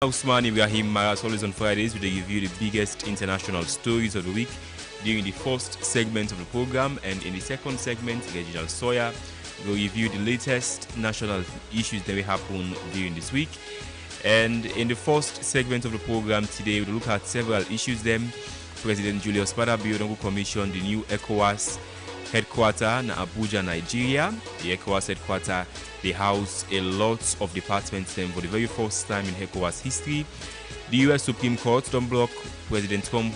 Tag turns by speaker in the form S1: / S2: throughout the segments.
S1: Usman Ibrahim Maras, always on Fridays, we review the biggest international stories of the week during the first segment of the program, and in the second segment, Reginald Sawyer will review the latest national issues that will happen during this week. And in the first segment of the program today, we'll look at several issues. Then, President Julius Maada Bio will commission the new ECOWAS headquarters in Abuja, Nigeria. The ECOWAS headquarters, they house a lot of departments for the very first time in ECOWAS history. The US Supreme Court don't block President Trump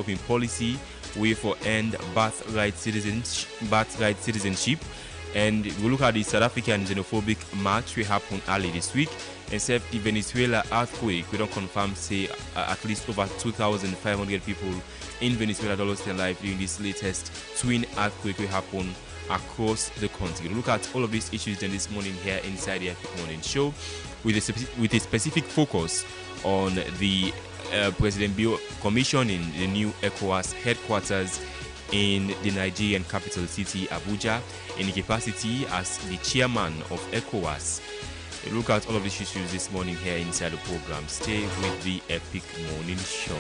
S1: in policy way for end birthright citizenship. And we look at the South African xenophobic march which happened early this week. Except the Venezuela earthquake, we don't confirm say at least over 2,500 people in Venezuela lost their life during this latest twin earthquake which happened across the country. We'll look at all of these issues then this morning here inside the Epic Morning Show with a specific focus on the President Bio commissioning the new ECOWAS headquarters in the Nigerian capital city Abuja in the capacity as the chairman of ECOWAS. We'll look at all of these issues this morning here inside the program. Stay with the Epic Morning Show.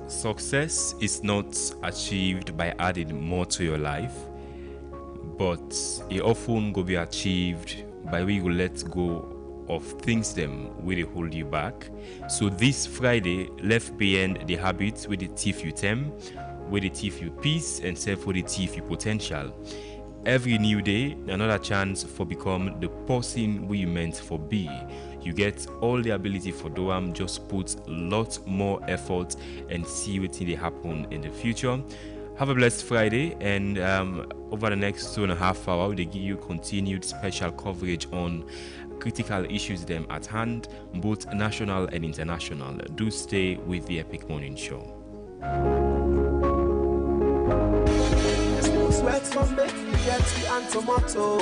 S1: Success is not achieved by adding more to your life, but it often go be achieved by where you let go of things them where they hold you back. So this Friday, left behind the habits with the thief you tame, with the thief you peace, and self with the thief you potential. Every new day, another chance for become the person we meant for be. You get all the ability for Doam, just put lots more effort and see what they happen in the future. Have a blessed Friday, and over the next 2.5 hours, they give you continued special coverage on critical issues them at hand, both national and international. Do stay with the Epic Morning Show.
S2: Sweat from me, get and tomato.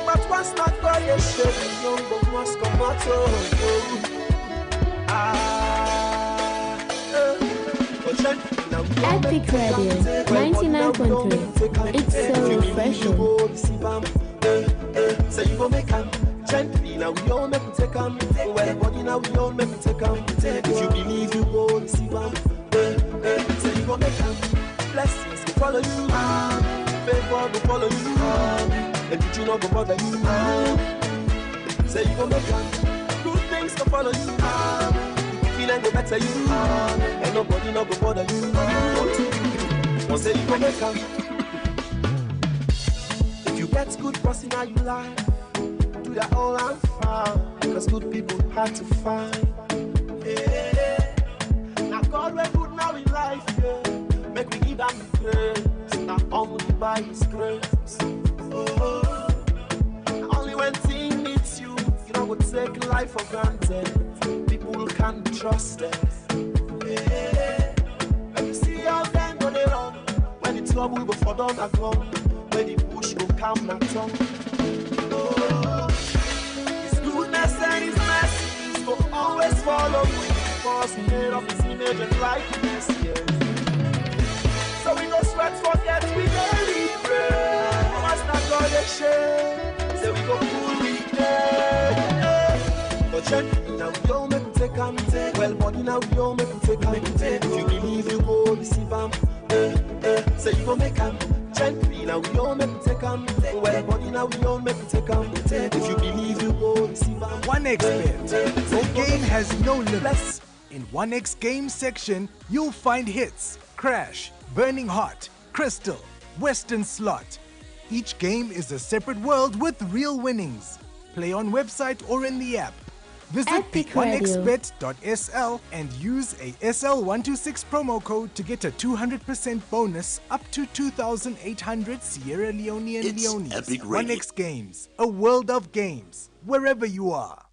S2: But once not by your shit, young but must come out.
S3: Epic Radio 99.3. It's so refreshing.
S2: Say you go make them gently, now we all make me take them. Well, body now we all make me take them. If you believe you go receive them. Say you go make them blessings go follow you. Favor go follow you. And did you not go bother you? Say you go make them good things go follow you. Feeling go better you. And nobody not go bother you. Once say you go make them. If you get good person how you life, do that all I'm fine. Because good people hard to find. Yeah. Now God we're good now in life, yeah. Make we give them the praise. Not only by His grace. Oh. Only when things meets you, you know, would take life for granted. People can't be trusted. Yeah. When you see all them go they run, when the trouble go for down and come, when the push go come and turn. Oh. His goodness and His mercy will always follow me. Because He made of His image and likeness, yeah. So we no sweat, forget we daily pray. Must not go the shame. Say we go cool weekend. But gently now we all make me take them. Well body now we all make me take them. If you believe you go receive them. Say you go make them rent free, now we all make it take them. Well, money now we all make it take them. If you believe you go receive them.
S4: 1xBet. The game has no limits. In 1x Games section, you'll find hits, crash, burning hot, crystal, western slot. Each game is a separate world with real winnings. Play on website or in the app. Visit the
S3: Epic Radio.
S4: 1xbet.sl and use a SL126 promo code to get a 200% bonus up to 2,800 Sierra Leonean
S5: It's
S4: Leones.
S5: Epic Radio.
S4: 1x Games, a world of games, wherever you are.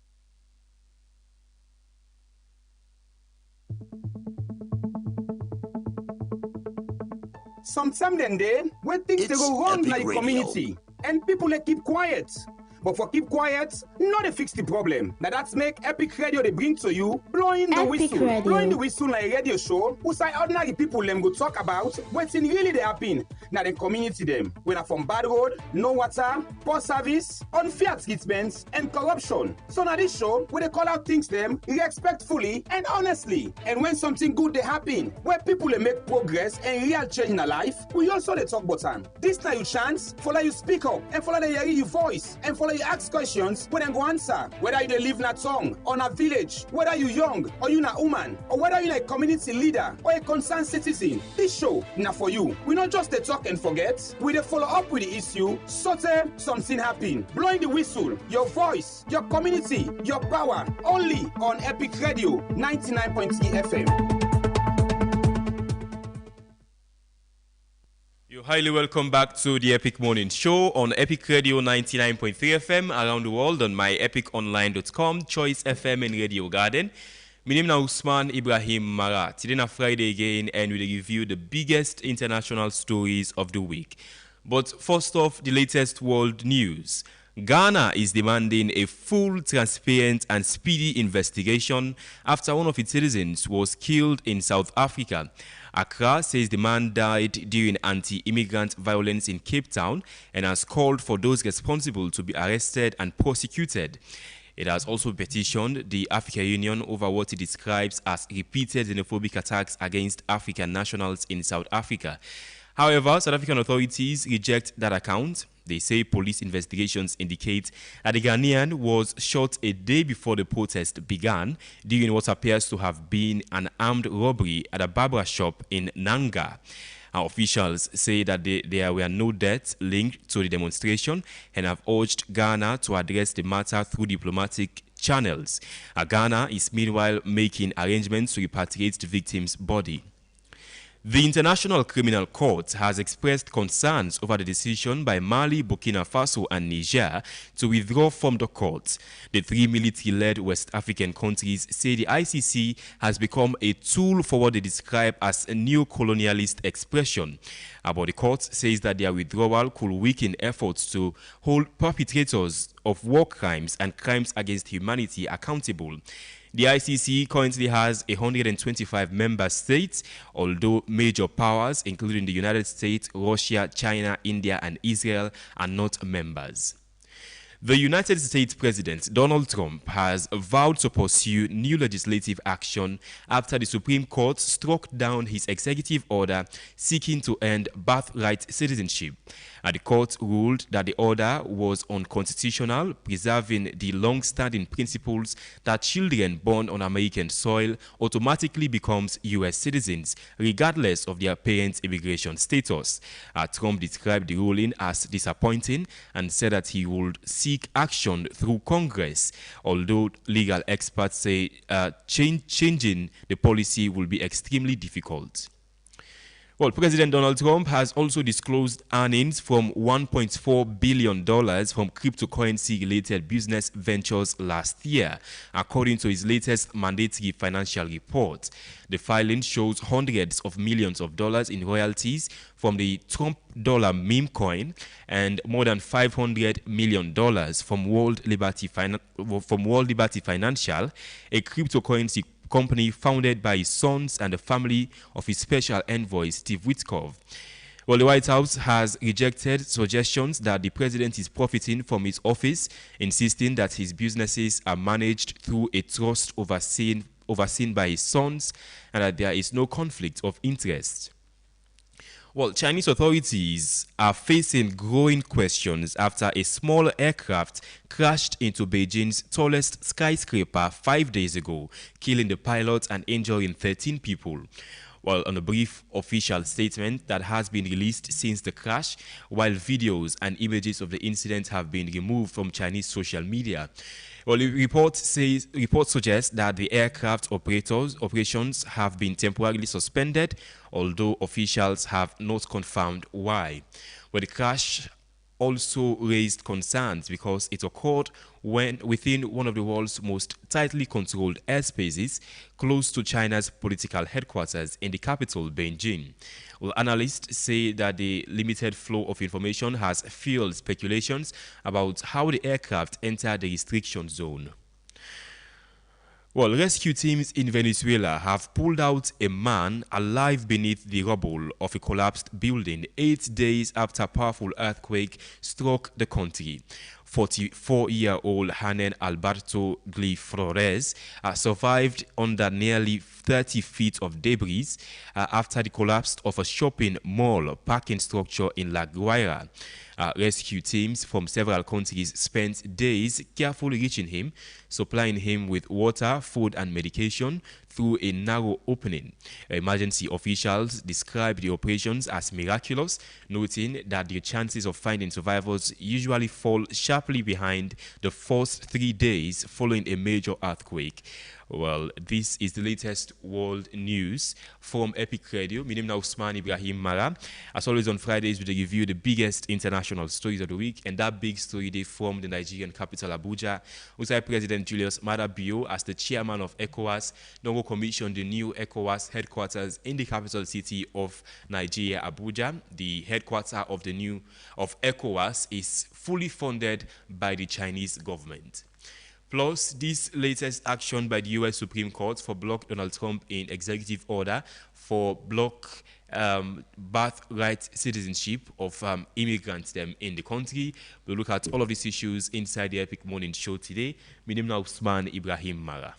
S6: Sometimes then when things they
S5: It's
S6: go wrong
S5: Epic
S6: like
S5: Radio.
S6: community and people they keep quiet. But for keep quiet, not to fix the problem. Now that's make Epic Radio they bring to you blowing the
S3: Epic
S6: whistle.
S3: Radio.
S6: Blowing the whistle like a radio show who say ordinary people them go talk about what's in really they happen. Now the community them. When are from bad road, no water, poor service, unfair treatments, and corruption. So now this show where they call out things them respectfully and honestly. And when something good they happen, where people they make progress and real change in their life, we also they talk about time. This now you chance, follow you speak up, and follow they hear your voice, and follow you ask questions when they go answer. Whether you they live in a town or in a village, whether you young or you a woman, or whether you a community leader or a concerned citizen, this show now for you. We not just they talk and forget, we they follow up with the issue, sort something happen. Blowing the whistle, your voice, your community, your power, only on Epic Radio 99.3 FM.
S1: You're highly welcome back to the Epic Morning Show on Epic Radio 99.3 FM around the world on myepiconline.com, Choice FM and Radio Garden. My name is Usman Ibrahim Mara. Today is Friday again and we review the biggest international stories of the week. But first off, the latest world news. Ghana is demanding a full, transparent and speedy investigation after one of its citizens was killed in South Africa. Accra says the man died during anti-immigrant violence in Cape Town and has called for those responsible to be arrested and prosecuted. It has also petitioned the African Union over what it describes as repeated xenophobic attacks against African nationals in South Africa. However, South African authorities reject that account. They say police investigations indicate that the Ghanaian was shot a day before the protest began during what appears to have been an armed robbery at a barber shop in Nanga. Our officials say that there were no deaths linked to the demonstration and have urged Ghana to address the matter through diplomatic channels. Ghana is meanwhile making arrangements to repatriate the victim's body. The International Criminal Court has expressed concerns over the decision by Mali, Burkina Faso and Niger to withdraw from the court. The three military-led West African countries say the ICC has become a tool for what they describe as a neo-colonialist expression. But the court says that their withdrawal could weaken efforts to hold perpetrators of war crimes and crimes against humanity accountable. The ICC currently has 125 member states, although major powers, including the United States, Russia, China, India, and Israel, are not members. The United States President Donald Trump has vowed to pursue new legislative action after the Supreme Court struck down his executive order seeking to end birthright citizenship. The court ruled that the order was unconstitutional, preserving the long-standing principles that children born on American soil automatically becomes U.S. citizens, regardless of their parents' immigration status. Trump described the ruling as disappointing and said that he would seek action through Congress, although legal experts say changing the policy will be extremely difficult. Well, President Donald Trump has also disclosed earnings from $1.4 billion from cryptocurrency-related business ventures last year, according to his latest mandatory financial report. The filing shows hundreds of millions of dollars in royalties from the Trump dollar meme coin and more than $500 million from World Liberty Financial, a cryptocurrency company founded by his sons and the family of his special envoy, Steve Witkoff. Well, the White House has rejected suggestions that the president is profiting from his office, insisting that his businesses are managed through a trust overseen by his sons and that there is no conflict of interest. Well, Chinese authorities are facing growing questions after a small aircraft crashed into Beijing's tallest skyscraper 5 days ago, killing the pilot and injuring 13 people. Well, on a brief official statement that has been released since the crash, while videos and images of the incident have been removed from Chinese social media. Well, the report suggests that the aircraft operations have been temporarily suspended, although officials have not confirmed why. Well, the crash also raised concerns because it occurred within one of the world's most tightly controlled airspaces, close to China's political headquarters in the capital, Beijing. Well, analysts say that the limited flow of information has fueled speculations about how the aircraft entered the restriction zone. Well, rescue teams in Venezuela have pulled out a man alive beneath the rubble of a collapsed building 8 days after a powerful earthquake struck the country. 44-year-old Hanen Alberto Gli Flores survived under nearly 30 feet of debris after the collapse of a shopping mall parking structure in La Guaira. Rescue teams from several countries spent days carefully reaching him, supplying him with water, food, and medication through a narrow opening. Emergency officials described the operations as miraculous, noting that the chances of finding survivors usually fall sharply behind the first 3 days following a major earthquake. Well, this is the latest world news from Epic Radio. My name is Usman Ibrahim Mara. As always on Fridays, we review the biggest international stories of the week, and that big story day from the Nigerian capital, Abuja. Usai President Julius Maada Bio, as the chairman of ECOWAS, now commissioned the new ECOWAS headquarters in the capital city of Nigeria, Abuja. The headquarters of ECOWAS is fully funded by the Chinese government. Plus, this latest action by the U.S. Supreme Court for block Donald Trump in executive order for block birthright citizenship of immigrants in the country. We'll look at all of these issues inside the Epic Morning Show today. My name is Usman Ibrahim Mara.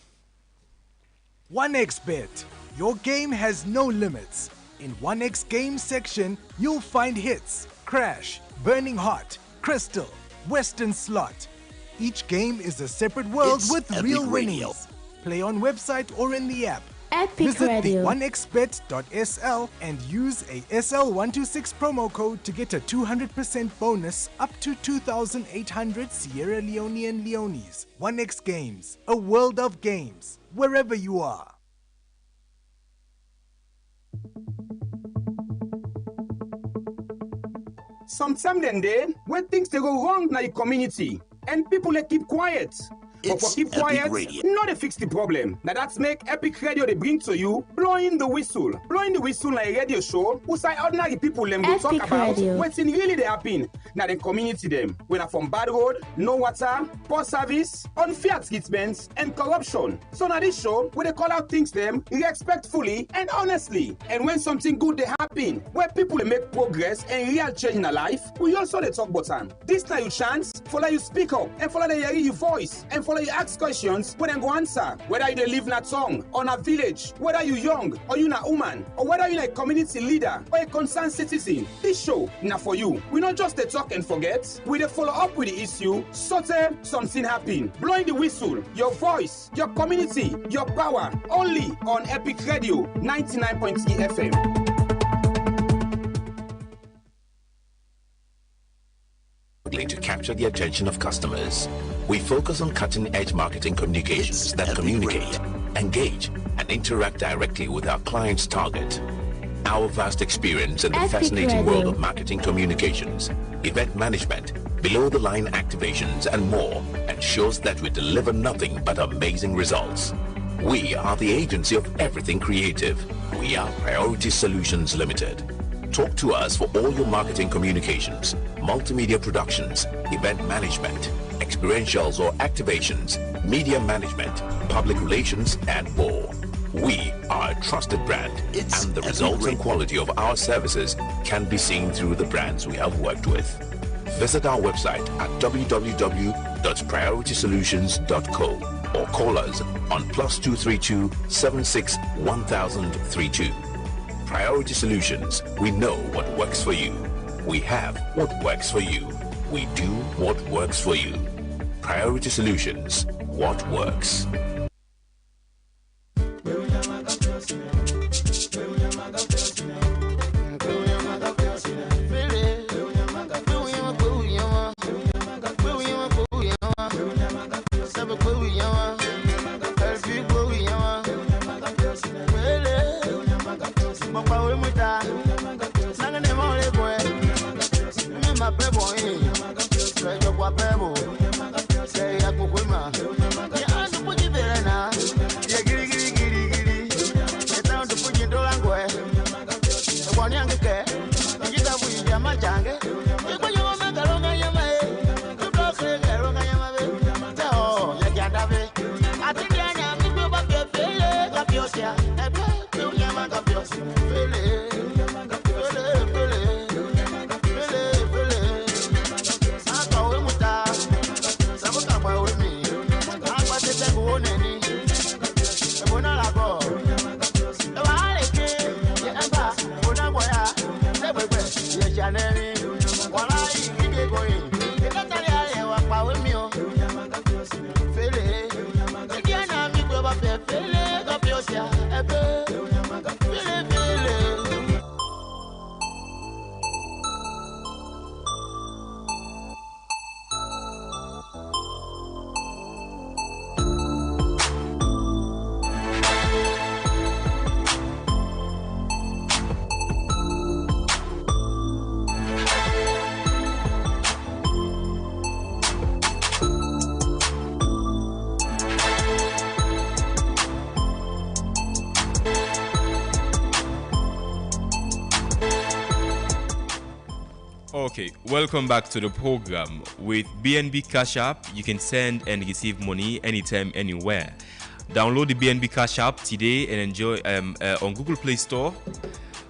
S4: 1xBet. Your game has no limits. In 1x game section, you'll find hits, crash, burning hot, crystal, western slot. Each game is a separate world with real winnings. Play on website or in the app.
S3: Epic
S4: Visit
S3: Radio.
S4: the 1xbet.sl and use a SL126 promo code to get a 200% bonus up to 2,800 Sierra Leonean Leones. 1x Games, a world of games, wherever you are.
S6: Sometimes then, when things they go wrong in the community, and people they keep quiet. But for keep quiet, not to fix the problem. Now that's make Epic Radio they bring to you blowing the whistle. Blowing the whistle like a radio show who say ordinary people them go talk about what's in really they happen. Now the community them. When are from bad road, no water, poor service, unfair treatments, and corruption. So now this show, where they call out things them respectfully and honestly. And when something good they happen, where people they make progress and real change in their life, we also they talk about them. This now you chance, follow you speak up, and follow the hear your voice, and follow you ask questions when they go answer. Whether you live in a town or a village, whether you young or you a woman, or whether you a community leader or a concerned citizen, this show now for you. We not just talk and forget, we follow up with the issue, so something happen. Blowing the whistle, your voice, your community, your power, only on Epic Radio 99.3 FM.
S5: To capture the attention of customers. We focus on cutting-edge marketing communications that communicate, engage, and interact directly with our clients' target. Our vast experience in the fascinating world of marketing communications, event management, below-the-line activations, and more ensures that we deliver nothing but amazing results. We are the agency of everything creative. We are Priority Solutions Limited. Talk to us for all your marketing communications, multimedia productions, event management, experientials or activations, media management, public relations, and more. We are a trusted brand, and the results and quality of our services can be seen through the brands we have worked with. Visit our website at www.prioritysolutions.co or call us on +232 76 1032. Priority Solutions, we know what works for you. We have what works for you. We do what works for you. Priority Solutions, what works.
S1: Okay, welcome back to the program. With BNB Cash App, you can send and receive money anytime, anywhere. Download the BNB Cash App today and enjoy on Google Play Store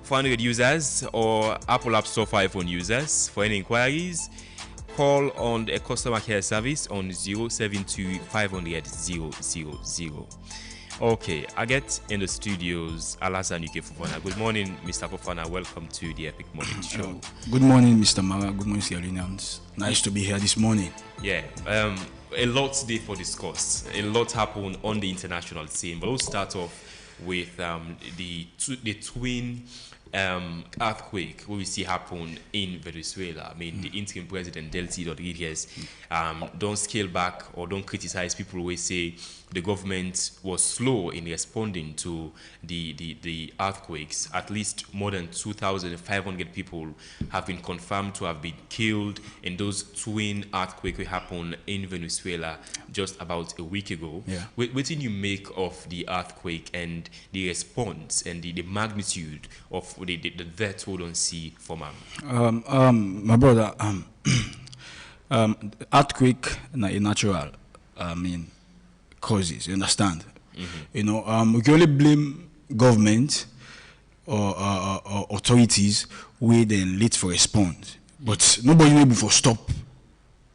S1: for Android users or Apple App Store for iPhone users. For any inquiries, call on the customer care service on 072 500 000. Okay, I get in the studios Alassane Uke Fofana. Good morning, Mr. Fofana. Welcome to the Epic Morning Show.
S7: Good morning, Mr. Mara. Good morning, Sierra Leoneans. Nice to be here this morning.
S1: Yeah, a lot today for discuss. A lot happened on the international scene, but we'll start off with the twin earthquake we see happen in Venezuela. I mean, the interim president Delcy Rodriguez don't scale back or don't criticize people who say the government was slow in responding to the earthquakes. At least more than 2,500 people have been confirmed to have been killed in those twin earthquakes that happened in Venezuela just about a week ago.
S7: Yeah.
S1: What did you make of the earthquake and the response and the magnitude of the death toll on sea from
S7: my brother, earthquake a natural causes, you understand? You know, we can only blame government or authorities where they late for response, but nobody able for stop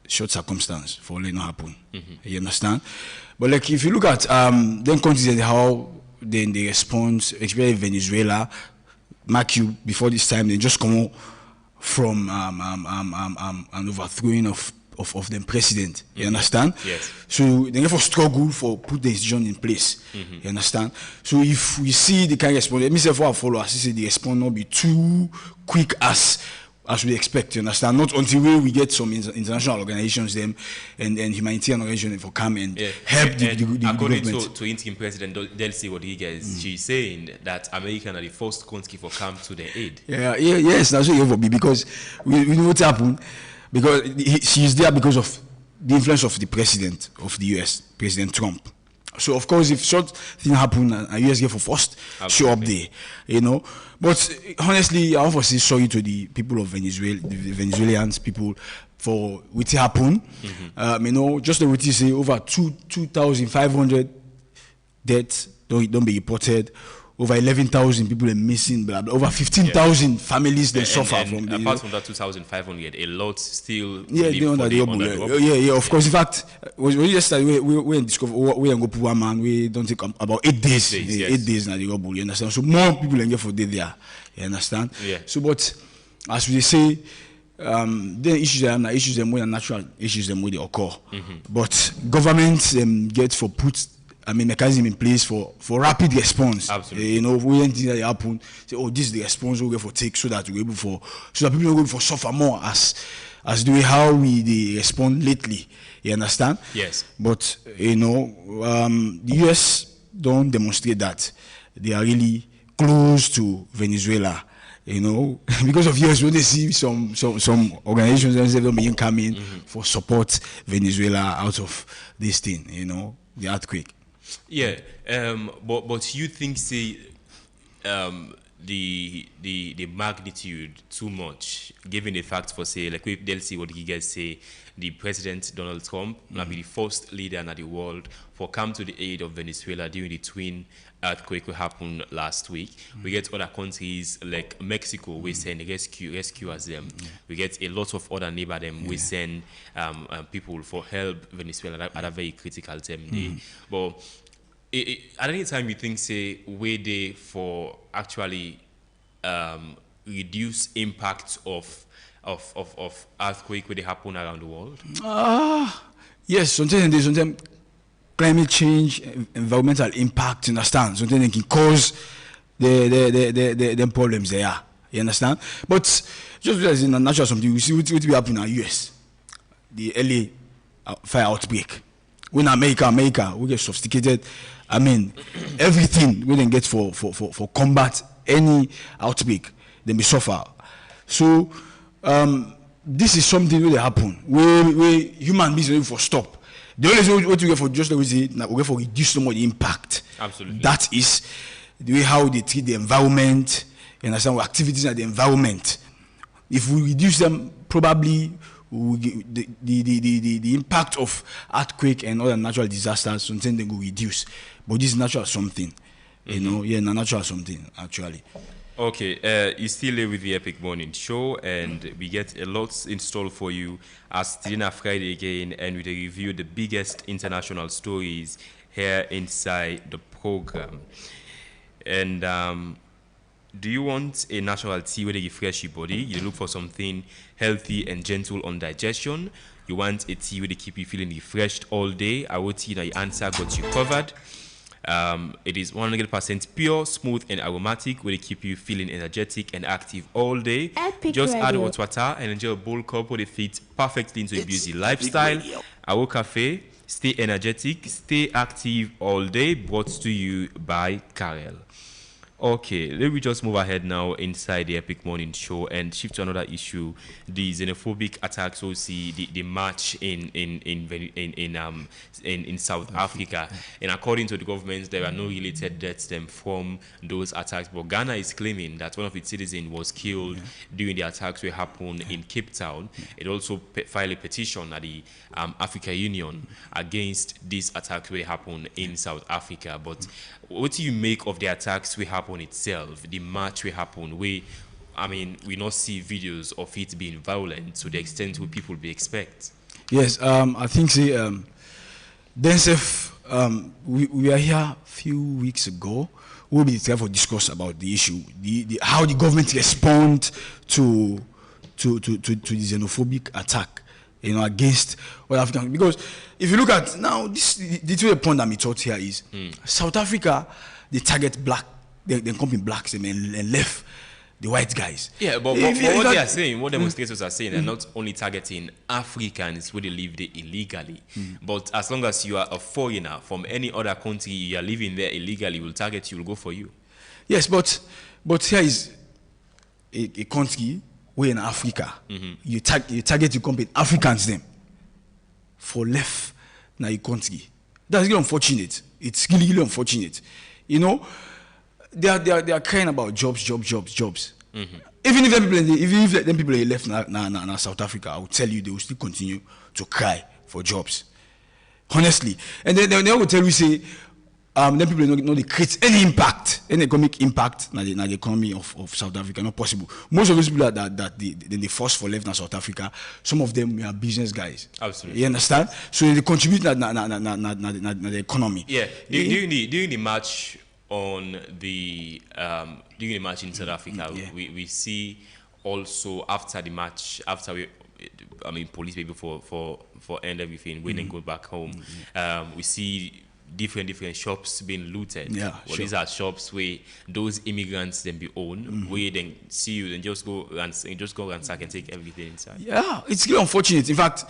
S7: short circumstance for letting happen. You understand? But like if you look at then countries and how then they respond, especially Venezuela, mark you before this time they just come out from an overthrowing of them president. You understand?
S1: Yes.
S7: So they therefore struggle for put the decision in place. You understand? So if we see the kind of response, let me say for our followers, see the response not be too quick as we expect. You understand? Not until we get some international organizations them and humanitarian organizations for come and help the
S1: according
S7: government.
S1: to interim president Delcy Rodriguez, she's saying that America are the first country for come to their aid.
S7: Yes, that's what it will be, because we know what happened. Because she's there because of the influence of the president of the US, President Trump. So of course, if such thing happen, US get for first show up there, you know. But honestly, I often say sorry to the people of Venezuela, the Venezuelans people, for what happened. You know, just the what say over 2,500 deaths don't be reported. over 11,000 people are missing, blah, blah. Over 15,000 families they suffer from the.
S1: Apart from that 2,500, a lot still.
S7: Yeah, they under the rubble. Yeah. Of course. In fact, when yesterday we discover we go put one man. We don't take about 8 days. 8 days na the rubble. You understand? So more people can get for day there. You understand?
S1: Yeah.
S7: So, but as we say, then issues them when natural issues them when they occur. But governments get for put. Mechanism in place for rapid response.
S1: Absolutely.
S7: When anything that happen, say, oh, this is the response we're going to take so that we're able so that people are going to suffer more as the way how they respond lately. You understand?
S1: Yes.
S7: But the US don't demonstrate that they are really close to Venezuela. Because of US, when they see some organizations that don't begin coming for support Venezuela out of this thing, the earthquake.
S1: Yeah, but you think say the magnitude too much, given the fact for say like they'll see what you guys say, the President Donald Trump will be the first leader in the world for come to the aid of Venezuela during the twin earthquake that happened last week. We get other countries like Mexico, we send rescuers them. We get a lot of other neighbor them. We send people for help Venezuela at a very critical time. But at any time you think say way they for actually reduce impact of earthquake where they happen around the world?
S7: Yes, sometimes climate change, environmental impact, you understand? Sometimes they can cause the problems there. You understand? But just as in a natural something, we see what will happen in the US. The LA fire outbreak. When America, we get sophisticated. Everything we then get for combat any outbreak, then we suffer. So this is something really happen where human beings are for stop. The only way to get for just we get for reduce some of the impact.
S1: Absolutely.
S7: That is the way how they treat the environment, you understand, activities in the environment. If we reduce them, probably the impact of earthquake and other natural disasters, something they will reduce. But this is natural something. Natural something actually.
S1: Okay, you still live with the Epic Morning Show, and we get a lot in store for you as Dinner Friday again, and we review the biggest international stories here inside the program. And do you want a natural tea where they refresh your body? You look for something healthy and gentle on digestion. You want a tea where they keep you feeling refreshed all day. I will tell you that your answer got you covered. It is 100% pure, smooth, and aromatic, where they keep you feeling energetic and active all day. Just add hot water and enjoy a bowl cup where they fit perfectly into a busy lifestyle. Our cafe, stay energetic, stay active all day, brought to you by Karel. Okay, let me just move ahead now inside the Epic Morning Show and shift to another issue: the xenophobic attacks. We see the march in South Africa, and according to the government, there are no related deaths from those attacks. But Ghana is claiming that one of its citizens was killed during the attacks that happened in Cape Town. It also filed a petition at the Africa Union against these attacks that happened in South Africa. But what do you make of the attacks we happen itself, the march we happen? We not see videos of it being violent to the extent where people be expect.
S7: Yes, I think we are here a few weeks ago. We'll be there for discuss about the issue, how the government respond to the xenophobic attack, against all Africans. Because if you look at now, the point that we taught here is South Africa, they target black, they come in blacks and left the white guys.
S1: Yeah, but what they are saying, what demonstrators are saying, they're not only targeting Africans where they live there illegally, but as long as you are a foreigner from any other country, you are living there illegally, will target you, will go for you.
S7: Yes, but here is a country where in Africa, you target your company, Africans them, for left now your country. That's really unfortunate. It's really, really unfortunate. They are crying about jobs. Even if them people are left now South Africa, I will tell you they will still continue to cry for jobs. Honestly. And then they will tell you, say, then people know they create any impact, any economic impact na the economy of South Africa. Not possible. Most of those people that they force for left in South Africa, some of them are business guys.
S1: Absolutely.
S7: You understand? So they contribute na the economy.
S1: Yeah. During the match on the during the match in South Africa, we see also after the match, police maybe for end everything, when they go back home, we see different shops being looted. These are shops where those immigrants then be owned, where then see you and just go ransack and take everything inside. Yeah,
S7: it's really unfortunate. In fact,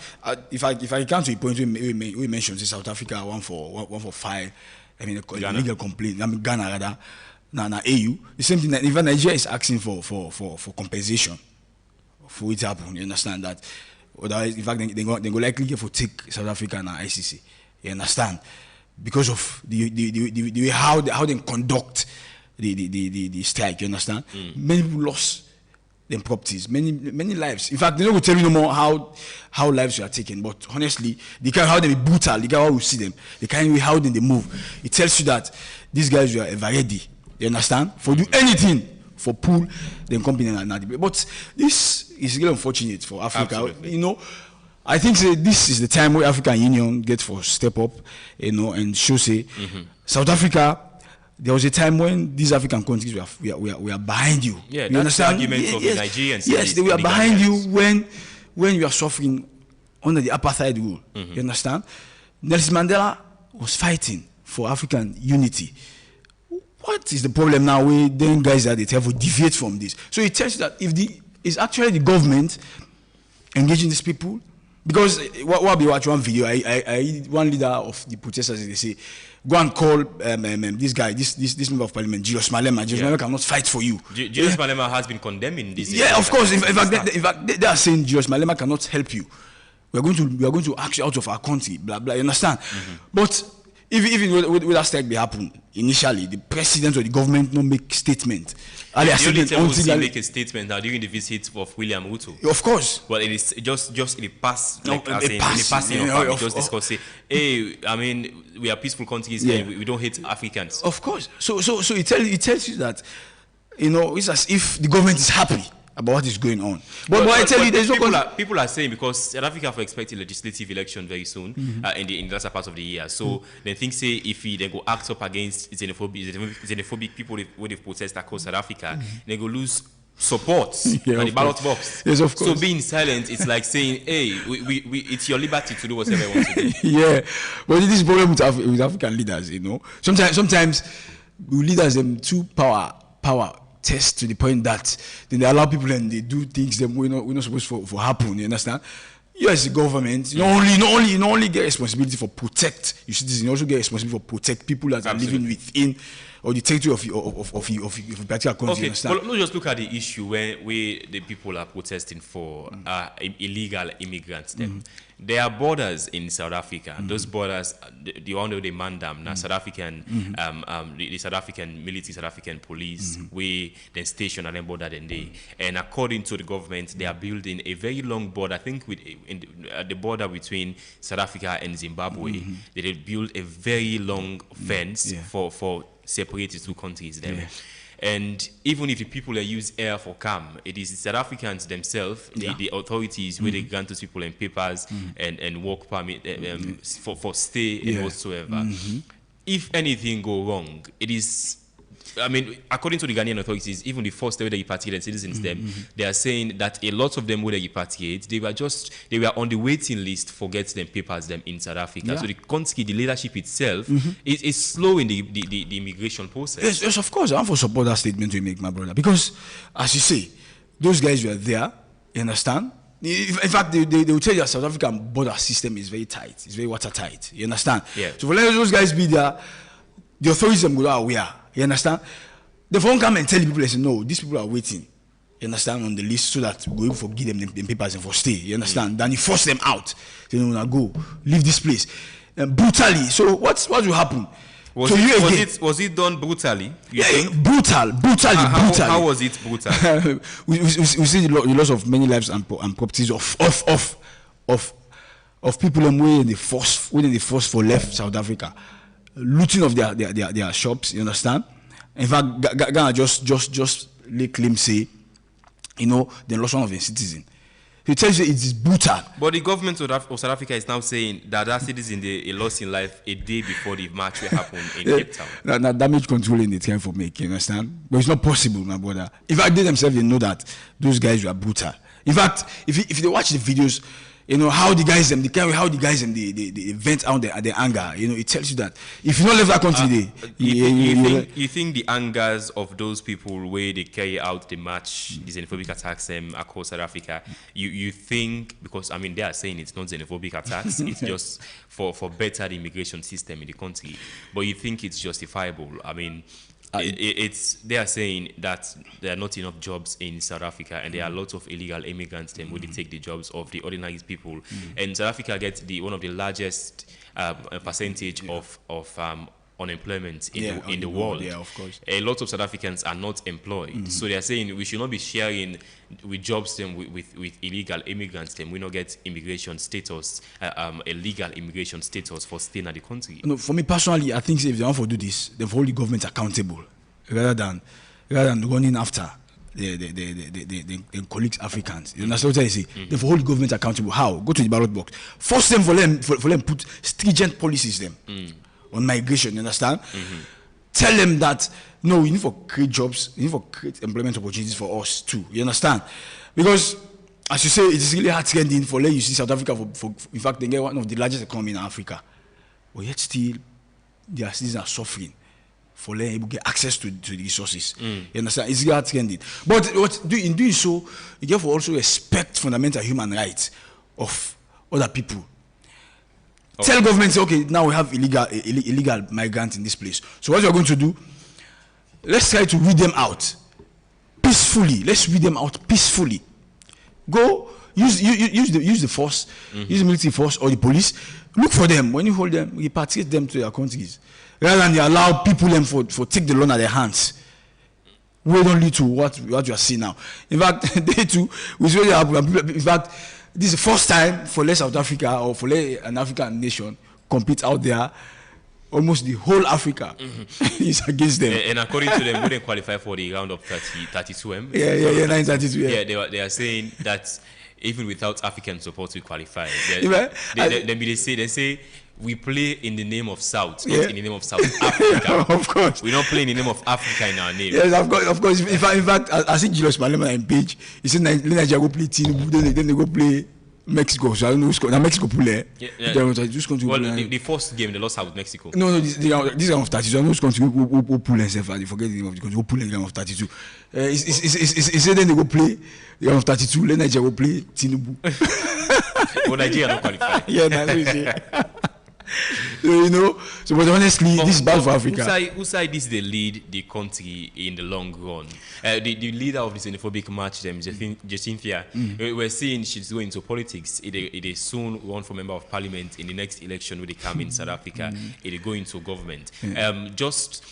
S7: if I come to a point we mentioned South Africa one for file, a legal complaint. Ghana rather, na AU. The same thing that even Nigeria is asking for compensation for it happen. You understand that? Otherwise, in fact, they go likely for take South Africa and ICC. You understand? Because of the way how they conduct the strike. You understand? Many people lost their properties, many lives. In fact, they don't go tell you no more how lives are taken. But honestly, the kind of how they be brutal, the kind of how we see them, the kind of how they move, it tells you that these guys were ever ready. You understand? For do anything for pool, then company and not. But this is really unfortunate for Africa. Absolutely. You know, I think this is the time where African Union gets for step up, you know, and show South Africa. There was a time when these African countries were behind you.
S1: Yeah,
S7: you understand?
S1: The argument of the Nigerians.
S7: Yes, they were behind you when you are suffering under the apartheid rule. You understand? Nelson Mandela was fighting for African unity. What is the problem now? We then guys that they try to deviate from this. So it tells you that it's actually the government engaging these people. Because what we watch one video, I one leader of the protesters, they say, go and call this guy, this member of parliament, Julius Malema. Julius Malema cannot fight for you.
S1: Julius Malema has been condemning this.
S7: Yeah, of course. In fact, they are saying Julius Malema cannot help you. We are going to ask you out of our country. Blah blah. You understand? But even with that strike be happen initially, the president or the government no make statement.
S1: The only time we'll make a statement now during the visit of William Ruto.
S7: Of course.
S1: But it is just in the past, like in the passing of time, just discuss it. Hey, I mean, we are peaceful countries and we don't hate Africans.
S7: Of course. So it tells you that, you know, it's as if the government is happy about what is going on. But I tell you, there's
S1: people are saying because South Africa for expecting legislative election very soon in the latter part of the year. So they think say if he then go act up against xenophobic people where they protest across South Africa, they go lose support at the ballot box.
S7: Yes, of course.
S1: So being silent, it's like saying, hey, we it's your liberty to do whatever you want to do.
S7: Yeah, but this is problem with African leaders, you know. Sometimes we leaders them too power test to the point that then they allow people and they do things that we're not supposed for happen. You understand? You as the government, you not only get responsibility for protect your citizens, you also get responsibility for protect people that are living within or the territory of a particular country.
S1: Okay, well, let's just look at the issue where the people are protesting for illegal immigrants. Then there are borders in South Africa. Those borders, the one where they man them, now South African, the South African military, South African police, we then station at them border then they. And according to the government, they are building a very long border. I think the border between South Africa and Zimbabwe, they build a very long fence for separate the two countries there. Yeah. And even if the people that use air for come, it is the South Africans themselves, the authorities, where they grant those people and papers and work permit for stay and whatsoever. If anything go wrong, it is, I mean, according to the Ghanaian authorities, even the first way they repatriate and citizens they are saying that a lot of them where they repatriate, they were on the waiting list for get them papers them in South Africa. So the country, the leadership itself is slow in the immigration process.
S7: Yes, of course. I want to support that statement you make, my brother, because as you say, those guys were there. You understand? In fact, they will tell you that South African border system is very tight. It's very watertight. You understand?
S1: Yeah.
S7: So for let those guys be there, the authorities them go aware. You understand? The phone come and tell the people, they say, no, these people are waiting. You understand? On the list so that we're able to give them the papers and for stay. You understand? Then you force them out. They don't want to go, leave this place. Brutally. So what will happen?
S1: Was it done brutally?
S7: Brutally.
S1: How was it brutal?
S7: we see the loss of many lives and properties of people who they forced for left South Africa. looting of their shops. You understand? In fact, Ghana just lay claim say, you know, they lost one of their citizens. He tells you it is brutal.
S1: But the government of South Africa is now saying that citizen they lost in life a day before the march will happen in Cape Town.
S7: Now damage control in the time for make, you understand? But it's not possible, my brother. In fact, they themselves, they know that those guys were brutal. In fact, if they watch the videos, you know, how the guys them, they vent out their anger. You know, it tells you that if you don't leave that country,
S1: you think the angers of those people where they carry out the march, the xenophobic attacks across South Africa, you think, because I mean they are saying it's not xenophobic attacks, it's just for better the immigration system in the country, but you think it's justifiable? I mean, they are saying that there are not enough jobs in South Africa, and there are lots of illegal immigrants then who they take the jobs of the ordinary people. And South Africa gets one of the largest percentage of unemployment in the world.
S7: Yeah, of course.
S1: A lot of South Africans are not employed, so they are saying we should not be sharing with jobs then with illegal immigrants. Then we not get immigration status, a legal immigration status for staying at the country.
S7: No, for me personally, I think if they want to do this, they hold the government accountable rather than running after the colleagues Africans. You understand what I say? They hold the government accountable. How? Go to the ballot box. Force them for them put stringent policies them. On migration, you understand? Tell them that no, we need to create jobs, we need to create employment opportunities for us too. You understand? Because as you say, it is really hard trending for you see South Africa for in fact they get one of the largest economies in Africa, but yet still their citizens are suffering for them able to get access to the resources. You understand? It's really hard trending. But in doing so, you have to also respect fundamental human rights of other people. Tell government, say, okay, now we have illegal migrants in this place. So what you're going to do, let's try to weed them out peacefully. Let's weed them out peacefully. Go, use the force, use the military force or the police. Look for them. When you hold them, repatriate them to their countries. Rather than you allow people them for take the law at their hands. We don't lead to what you are seeing now. In fact, they too, which really happen. In fact, this is the first time for South Africa or for an African nation compete out there. Almost the whole Africa is against them.
S1: And according to them, we didn't qualify for the round of 32M.
S7: Yeah, 932.
S1: Yeah, they are saying that even without African support, we qualify. They say we play in the name of South, not in the name of South Africa.
S7: Of course.
S1: We don't play in the name of Africa in our name.
S7: Yes, of course. In fact, I see Julius Malema on page. He said Nigeria go play Tinubu, then they go play Mexico. So I don't know who's now Mexico play.
S1: The first game they lost out with Mexico.
S7: No, this game of 32. I know who's going to go pull themselves. I forget the name of the country. Go pull the game of 32. He said then they go play the game of 32. Then Nigeria go play Tinubu.
S1: Well, Nigeria don't qualify.
S7: Yeah, that's what you know, so but honestly, this is bad for Africa.
S1: Whose side is the lead the country in the long run? The leader of the xenophobic march, Jacinthia, we're seeing she's going into politics. It soon run for member of parliament in the next election when they come in South Africa. It go into government. Just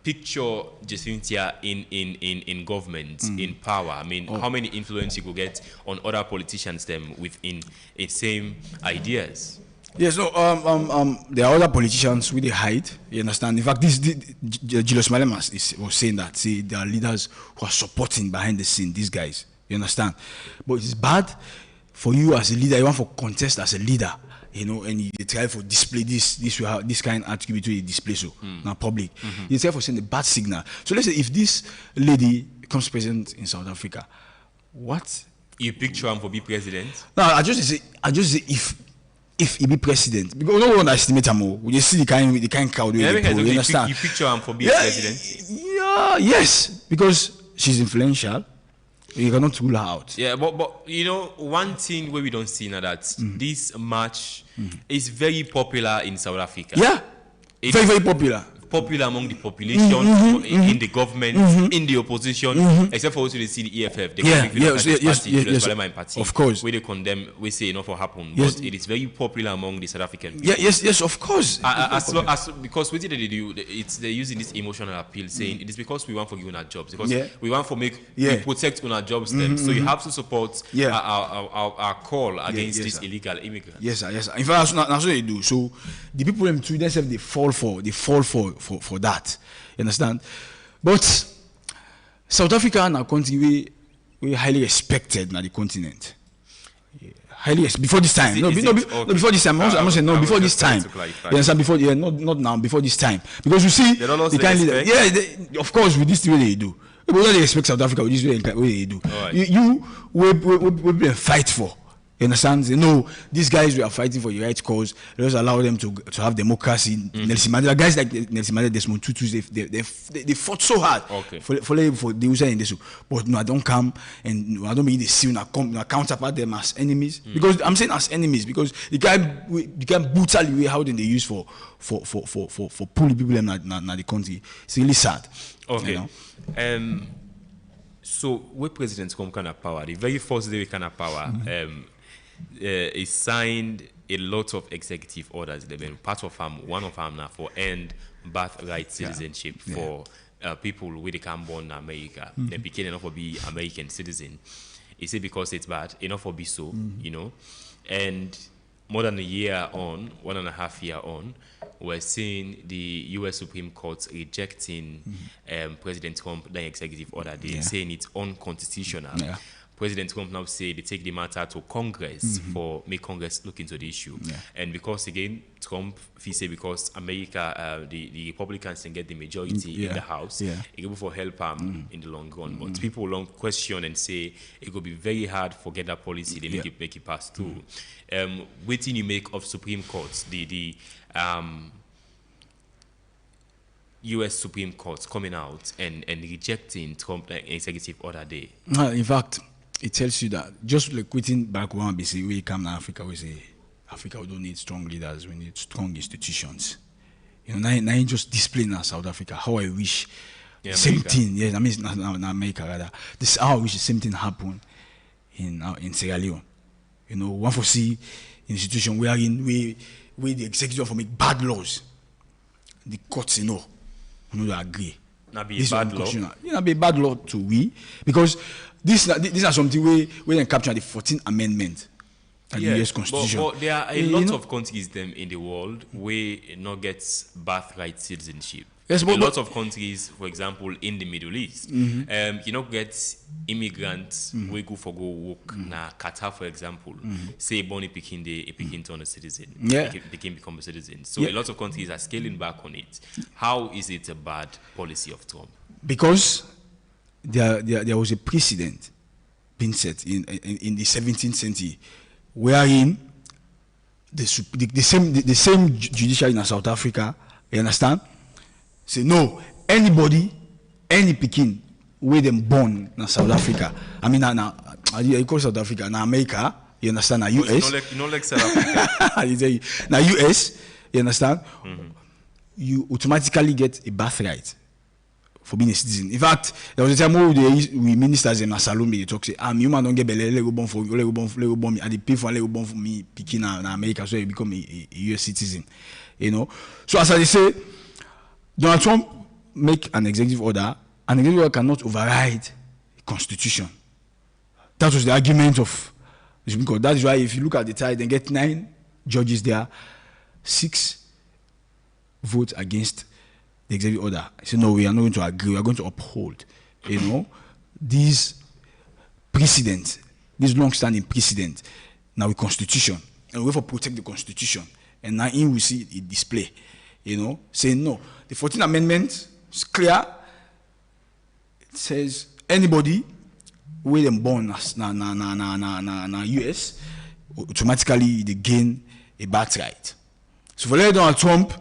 S1: picture Jacinthia in government, in power. I mean, how many influence you could get on other politicians them within the same ideas?
S7: Yes, no, there are other politicians who they hide, you understand? In fact, Julius Malema was saying that, see, there are leaders who are supporting behind the scene, these guys, you understand? But it's bad for you as a leader, you want to contest as a leader, you know, and you try to display this kind of attribute to display so, now public. You try to send a bad signal. So let's say if this lady becomes president in South Africa, what?
S1: You picture him for be president?
S7: No, I just say if he be president, because no one underestimate him. We just see the kind crowd. You understand?
S1: You picture him for being president?
S7: Yeah, yes, because she's influential. You cannot rule her out.
S1: Yeah, but you know, one thing where we don't see now that this march is very popular in South Africa.
S7: Yeah, very popular.
S1: popular among the population, in the government, in the opposition, except for also they see the EFF, the party,
S7: of course,
S1: where they condemn, we say enough will happen, but it is very popular among the South African people.
S7: Yes, of course.
S1: Because what did they do? They're using this emotional appeal, saying it is because we want for you on our jobs, because we want to we protect on our jobs them. So you have to support our call against this illegal immigrants.
S7: Yes. In fact, that's what they do. So the people in Sweden themselves, they fall for that. You understand? But South Africa and our country, we highly respected na the continent. Before this time. Before this time. I'm not saying no, before this time. You understand? Before, not now, before this time. Because you see,
S1: the kind
S7: leader, of course, with this way they do. But they respect South Africa with this way they do.
S1: Right.
S7: You will fight for. You understand? You know, these guys were fighting for the right cause. Let us allow them to have democracy. Nelson Mandela, guys like Nelson Mandela, Desmond Tutu, they fought so hard for the USA in this. But no, I don't come and I don't mean they see na counterpart them as enemies. Because I'm saying as enemies because the guy brutally way how then they use for pulling people in the country. It's really sad.
S1: Okay.
S7: You know?
S1: So when presidents come kind of power, the very first day we kind of power, he signed a lot of executive orders. They've been part of one of them now for end birthright citizenship for people who they can born in America. They became enough to be American citizen. He said because it's bad, enough to be so, you know. And more than a year on, 1.5 years on, we're seeing the U.S. Supreme Court rejecting President Trump the executive order. They're saying it's unconstitutional. President Trump now say they take the matter to Congress for make Congress look into the issue. And because again, Trump, he say because America, the Republicans can get the majority in the House, it will for help in the long run. But people long question and say it will be very hard to get that policy. They make it pass through. Waiting you make of Supreme Court, the U.S. Supreme Court coming out and rejecting Trump executive order day.
S7: In fact, it tells you that just like quitting Barack Obama, BC, we come to Africa, we say Africa we don't need strong leaders, we need strong institutions. You know, now just displaying in South Africa how I wish same thing. Yes, I mean in America rather. This is how I wish the same thing happen in Sierra Leone. You know, one for see institution wherein we the executive for make bad laws. The courts, you know they agree.
S1: Not be a bad law.
S7: You know, be a bad law to we because this are something we then capture the 14th Amendment of the U.S. Constitution.
S1: But there are a lot of countries them in the world where not get birthright citizenship.
S7: Yes,
S1: a lot of countries, for example, in the Middle East, you know, get immigrants we go work na Qatar, for example. Say Bonnie Pekin turn a citizen, Pekin become a citizen. So a lot of countries are scaling back on it. How is it a bad policy of Trump?
S7: Because there was a precedent being set in the 17th century, wherein the same judiciary in South Africa, you understand? Say no, any Pekin where them born in South Africa. I mean, you call South Africa, now America, you understand? Now US,
S1: you know like South Africa.
S7: Now US, you understand? You automatically get a birthright for being a citizen. In fact, there was a time where we ministers in Salome they talk say, you man don't get belly, let go born for me, and they pay for let go born for me Pekin in America, so you become a US citizen. You know, so as I say. Donald Trump make an executive order, and the executive order cannot override the Constitution. That was the argument of the Supreme Court. That is why if you look at the tie, they get 9 judges there, 6 vote against the executive order. I said, no, we are not going to agree. We are going to uphold, you know, these precedents, this long-standing precedent, now with Constitution, and we have to protect the Constitution. And now in we see it display. You know, saying no. The 14th Amendment is clear. It says anybody where them born na US automatically they gain a birthright. So for Donald Trump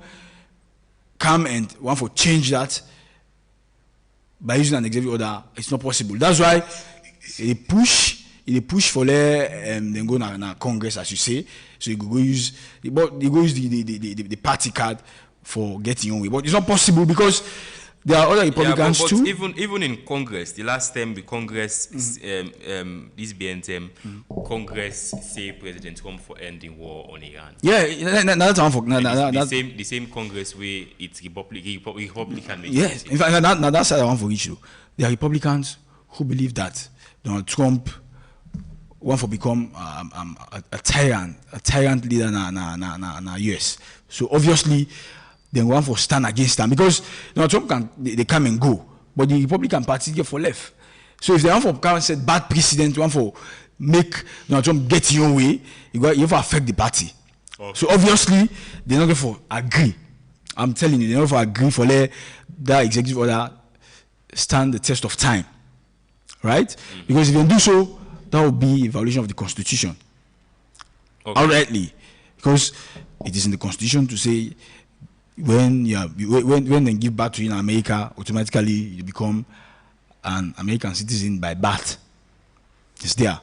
S7: come and want to change that by using an executive order, it's not possible. That's why they push for them go na Congress as you say. So you go use the party card. for getting your way. But it's not possible because there are other Republicans
S1: but
S7: too.
S1: Even in Congress, the last time the Congress, this BNTM, Congress say President Trump for ending war on Iran.
S7: Yeah, that's one for
S1: the same Congress where it's Republican.
S7: Yes, in fact, that's the one for issue. There are Republicans who believe that Donald Trump want to become a tyrant leader na US. So obviously, they want to stand against them because Trump they come and go, but the Republican Party get for left. So if they want to come and set bad precedent, want to make Trump get your way, you have to affect the party. Okay. So obviously, they're not going to agree. I'm telling you, they're not going to agree for that executive order stand the test of time, right? Mm-hmm. Because if they do so, that would be a violation of the Constitution. Okay. Outrightly, because it is in the Constitution to say when they give birth to you in America, automatically you become an American citizen by birth. It's there.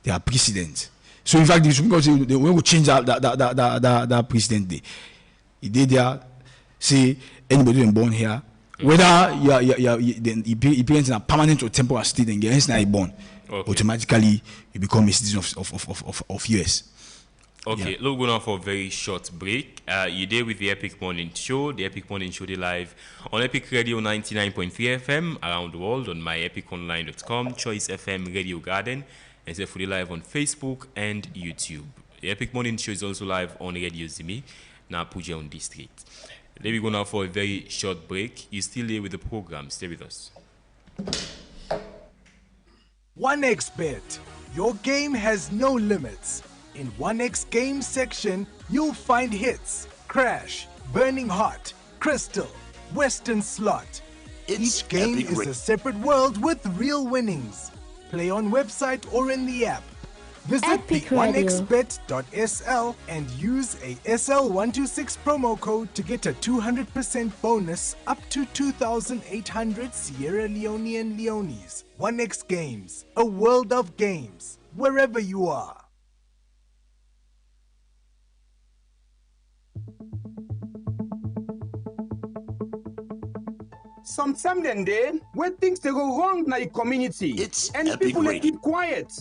S7: There are precedents. So in fact, the Supreme Court say they will change that precedent. It did there say anybody born here, whether your parents in a permanent or temporary state and hence now born, automatically you become a citizen of US.
S1: Okay, yeah. Let's go now for a very short break. You're there with the Epic Morning Show. The Epic Morning Show, they live on Epic Radio 99.3 FM around the world on myepiconline.com, Choice FM, Radio Garden, and it's fully live on Facebook and YouTube. The Epic Morning Show is also live on Radio Zimi, now Puja on District. Let me go now for a very short break. You're still there with the program. Stay with us.
S4: 1xBet. Your game has no limits. In 1x game section, you'll find hits, crash, burning hot, crystal, western slot. Each game is a separate world with real winnings. Play on website or in the app. Visit the 1xbet.sl and use a SL126 promo code to get a 200% bonus up to 2,800 Sierra Leonean Leones. 1x Games, a world of games, wherever you are.
S6: Sometimes then when things they go wrong in the community, and people they keep quiet.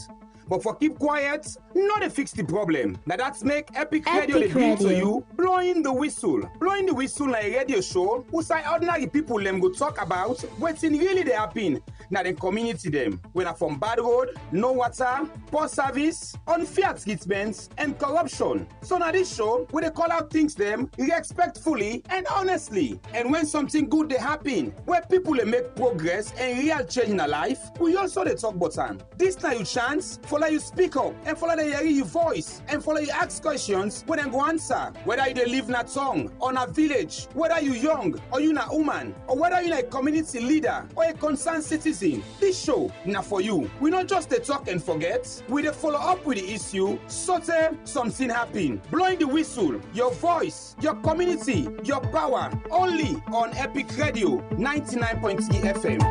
S6: But for keep quiet, not to fix the problem. Now that's make Epic Radio they bring to you, blowing the whistle. Blowing the whistle like a radio show, who say ordinary people them go talk about what's in really they happen. Now the community them, when are from bad road, no water, poor service, unfair treatments, and corruption. So now this show, where they call out things them respectfully and honestly. And when something good they happen, where people they make progress and real change in their life, we also they talk about them. This now you chance, follow you speak up, and follow they hear your voice, and follow you ask questions when they go answer. Whether you they live in a town, or in a village, whether you young, or you a woman, or whether you a community leader, or a concerned citizen, this show now for you. We not just they talk and forget, we they follow up with the issue, so something happen. Blowing the whistle, your voice, your community, your power, only on Epic Radio 99.3 FM.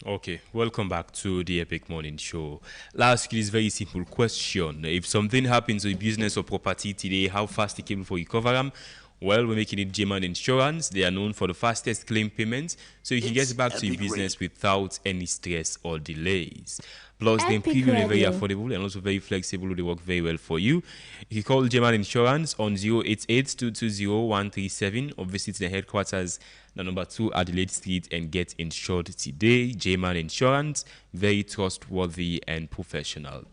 S1: Okay, welcome back to the Epic Morning Show. I'll ask you this very simple question. If something happens to a business or property today, how fast it came for you cover them? Well, we're making it J-Man Insurance. They are known for the fastest claim payments, so you can get back to your business without any stress or delays. Plus, the premium is very affordable and also very flexible. They work very well for you. You can call J-Man Insurance on 088-220-137 or visit the headquarters, the number 2 Adelaide Street, and get insured today. J-Man Insurance, very trustworthy and professional.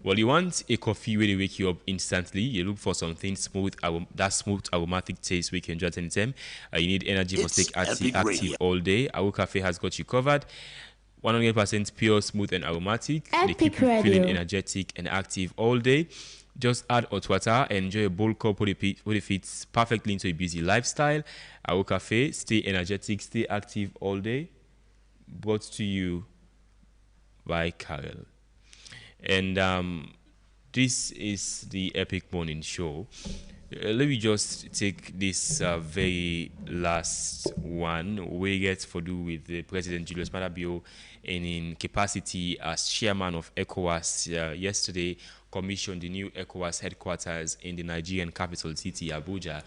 S1: Well, you want a coffee where they wake you up instantly. You look for something smooth, that smooth aromatic taste we can enjoy at any time. You need energy for stay active all day. Our cafe has got you covered. 100% pure, smooth, and aromatic. They keep you feeling energetic and active all day. Just add hot water and enjoy a bold cup where it fits perfectly into a busy lifestyle. Our cafe, stay energetic, stay active all day. Brought to you by Carol. And this is the Epic Morning Show. Let me just take this very last one. We get to do with the President Julius Maada Bio in capacity as chairman of ECOWAS yesterday commissioned the new ECOWAS headquarters in the Nigerian capital city, Abuja,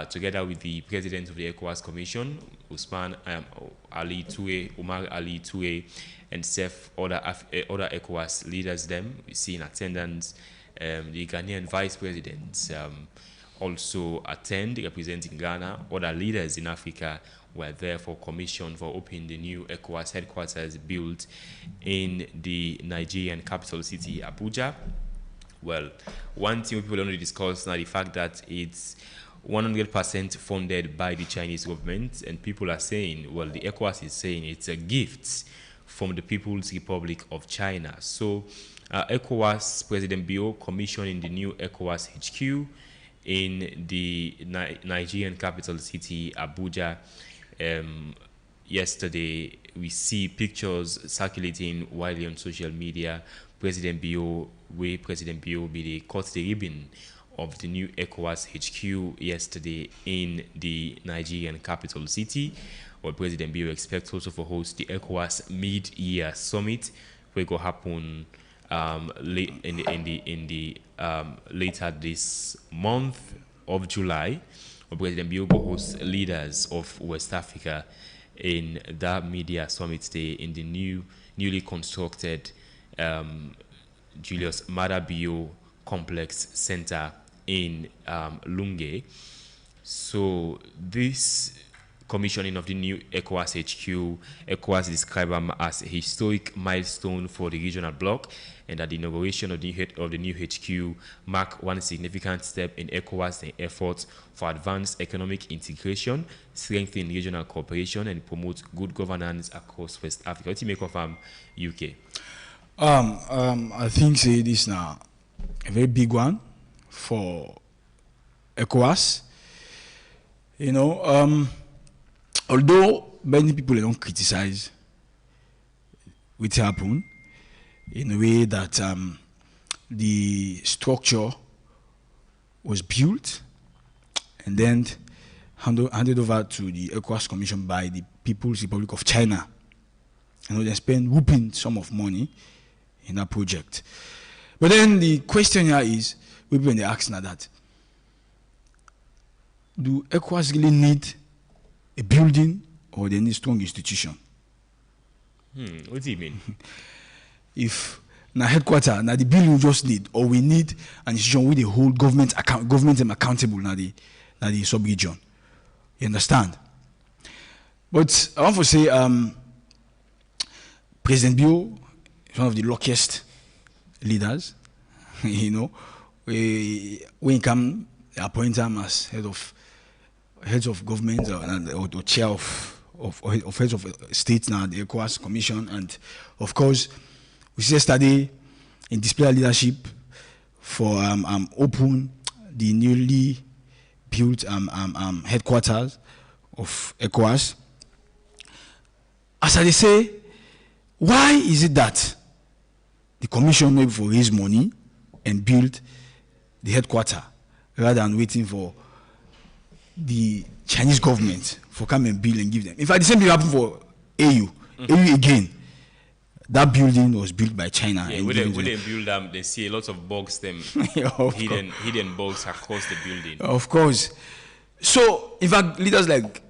S1: together with the president of the ECOWAS Commission, Umar Ali Toure, and other ECOWAS leaders. We see in attendance the Ghanaian vice president also attend, representing Ghana. Other leaders in Africa were there for commission for opening the new ECOWAS headquarters built in the Nigerian capital city, Abuja. Well, one thing people don't discuss now, the fact that it's 100% funded by the Chinese government, and people are saying, well, the ECOWAS is saying it's a gift from the People's Republic of China. So ECOWAS President Bio commissioning the new ECOWAS HQ in the Nigerian capital city, Abuja. Yesterday, we see pictures circulating widely on social media. President Bio be the cut the ribbon of the new ECOWAS HQ yesterday in the Nigerian capital city. Well, President Bio expects also to host the ECOWAS mid-year summit, which will happen later this month of July. President Bio will host leaders of West Africa in that media summit day in the newly constructed Julius Maada Bio Complex Center in Lunge. So this commissioning of the new ECOWAS HQ, ECOWAS described them as a historic milestone for the regional bloc, and that the inauguration of the new HQ marked one significant step in ECOWAS' efforts for advanced economic integration, strengthen regional cooperation, and promote good governance across West Africa. What do you make of UK?
S7: I think this now a very big one for ECOWAS. You know, although many people don't criticize what happened, in a way that the structure was built and then handed over to the ECOWAS Commission by the People's Republic of China. You know, they spend whooping sum of money in that project. But then the question here is, when they ask now that, do ECOWAS really need a building or they need strong institution?
S1: What do you mean?
S7: If na headquarter, na the building we just need, or we need an institution with the whole government them accountable na the sub-region. You understand? But I want to say President Bio is one of the luckiest leaders. You know, when he come appoint him as heads of government or chair of heads of state now, the ECOWAS Commission, and of course we see yesterday in display leadership for open the newly built headquarters of ECOWAS. As I say, why is it that the commission maybe for raise money and build the headquarters rather than waiting for the Chinese government for come and build and give them? In fact, the same thing happened for AU. AU again. That building was built by China.
S1: Yeah, when they build them, they see a lot of bugs, hidden bugs across the building.
S7: Of course. So, in fact, leaders like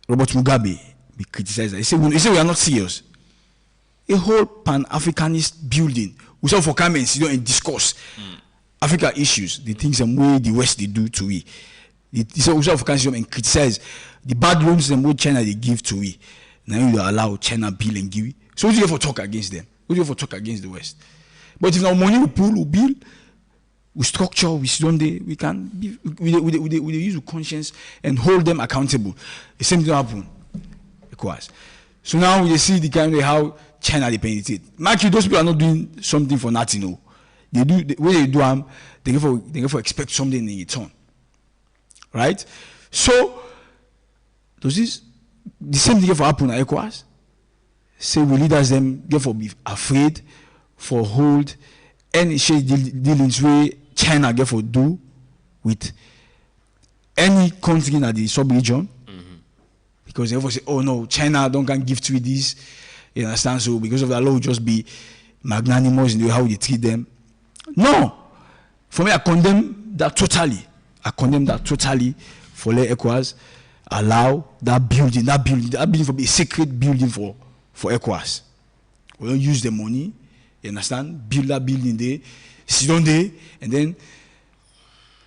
S7: Robert Mugabe be criticized. They say we are not serious. A whole Pan-Africanist building, we saw for come and sit down and discuss Africa issues, the things and way the West they do to we. We saw for come and criticize the bad loans and what China they give to we. Now you allow China bill and give. So what do you have for talk against them? What do you have for talk against the West? But if now money we pull, we build, we structure, we can be, we use conscience and hold them accountable. The same thing happen. ECOWAS. So now we see the kind of how China they penetrate. Mind you, those people are not doing something for nothing. No, they do when they do they for expect something in return, right? So does this the same thing for happen at ECOWAS? Say we leaders them therefore be afraid for hold any dealings way China therefore do with any country in the sub-region, because they ever say, oh no, China don't can give to this, you understand? So because of that law, just be magnanimous in the way how they treat them. No. For me, I condemn that totally. For let ECOWAS allow that building to be a sacred building for ECOWAS. We don't use the money, you understand? Build that building there, sit down there, and then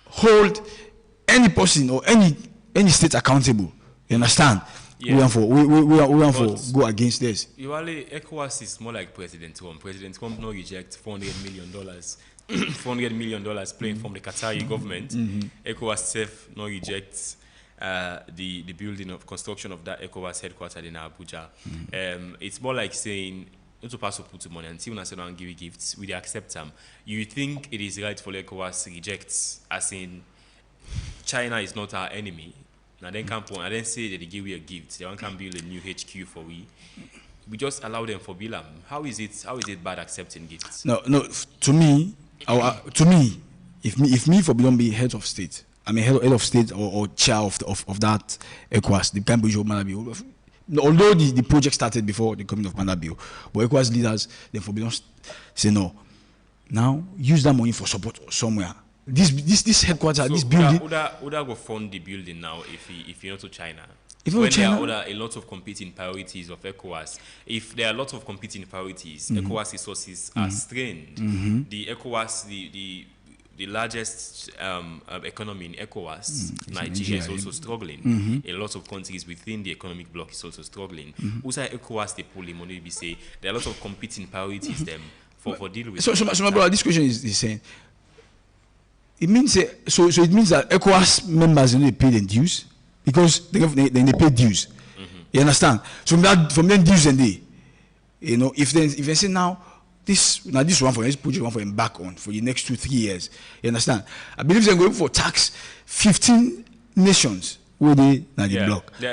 S7: hold any person or any state accountable. You understand? Yeah. We want for go against this.
S1: Usually, ECOWAS is more like President Trump. President Trump no reject $400 million. $400 million playing from the Qatari government. ECOWAS self no rejects the building of construction of that ECOWAS headquarters in Abuja. It's more like saying not to pass or put money and see when I say don't give you gifts, we accept them. You think it is right for ECOWAS to reject, as in China is not our enemy. Now then come and then say that they give you a gift. They can build a new HQ for we. We just allow them for Bilam. How is it bad accepting gifts?
S7: No. To me, if me for Bilam be head of state, I mean head of state or chair of that ECOWAS, the Cambridge of Manabio. Although the project started before the coming of Manabio, but ECOWAS leaders then for Bilam say no. Now use that money for support somewhere. This headquarters, so this building.
S1: Would go fund the building now if you're not to China?
S7: When
S1: there are a lot of competing priorities of ECOWAS, if there are a lot of competing priorities, ECOWAS resources are strained. The ECOWAS, the largest economy in ECOWAS, Nigeria is also struggling. A lot of countries within the economic bloc is also struggling. Usai ECOWAS, they pull the money. We say there are a lot of competing priorities them for deal with.
S7: So my brother, this question is saying. It means so it means that ECOWAS members they pay the dues because they pay dues. You understand? So from them dues and they, if they say now this one for this project one for embark on for the next 2-3 years. You understand? I believe they're going for tax 15 nations where they the block. You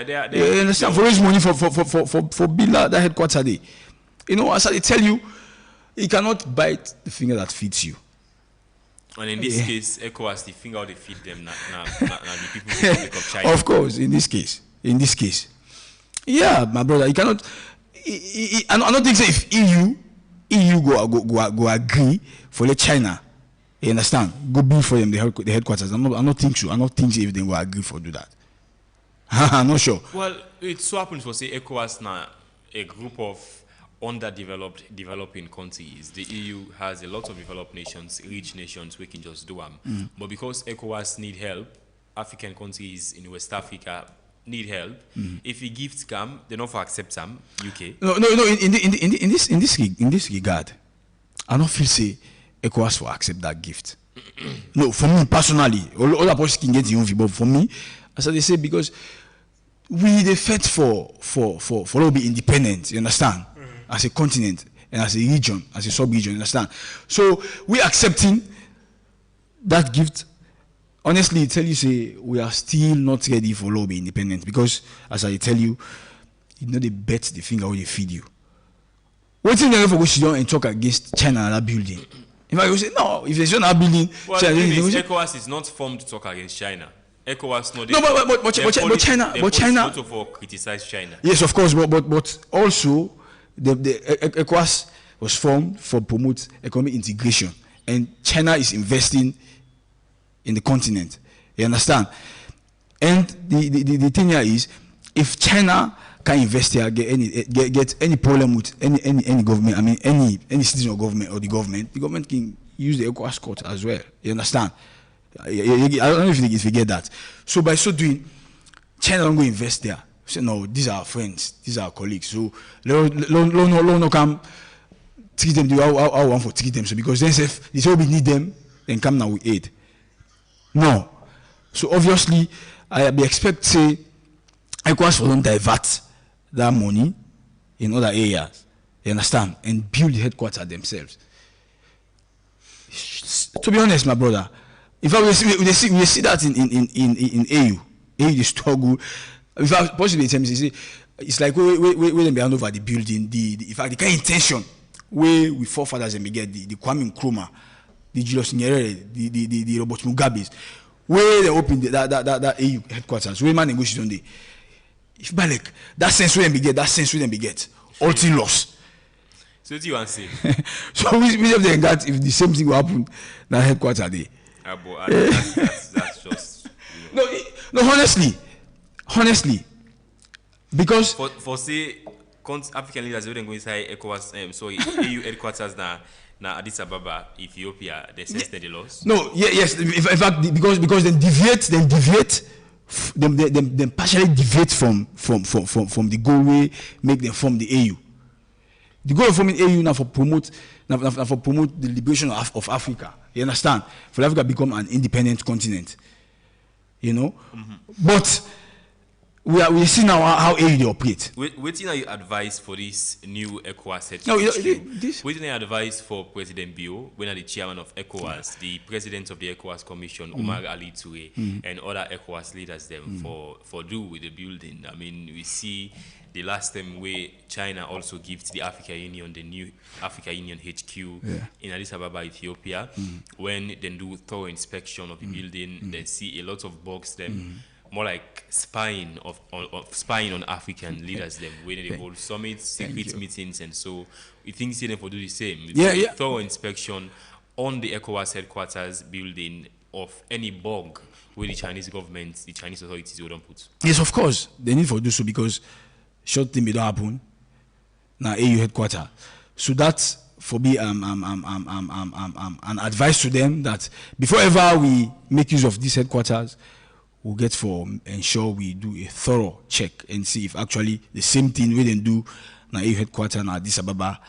S7: understand? For raise money for build that headquarters there. As I tell you, you cannot bite the finger that feeds you.
S1: And in this case, ECOWAS, the finger they feed them, not the people who Republic of China.
S7: Of course, in this case. Yeah, my brother, you cannot. I don't think so if EU go agree for the China, you understand? Go build for them the headquarters. I don't think so. I don't think so if they will agree for do that. I'm not sure.
S1: Well, it so happens for say ECOWAS now a group of developing countries. The EU has a lot of developed nations, rich nations, we can just do them. But because ECOWAS need help, African countries in West Africa need help. If we gift come, they don't accept them. UK.
S7: No. In this regard, I don't feel say ECOWAS will accept that gift. No, for me personally, all the person can get the own view, but for me, as they say, because we they fight for to be independent. You understand? As a continent and as a region, as a sub-region, understand? So we accepting that gift. Honestly, tell you say we are still not ready for law be independent because, as I tell you, they bet the finger how they feed you. What if they go sit down and talk against China and that building? If I go say no, if there's not building,
S1: well, ECOWAS is not formed to talk against China. ECOWAS
S7: but China
S1: for criticize China.
S7: Yes, of course, but also. The ECOWAS was formed for promote economic integration, and China is investing in the continent. You understand? And the thing here is, if China can invest here, get any problem with any government, I mean any citizen of government or the government can use the ECOWAS court as well. You understand? I don't know if you get that. So by so doing, China don't go invest there. Say no, these are our friends, these are our colleagues. So no come treat them how I want for treat them. So because then if they say we need them, then come now with aid. No. So obviously I expect say ECOWAS will not divert that money in other areas. You understand? And build the headquarters themselves. To be honest, my brother, in fact we see that in AU. AU the struggle. In fact, possibly it's like we them be hand over the building. In fact, the kind of intention where we forefathers and we get the Kwame Nkrumah, the Julius Nyerere, the Robert Mugabe's, where they open that AU headquarters, where man negotiate on the. If like that sense where them be get, all thing lost.
S1: So what do you want to say?
S7: So which of them got if the same thing will happen na headquarters dey?
S1: That's just
S7: No, honestly, because
S1: for say African leaders wouldn't go inside ECOWAS, EU headquarters na Addis Ababa, Ethiopia. They sense that they lost.
S7: No, yes. In fact, because they deviate, them partially deviate from the goal we make them form the AU. The goal of forming AU now for promote the liberation of Africa. You understand? For Africa become an independent continent. You know, but we see now how AU they operate.
S1: Waiting on your advice for this new ECOWAS head.
S7: No,
S1: waiting on your advice for President Bio, when are the chairman of ECOWAS, the president of the ECOWAS Commission, Omar Ali Toure, and other ECOWAS leaders them for do with the building. I mean, we see the last time where China also gives the African Union the new African Union HQ in Addis Ababa, Ethiopia. When they do thorough inspection of the building, they see a lot of bugs them. More like spying on African leaders them when they hold summits, secret meetings, and so we think them for do the same. Thorough inspection on the ECOWAS headquarters building of any bug where the Chinese government, the Chinese authorities wouldn't put.
S7: Yes, of course, they need to do so because short thing may don't happen. Now AU headquarters, so that's for me an advice to them that before ever we make use of these headquarters, we'll get for ensure we do a thorough check and see if actually the same thing we didn't do na AU headquarters na Addis Ababa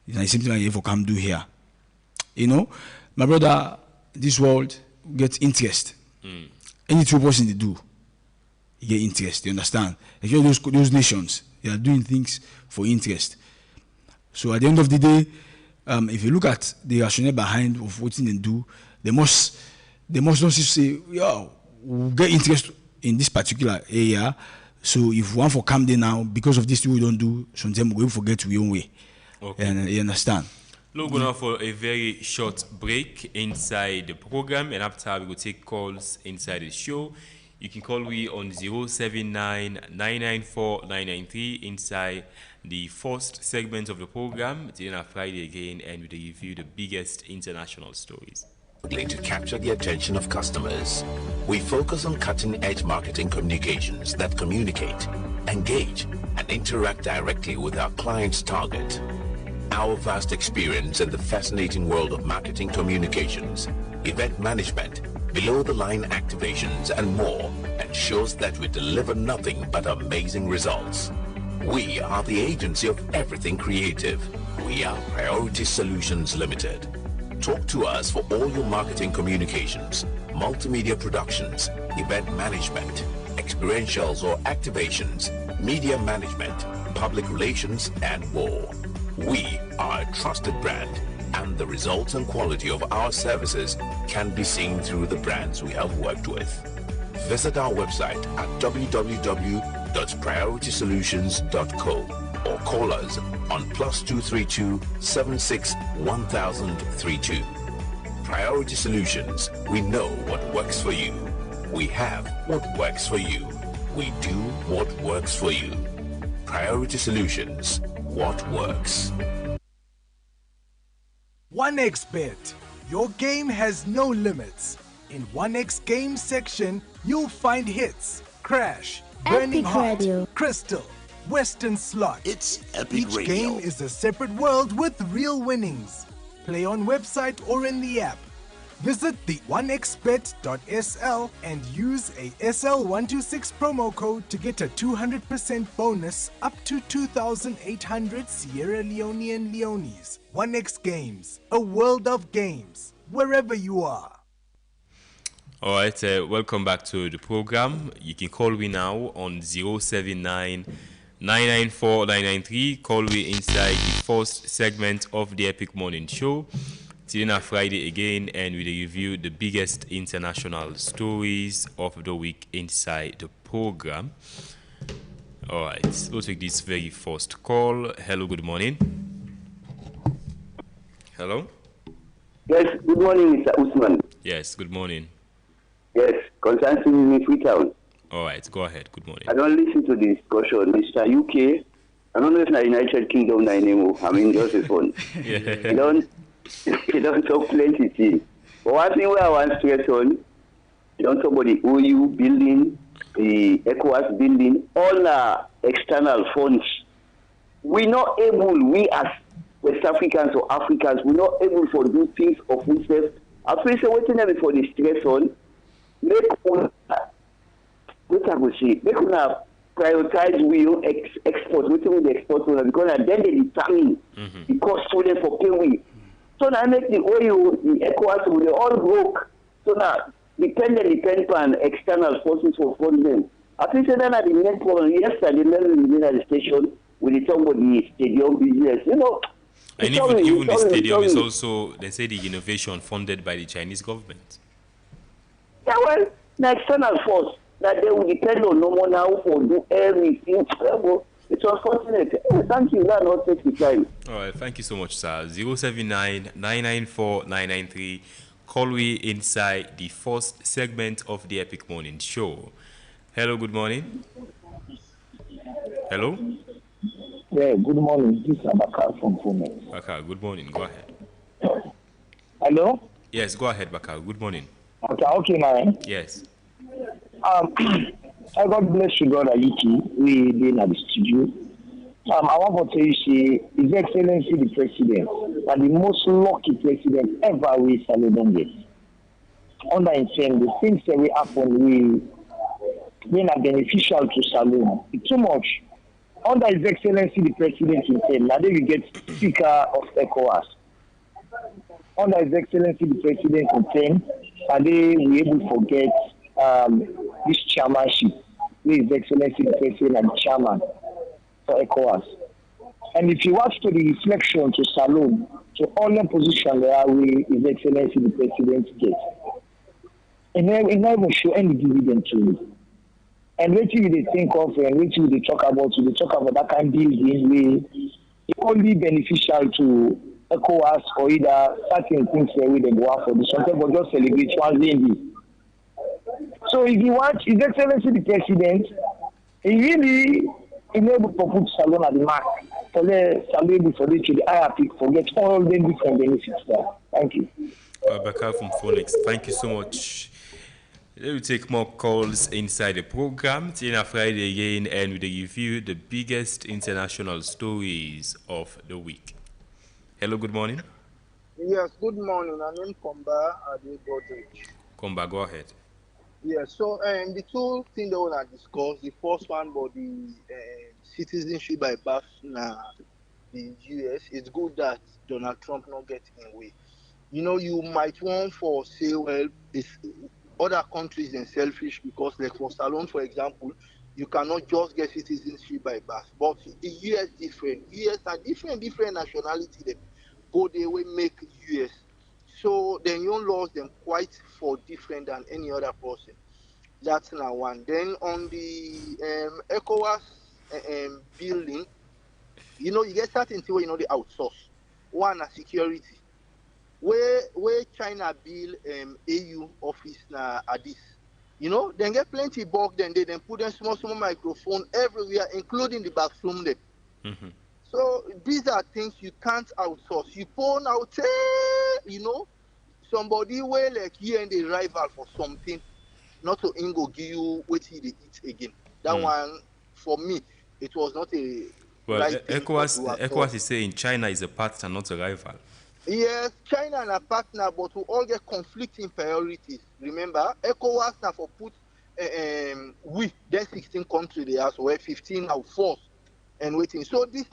S7: is the same thing we ever come do here. You know, my brother, this world gets interest. Any two person they do, you get interest. You understand? Like, you know, those nations, they are doing things for interest. So at the end of the day, if you look at the rationale behind of what they do, they must not just say, yo, we'll get interest in this particular area. So if one for come there now, because of this thing we don't do, sometimes we'll forget we own way. Okay. And you understand?
S1: We're going for a very short break inside the program, and after we will take calls inside the show. You can call me on 079-994-993 inside the first segment of the program. Today on Friday again, and we review the biggest international stories.
S5: To capture the attention of customers, we focus on cutting-edge marketing communications that communicate, engage, and interact directly with our client's target. Our vast experience in the fascinating world of marketing communications, event management, below-the-line activations, and more ensures that we deliver nothing but amazing results. We are the agency of everything creative. We are Priority Solutions Limited. Talk to us for all your marketing communications, multimedia productions, event management, experientials or activations, media management, public relations, and more. We are a trusted brand, and the results and quality of our services can be seen through the brands we have worked with. Visit our website at www.prioritysolutions.co or call us on +232 76 1032. Priority Solutions, we know what works for you. We have what works for you. We do what works for you. Priority Solutions, what works.
S4: 1xBet. Your game has no limits. In 1x game section, you'll find hits, Crash, Burning
S3: Epic
S4: Heart,
S3: Radio.
S4: Crystal, Western Slot.
S2: It's Epic
S4: Each
S2: Radio.
S4: game is a separate world with real winnings. Play on website or in the app. Visit the 1xbet.sl and use a SL126 promo code to get a 200% bonus up to 2,800 Sierra Leonean Leones. 1x Games, a world of games, wherever you are.
S1: All right, welcome back to the program. You can call me now on 079-994-993. Call me inside the first segment of the Epic Morning Show. Today Friday again, and we review the biggest international stories of the week inside the program. All right, we'll take this very first call. Hello, good morning. Hello?
S8: Yes, good morning, Mr. Usman.
S1: Yes, good morning.
S8: Yes, concerning Freetown.
S1: All right, go ahead. Good morning.
S8: I don't listen to the discussion. Mr. UK I don't know if na United Kingdom na anymore. I mean, just this one.
S1: Yeah.
S8: You don't talk plenty things. But one thing where I want to stress on, you don't talk about the OU building, the ECOWAS building, all the external funds. We're not able, we as West Africans or Africans, we're not able to do things of ourselves. I feel so waiting there for the stress on. Make una, what I would say, make una prioritize we export, what we export on, because then they determine the cost for them for pay we. So now make the oil, the ECOWAS, they all broke. So now depend on external forces for funding. I think that the main problem. Yesterday, the station with the talk about the stadium business, you know.
S1: And even the stadium is also, they say, the innovation funded by the Chinese government.
S8: Yeah, well, the external force that they will depend on no more now for do everything. It's unfortunate. Thank you. That not take the time.
S1: All right, thank you so much, sir. 079-994-993. Call we inside the first segment of the Epic Morning Show. Hello, good morning. Hello.
S9: Yeah, good morning. This is Bakar from Pune.
S1: Bakar, good morning. Go ahead.
S9: Hello?
S1: Yes, go ahead, Bakar. Good morning.
S9: Okay, man.
S1: Yes.
S9: I God bless you, brother Yuki. We been at the studio. I want to tell you, His Excellency the President, and the most lucky president ever we Salomon get. Under him, the things that will happen, we are beneficial to Salomon. It's too much. Under His Excellency the President himself, now they will get Speaker of ECOWAS. Under His Excellency the President himself, and they will able to forget this chairmanship. His Excellency the President and the chairman for ECOWAS. And if you watch to the reflection to Salome, to all the position where His Excellency the President gets, and never even show any dividend to me. And what you they think of and what you they talk about that kind of building where it's only beneficial to ECOWAS or either certain things where they go out for the something but just celebrate one day. So if you watch His Excellency the President, he really enabled to put Salon at the mark for the Salon for the higher peak, forget all the different benefits there. Thank you.
S1: Bakar from Phoenix, thank you so much. Let me take more calls inside the program. It's a Friday again, and we review the biggest international stories of the week. Hello, good morning.
S10: Yes, good morning. I'm in Komba Adegodej.
S1: Komba, go ahead.
S10: Yes, so the two things that we want to discuss, the first one about the citizenship by birth in the US. It's good that Donald Trump not get in way. You know, you might want for say, well, other countries are selfish because, like for Salon, for example, you cannot just get citizenship by birth. But the US different. US are different nationality. Them go they will make US. So then you laws them quite for different than any other person. That's now one. Then on the ECOWAS building, you know, you get certain things where you know they outsource. One is security. Where China build AU office na Addis, you know, then get plenty bulk. Then they then put them small microphone everywhere, including the bathroom there. Mm-hmm. So these are things you can't outsource. You phone out, you know, somebody where like you and the rival for something, not to go give you what he eat again. That one for me, it was not a.
S1: Well,
S10: right
S1: ECOWAS is saying China is a partner, not a rival.
S10: Yes, China and a partner, but we all get conflicting priorities. Remember, ECOWAS now for put we then 16 countries they are, so we're 15 now force and waiting. So this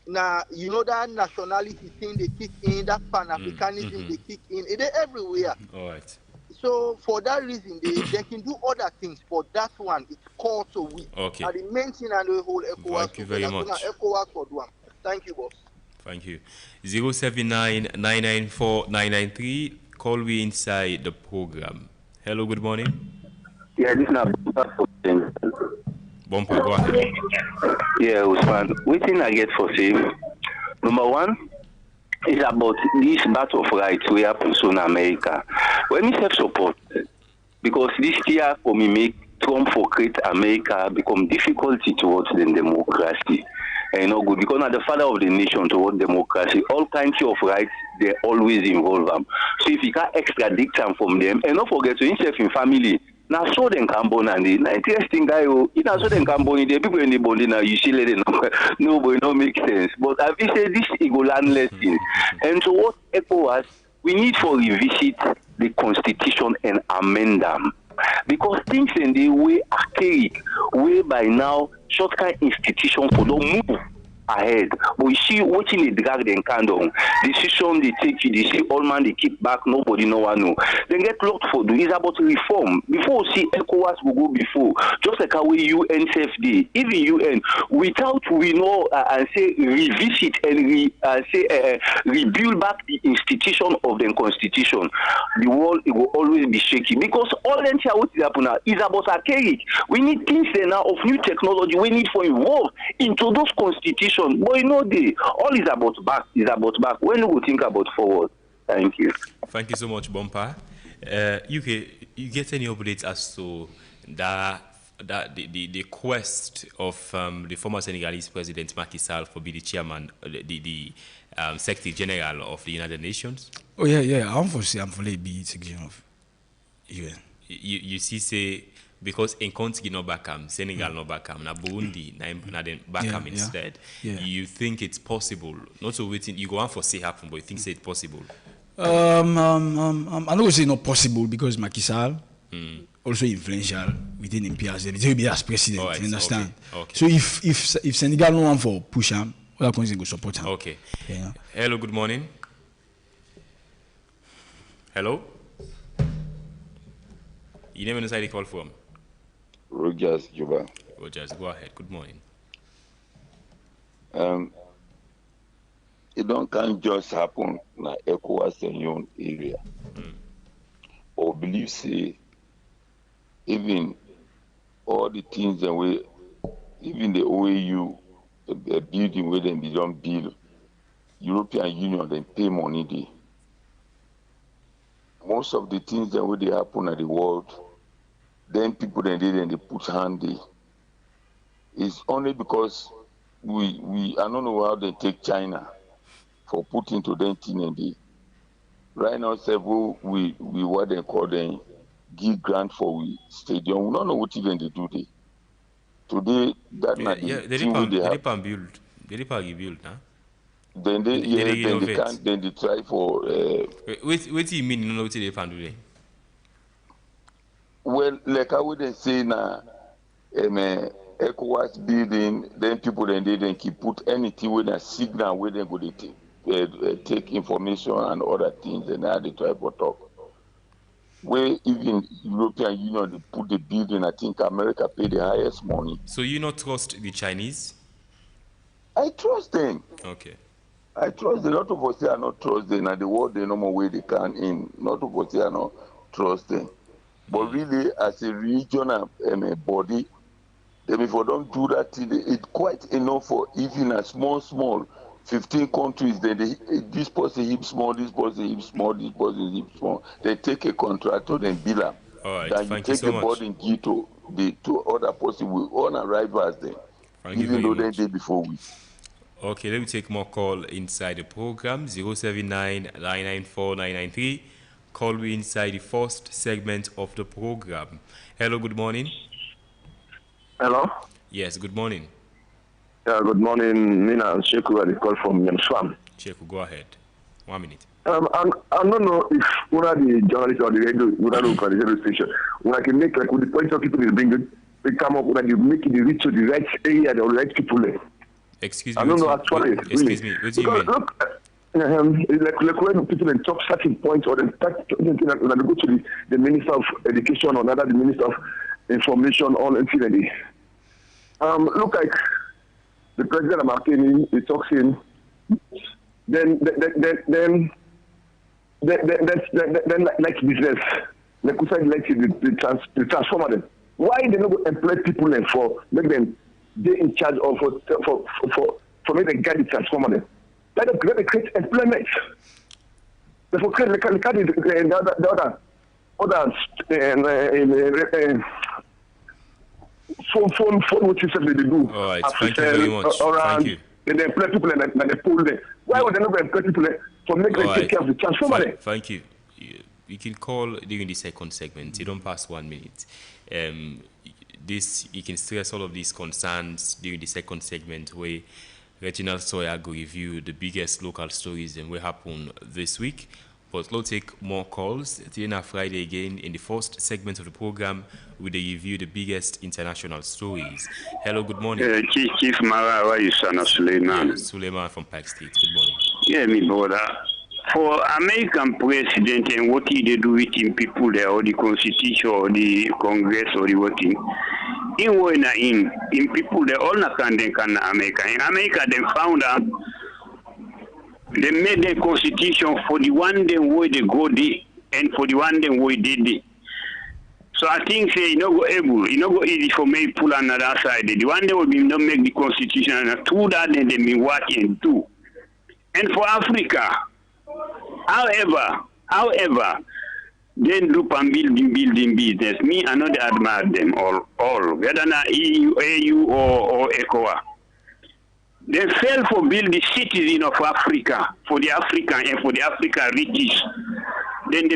S10: now you know that nationality thing they kick in, that Pan-Africanism they kick in, they're everywhere.
S1: All right.
S10: So for that reason, they can do other things, but that one it's called to we.
S1: Okay.
S10: And the main thing and the whole ECOWAS.
S1: Thank you very much.
S10: ECOWAS for one. Thank you, boss.
S1: Thank you. 079-994-993. Call we inside the program. Hello, good morning.
S8: Yeah, this is not
S1: Bumper, go ahead.
S8: Yeah, Usman. Waiting I get for save. Number one is about this battle of rights we happen so in America. When we self support, because this year for me make Trump for create America become difficulty towards the democracy. not good because now the father of the nation toward democracy, all kinds of rights they always involve them. So if you can't extradite them from them, and not forget to himself in family. Now so then Cambon and the interesting guy who so then Cambon the people in the body now you see let no boy no make sense. But as we say this Igolan lesson. And so what ECOWAS we need for revisit the constitution and amend them. Because things in the way archaic, way by now shortcut institutions for don't move ahead. But we see watching the drag them kind of decision they take, they see all man they keep back, nobody no one know. Then get locked for do is about reform. Before we see ECOWAS will go before, just like how we UN CFD, even UN, without we know and say revisit and rebuild back the institution of the constitution, the world it will always be shaky. Because all them what is happening now is about archaic. We need things now of new technology we need for involve into those constitutions. But you know, all is about back. When we think about forward. Thank you.
S1: Thank you so much, Bumper. You get any updates as to the quest of the former Senegalese President Macky Sall for be the chairman, the Secretary General of the United Nations?
S7: Oh yeah. I'm for the be Secretary of UN.
S1: You see, say. Because in country no Bakam, Senegal no Bakam, na Burundi na then Bakam instead. Yeah. You think it's possible? Not so waiting. You go on for say happen, but you think say it's possible?
S7: I'm not going to say not possible because Macky Sall also influential within MPRs. He will be as president. Right, you understand? Okay. So if Senegal no one for push him, other countries go support him.
S1: Okay. Yeah. Hello. Good morning. Hello. You name inside the call from?
S11: Rogers Juba.
S1: Rogers, go ahead. Good morning.
S11: It can't just happen in the ECOWAS and UN area. Or believe say even all the things that we even the OAU building where they don't build European Union they pay money there. Most of the things that will happen at the world, then people then they put hand there. It's only because we I don't know how they take China for putting to them thing and they. Right now, several we what they call them give grant for we stadium. We don't know what even they do there. Today that
S1: they build, huh?
S11: Then they can't. Then they try for.
S1: What do you mean? You know what they can do?
S11: Well, like I would say now, ECOWAS building. Then people then keep put anything with a signal where they go to take information and other things, and now they try to talk. Where even European Union they put the building, I think America pay the highest money.
S1: So you not trust the Chinese?
S11: I trust them.
S1: Okay.
S11: I trust them. Not of us are not trust them. And the world they no more way they can in. Not of us are not trust them. But really, as a regional body, then if we don't do that, it's quite enough for even a small 15 countries. Then this person hip small, this person hip small, this person hip small. They take a contractor and bill them.
S1: All right.
S11: Then
S1: Thank
S11: you
S1: you
S11: take
S1: so
S11: the
S1: much.
S11: body and give to the two other person. We all arrive as them. Even though they did before we.
S1: Okay, let me take more call inside the program. 079-994-993. Call me inside the first segment of the program. Hello, good morning.
S12: Hello?
S1: Yes, good morning.
S12: Yeah, good morning. Mina and Sheku are the call from Yamswam.
S1: Sheku, go ahead. 1 minute.
S12: I don't know if one of the journalists or the radio, one of the radio station, when I can make like with the point of people they bring it, they come up when you make it reach to the right area, the right people there.
S1: Excuse me.
S12: I don't know actually.
S1: Excuse me. What do you mean?
S12: Look, like when people in talk certain points or they start when they go to the Minister of Education or another the Minister of Information all infinity. Look like the President of Martini, he talks in. Then like business, like we said, like the transformer them. Why they not employ people then for make them they in charge of for make them guide the transformer them? Let them create employment. Therefore, create the other phone which is they do.
S1: All right, thank you very much.
S12: Around,
S1: thank you.
S12: they employ people in the pool there. Why would they not employ people there to make them take care of the transformer there?
S1: Thank you. You can call during the second segment. You don't pass 1 minute. You can stress all of these concerns during the second segment where Reginald Sawyer will review the biggest local stories and what happened this week. But we'll take more calls. Today on Friday again in the first segment of the program with the review the biggest international stories. Hello, good morning.
S13: Chief Mara, how are you, son of Suleiman?
S1: Yeah, Suleiman from Park State. Good morning.
S13: Yeah, me brother. For American president and what they do with him people there, or the constitution, or the Congress, or the voting, in people there, all na can America. In America, they found out. They made the constitution for the one day where they go there and for the one day where they did it. So I think say you go easy for me pull another side. The one day will be not make the constitution and two that then they be working too. And for Africa, however, then do building business. Me I not admire them all. Whether not EU, AU or ECOWAS. They fail for build the citizen of Africa, for the African and for the African riches. Then they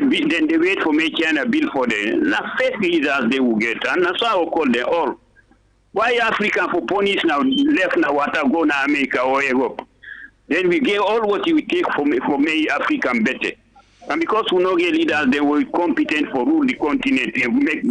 S13: wait for me China build for them. Now first leaders they will get, and that's why I will call them all. Why Africa for ponies now left now what I go now America or Europe? Then we get all what you take for me African better. And because we don't get leaders, they were competent for rule the continent and make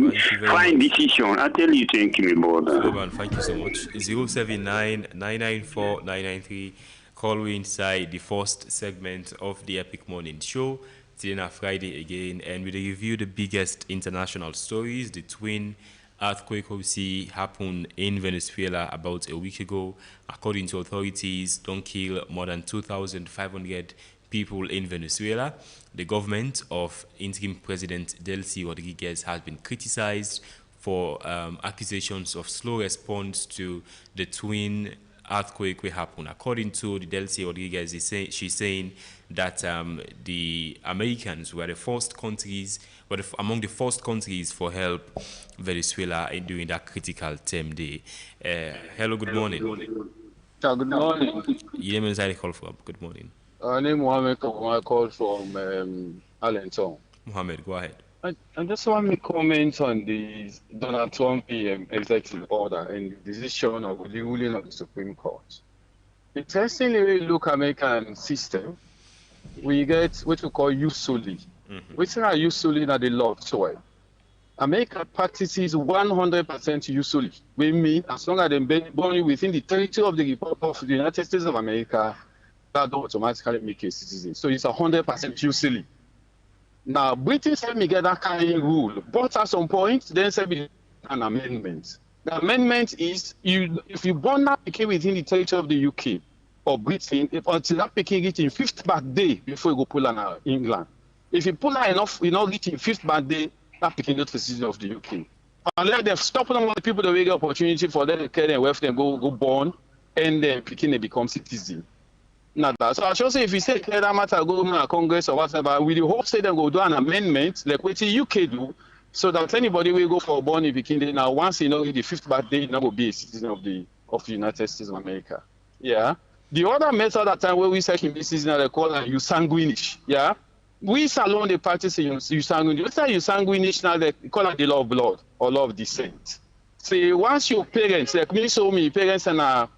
S13: fine decision. I tell you, thank you, brother.
S1: Thank you so much. 079-994-993. Call we inside the first segment of the Epic Morning Show. Today on Friday again, and we review the biggest international stories. The twin earthquake obviously happened in Venezuela about a week ago. According to authorities, don't kill more than 2,500 people in Venezuela. The government of interim President Delcy Rodriguez has been criticized for accusations of slow response to the twin earthquake which happened. According to the Delcy Rodriguez, she's saying that the Americans were among the first countries for help Venezuela during that critical term day. Hello, good morning.
S14: Good morning.
S1: You name inside the call from. Good morning.
S14: Name Mohammed. I call from Allentown.
S1: Mohammed, go ahead.
S14: I just want to comment on the Donald Trump executive order and the decision of the ruling of the Supreme Court. Interestingly, we look at American system, we get what we call usually. Which are usually not the law of soil. America practices 100% usually. We mean as long as they're born within the territory of the Republic of the United States of America, that don't automatically make a citizen. So it's 100% usually. Now, Britain said me get that kind of rule, but at some point, then said an amendment. The amendment is if you born that became within the territory of the UK or Britain, until that became it in 5th birthday before you go pull on England. If you pull out enough, reach in 5th birthday, that became not the citizen of the UK. Unless they've stopped all the people that will get opportunity for them to carry them wealth, them go born, and then they become citizen. Not that. So I should say if you say that matter go to Congress or whatever, we hope say them go do an amendment like what the UK do, so that anybody will go for born in Bikini now once the 5th birthday, now will be a citizen of the United States of America. Yeah. The other method at time where we say in this season they call it eusanguinish. Yeah. We alone the practice eusanguinish. What's that eusanguinish now they call it the law of blood or law of descent. See, once your parents, like me, so me parents and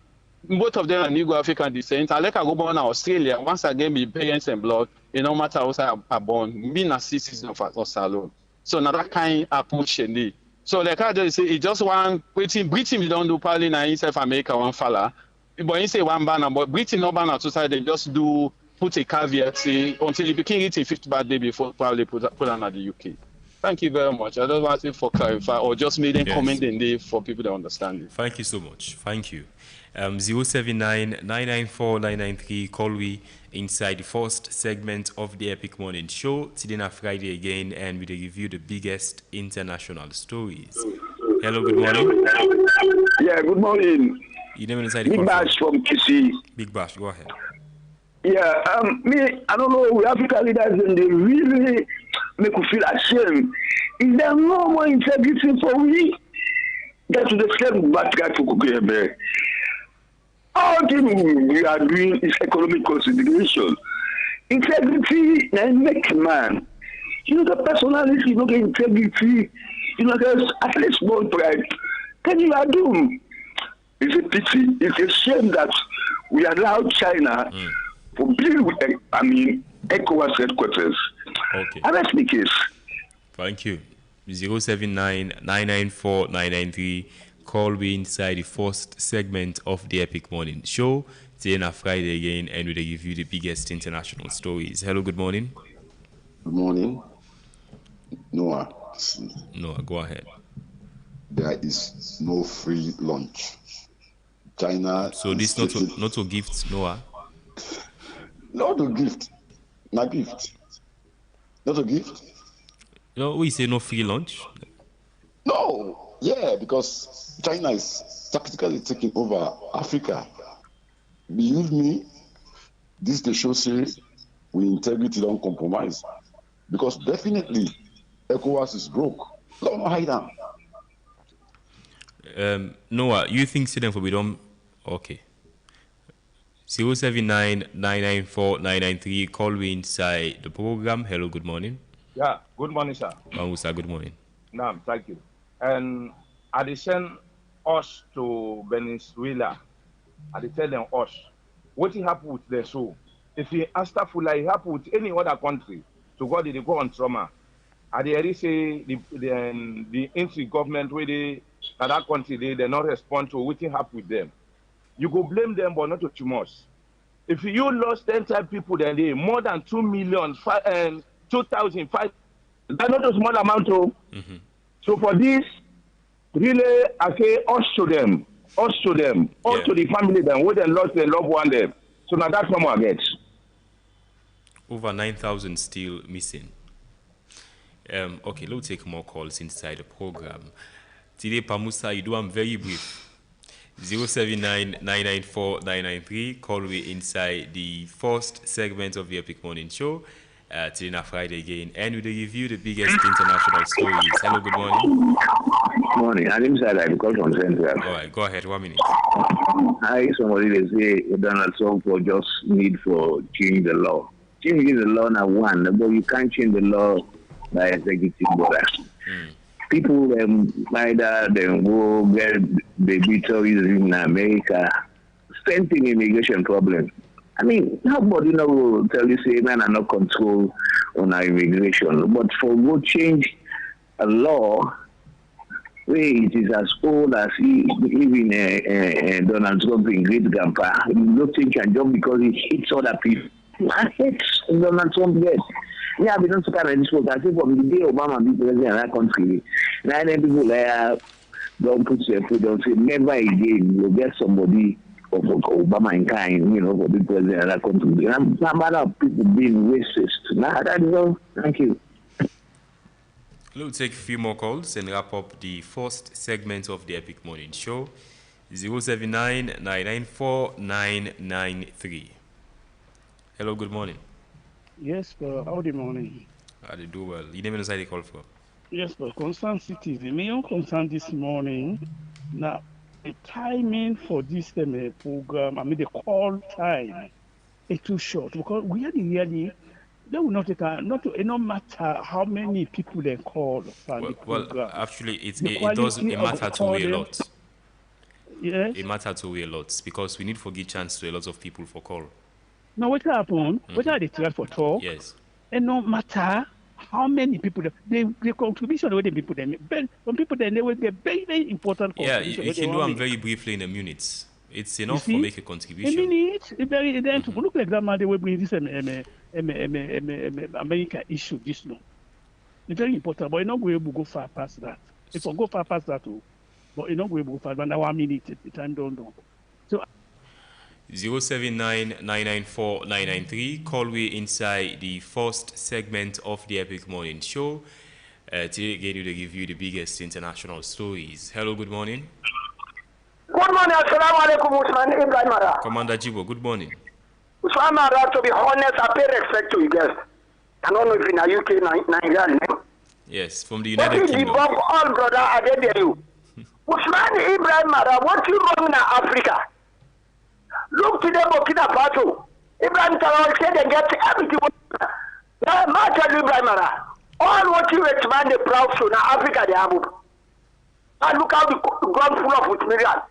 S14: both of them are Negro African descent. I like I go born in Australia. Once again, my parents and blood, it no matter how I are born, being a citizen of us alone. So now that kind of approach and so like I just say, it just one Britain don't do probably in South America one fella. But you say one banner, but Britain no banner society they just do put a caveat say until you begin it in 5th birthday before probably put on the UK. Thank you very much. I just wanted for clarify or just made a comment in there for people to understand it.
S1: Thank you so much. Thank you. 079-994-993. Call we inside the first segment of the Epic Morning Show. Today on Friday again, and we review the biggest international stories. Hello, good morning.
S12: Yeah, good morning.
S1: You name inside the
S12: Big Bash from KC.
S1: Big Bash, go ahead.
S12: Yeah, I don't know, we African leaders and they really make you feel ashamed. Is there no more integrity for we? Get to the same bad guy to cook here, man.
S15: All we are doing is economic consideration. Integrity and make man. The personality, the integrity, there's at least one pride. Can you do? It's a pity. It's a shame that we allow China to build with, ECOWAS headquarters.
S1: Okay.
S15: And that's the case.
S1: Thank you. 079-994-993. Call me inside the first segment of the Epic Morning Show. Today on Friday again, and we'll give you the biggest international stories. Hello, good morning.
S16: Good morning. Noah,
S1: go ahead.
S16: There is no free lunch. China.
S1: So this not a gift, Noah.
S16: Not a gift. My gift. Not a gift.
S1: No, we say no free lunch.
S16: No. Yeah, because China is tactically taking over Africa. Believe me, this the show say we integrity don't compromise. Because definitely ECOWAS is broke. Don't hide down.
S1: Noah, you think Sweden for we don't okay. 079-994-993. Call me inside the program. Hello, good morning.
S17: Yeah, good morning, sir.
S1: Mamusa, good morning.
S17: No, thank you. And I send us to Venezuela. I tell them us what happened with their soul. If he Astafula, it happened with any other country, to God they go on trauma. I already say the entry government where that country they not respond to what happened with them. You go blame them, but not too much. If you lost 10 people, then they more than 2 million, 2,005. That's not a small amount. So for this, really, I say us to them, to the family, them, where they lost their loved one, them. So now that's no more get.
S1: Over 9,000 still missing. Okay, let's take more calls inside the program. Today, Pamusa, you do I'm very brief. 079-994-993. Call me inside the first segment of the Epic Morning Show. Today on Friday again, and we'll review the biggest international stories. Hello, good morning.
S9: Morning. I'm inside. I call from Central.
S1: All right, go ahead. 1 minute.
S9: Somebody they say Donald Trump will just need for change the law. Changing the law now one, but you can't change the law by executive order. People either they go get baby tourism in America, same thing immigration problem. I mean, nobody will tell you say man are not control on our immigration, but for go change a law where it is as old as even Donald Trump in great grandpa, no change can jump because he hits other people. I hate Donald Trump yes. Yeah, we don't talk about this work. I think from the day Obama be president in that country, now people there don't put their foot down, say never again you'll get somebody of Obama in kind, for the president of that country. And some other people being racist. Now that is all. Thank you.
S1: We'll take a few more calls and wrap up the first segment of the Epic Morning Show. 079-994-993. Hello, good morning.
S18: Yes, sir. How the morning?
S1: I do well. You name inside the call for?
S18: Yes, sir. Concerned citizen. Me on concern this morning. Now, the timing for this program, the call time, is too short because we are really. They will not take no matter how many people they call for the program.
S1: Well, actually, it matter to we a lot.
S18: Yes.
S1: It matter to we a lot because we need to give chance to a lot of people for call.
S18: Now, what happened? What are they trying for talk?
S1: Yes.
S18: And no matter how many people, the contribution of the people they make, some people they will be very, very important.
S1: Yeah, you can do them very briefly in a minute. It's enough to make a contribution.
S18: A minute, very then to look like that man, they will bring this America issue this no. It's very important, but you're not going to go far past that. If you go far past that too, but you're not going to go far. But now 1 minute, the time don't know. So
S1: 079-994-993. Call me inside the first segment of the Epic Morning Show. Today again, we'll give you the biggest international stories. Hello, good morning.
S19: Good morning, assalamu alaikum, Usman Ibrahim Mara.
S1: Commander Jibo, good morning.
S19: Usman Mara, to be honest, I pay respect to you guys. I don't know if in the UK, Nigeria.
S1: Yes, from the United Kingdom.
S19: All brother, I did you. Usman Ibrahim Mara, what you wrong in Africa? Look to them, Burkina Faso. Ibrahim Traoré said they get everything. Now, Marshal Ibrahim Ara, all what you expand the proud so now Africa they have. And look how the ground full of with millions.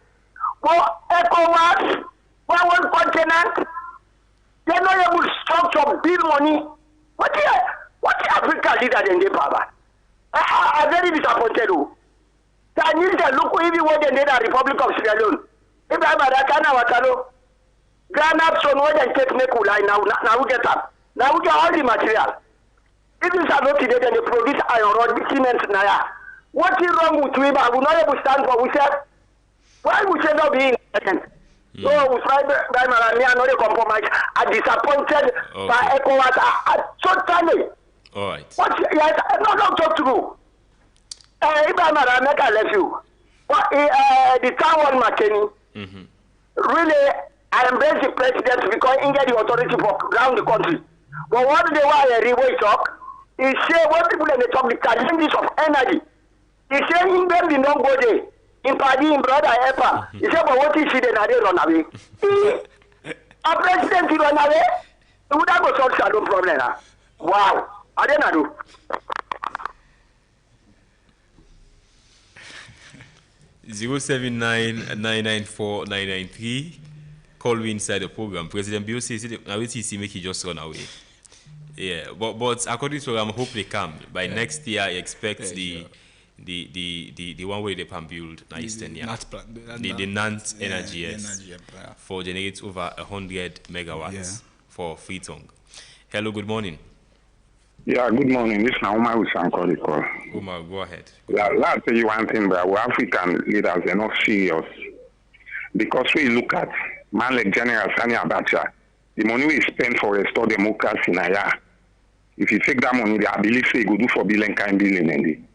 S19: Well, ECOWAS, one continent, they're not able to structure, build money. What the Africa leader then they power? I'm very disappointed. Chinese they look even what they did at Republic of Sierra Leone. Ibrahim Ara, Ghana, Watalo. Ghana, so no they take Nekulai now we get up. Now we get all the material. If it's not today, then they produce iron rod, cement, naya. What is wrong with we? I will not able to stand for we said. Why we should not be independent? So we try by me and not compromise. I'm disappointed by ECOWAS. Totally.
S1: All right.
S19: What? Yes, no, don't talk to you. Ibrahim Ara, make I let you. But the town one McKinney. Really, I embrace the president because he get the authority for around the country. But what they want a way talk is say what people in the talk the challenges of energy. He say in them the non go there. In Paddy, in brother Epa. He said, but what is she then? They run away. A president he run away? He would have got solved no problem. Wow. I didn't know.
S1: Zero 079-994-993. Call me inside the program. President Bio says now we see make he just run away. Yeah, but according to I hope they come by next year. I expect the one way they can build na Eastern the Nant energy, yes, for generate over 100 megawatts for Freetongue. Hello, good morning.
S20: Yeah, good morning. This is Umar Usankoli call.
S1: Umar, go ahead.
S20: I'll tell you one thing, but our African leaders are not serious. Because we look at man like General Sani Abacha, the money we spend for restore democracy in Aya. If you take that money, I believe they go do for billion kind billion.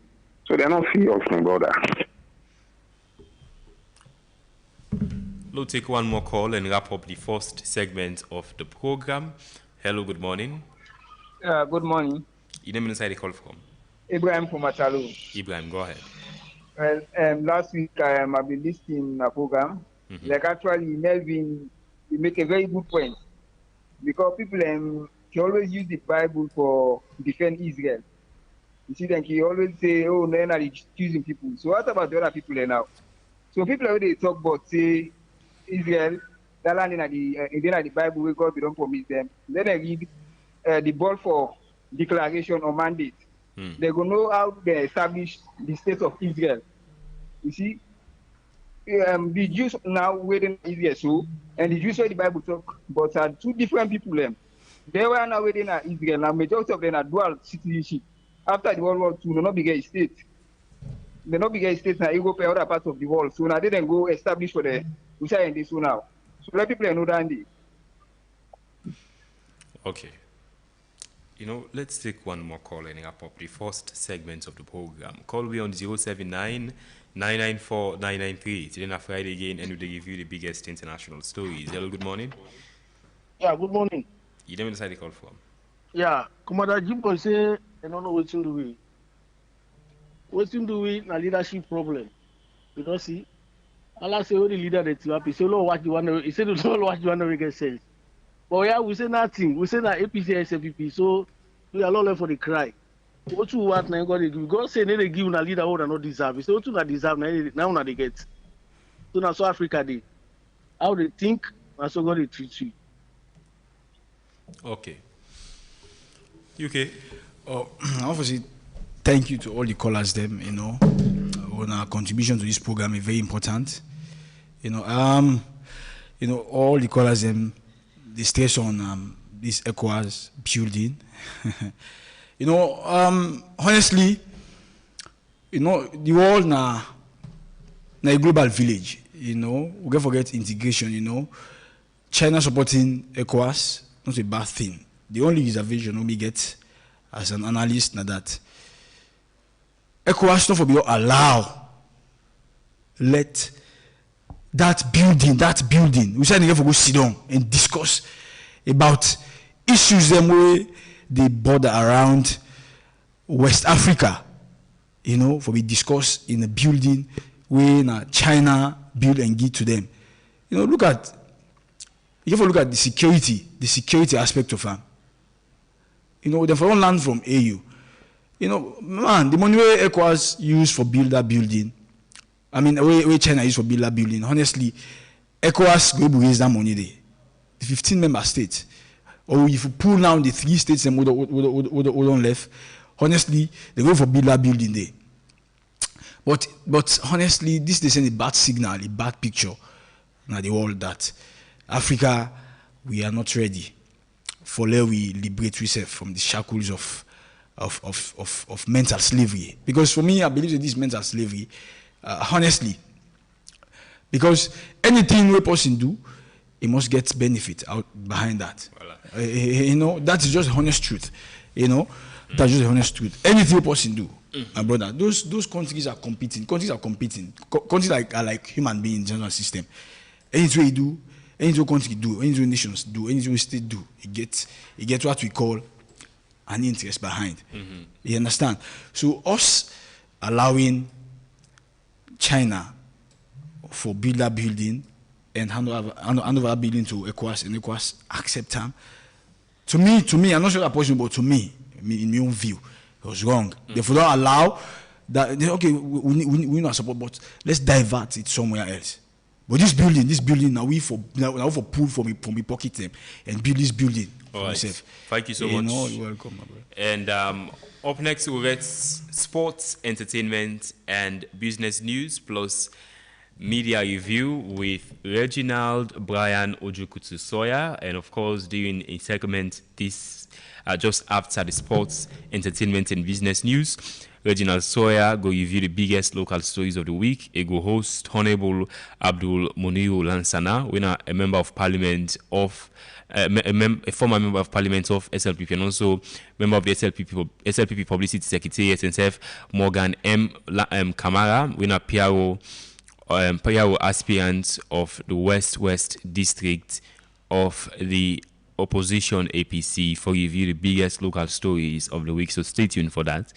S20: So they're not serious, my brother.
S1: We'll take one more call and wrap up the first segment of the program. Hello, good morning.
S21: Good morning.
S1: You name inside the call from?
S21: Ibrahim from Matalu.
S1: Ibrahim, go ahead.
S21: Well, last week I've been listening to a program. Like actually, Melvin, he make a very good point because people he always use the Bible for defend Israel. You see, then he always say, "Oh, no, are choosing people." So what about the other people there now? So people already talk about say Israel, that land in the Bible where God don't promise them. Then they read the ball for declaration or mandate. They go know how they establish the state of Israel. You see, the Jews now waiting Israel so, and the Jews where the Bible talk, but are two different people. They were now waiting at Israel. Now majority of them are dual citizenship. After the World War II, they not became a state. They not became a state now. Europe and other parts of the world. So now they then go establish for the Russia and this so now. So let people know that.
S1: Okay. You know, let's take one more call and wrap up the first segment of the program. Call me on 079-994-993. Today on Friday again, and we'll give you the biggest international stories. Hello, good morning.
S22: Yeah, good morning.
S1: You don't decide the call from?
S22: Yeah, Commander Jimbo say, I don't know what to do. What to do na leadership problem. You don't see? Allah say, all the leader that's happy. Say, Lord, what you want to, he said, Lord, what you want to get sense. But yeah, we say nothing. We say that APC and SFPP, so we are not left for the cry. What you want now? God say they give a leader who not deserve. So what you not deserve now they get. So now South Africa they how they think and so God they treat you.
S1: Okay. UK.
S7: Obviously, thank you to all the callers. Them, you know, on our contribution to this program is very important. You know, all the callers them. The stress on this ECOWAS building. You know, honestly, you know, the world na a global village. You know, we can't forget integration. You know, China supporting ECOWAS not a bad thing. The only reservation we get as an analyst na that ECOWAS not for be allow let that building, we said for go sit down and discuss about issues them way they border around West Africa, you know, for we discuss in a building where China build and give to them. You know, look at you have to look at the security aspect of them. You know, they don't learn from AU. You know, man, the money where ECOWAS use for building, I mean, where China use for building, honestly, ECOWAS go raise that money there. The 15 member states, or if you pull down the 3 states and would on left, honestly, they go for building there. But honestly, this is a bad signal, a bad picture. Now the world that Africa, we are not ready for let we liberate ourselves from the shackles of mental slavery. Because for me, I believe that this mental slavery, honestly, because anything we person do, it must get benefit out behind that. You know, that is just honest truth. You know, that's just honest truth. Anything we person do, my brother, those countries are competing. Countries are like human beings in the general system. Anything we do, anything country do, anything nations do, anything state do, it gets what we call an interest behind. You understand? So us allowing China for building and hand over building to ECOWAS and ECOWAS accept them. To me, I'm not sure that possible, but to me, in my own view, it was wrong. Therefore, don't allow that. Okay, we not support, but let's divert it somewhere else. But this building now for pull from me pocket them and build this building for myself.
S1: Thank you so much.
S7: You're welcome, my brother.
S1: And up next we'll get sports, entertainment, and business news plus media review with Reginald Brian Ojukutu-Soya, and of course doing a segment this just after the sports, entertainment, and business news. Reginald Soya go review the biggest local stories of the week. He go host Honorable Abdul Muniru Lansana, winner, a member of parliament of a former member of parliament of SLPP, and also member of the SLPP Publicity Secretariat, and Sef Morgan M. Kamara, winner PRO aspirant of the West District of the opposition APC, for review the biggest local stories of the week. So stay tuned for that.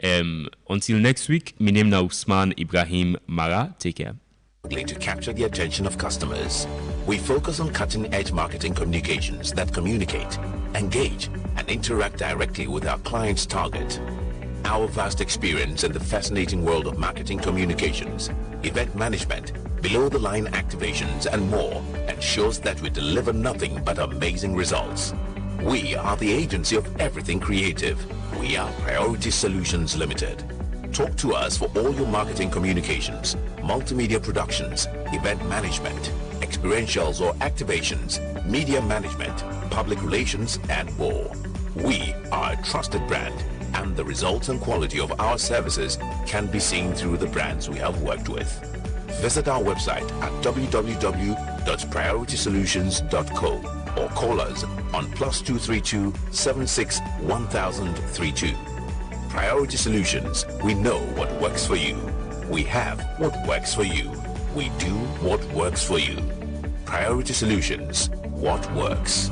S1: Until next week, my name is Usman Ibrahim Mara. Take care.
S5: To capture the attention of customers, we focus on cutting-edge marketing communications that communicate, engage, and interact directly with our clients' target. Our vast experience in the fascinating world of marketing communications, event management, below-the-line activations, and more ensures that we deliver nothing but amazing results. We are the agency of everything creative. We are Priority Solutions Limited. Talk to us for all your marketing communications, multimedia productions, event management, experientials or activations, media management, public relations, and more. We are a trusted brand, and the results and quality of our services can be seen through the brands we have worked with. Visit our website at www.prioritysolutions.co or call us on +232 76 1032. Priority Solutions, we know what works for you. We have what works for you. We do what works for you. Priority Solutions, what works.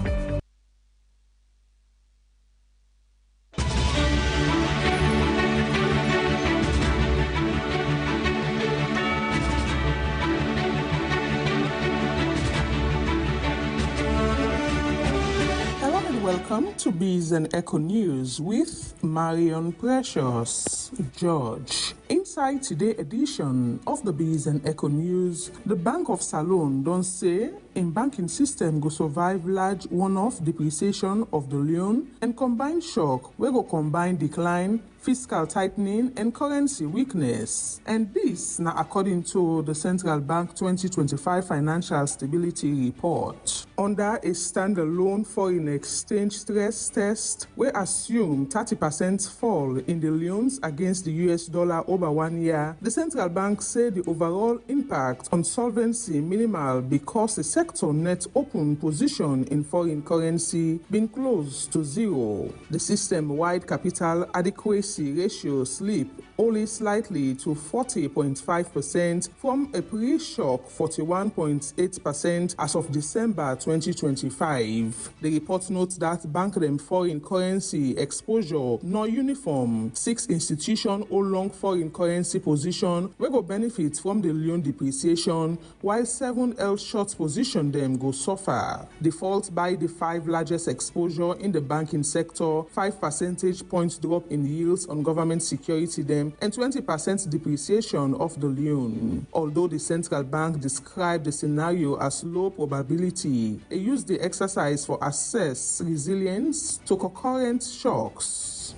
S6: Welcome to Biz and Echo News with Marion Precious George. Inside today's edition of the Biz and Echo News, the Bank of Salone don't say in banking system go survive large one-off depreciation of the loan and combined shock where go combine decline, fiscal tightening and currency weakness. And this now according to the Central Bank 2025 Financial Stability Report. Under a standalone foreign exchange stress test, we assume 30% fall in the loans against the US dollar over 1 year. The central bank said the overall impact on solvency minimal because the sector net open position in foreign currency been close to zero. The system-wide capital adequacy ratio slip only slightly to 40.5% from a pre-shock 41.8% as of December 2025. The report notes that bank them foreign currency exposure nor uniform. 6 institutions hold long foreign currency position wey go benefit from the loan depreciation, while 7 held short position them go suffer. Default by the 5 largest exposure in the banking sector, 5 percentage points drop in yields on government security them, and 20% depreciation of the loan. Although the central bank described the scenario as low probability, it used the exercise for assess resilience to concurrent shocks.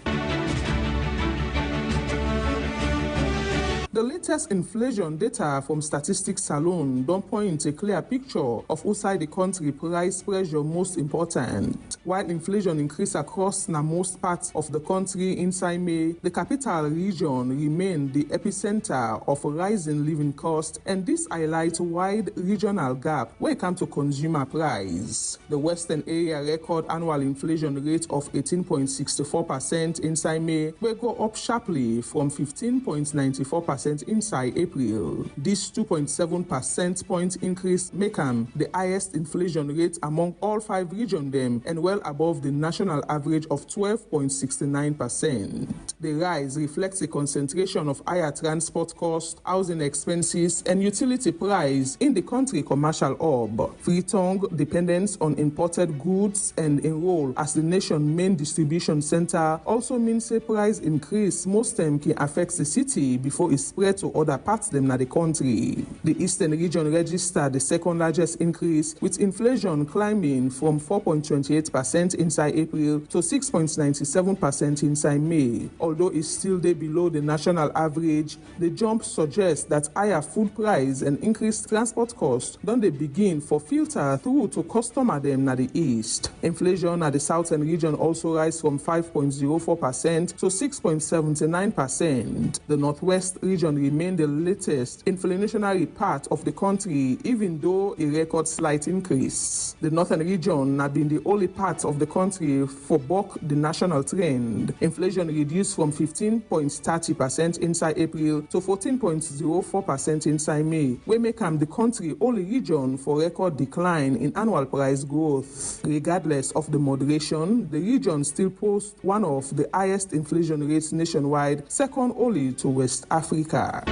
S6: The latest inflation data from Statistics alone don't point a clear picture of outside the country price pressure most important. While inflation increased across most parts of the country inside May, the capital region remained the epicenter of rising living costs, and this highlights wide regional gap when it comes to consumer price. The Western area record annual inflation rate of 18.64% inside May will go up sharply from 15.94% inside April. This 2.7% point increase make them the highest inflation rate among all 5 regions them, and well above the national average of 12.69%. The rise reflects the concentration of higher transport costs, housing expenses, and utility price in the country commercial hub. Freetongue dependence on imported goods and enroll as the nation's main distribution center also means a price increase most time can affect the city before it spread to other parts them na the country. The Eastern region registered the second largest increase, with inflation climbing from 4.28% inside April to 6.97% inside May. Although it's still below the national average, the jump suggests that higher food price and increased transport costs don't they begin for filter through to customer them na the east. Inflation at the southern region also rise from 5.04% to 6.79%. The northwest region remain the latest inflationary part of the country, even though a record slight increase. The northern region had been the only part of the country for buck the national trend. Inflation reduced from 15.30% inside April to 14.04% inside May, where make the country only region for record decline in annual price growth. Regardless of the moderation, the region still posts one of the highest inflation rates nationwide, second only to West Africa.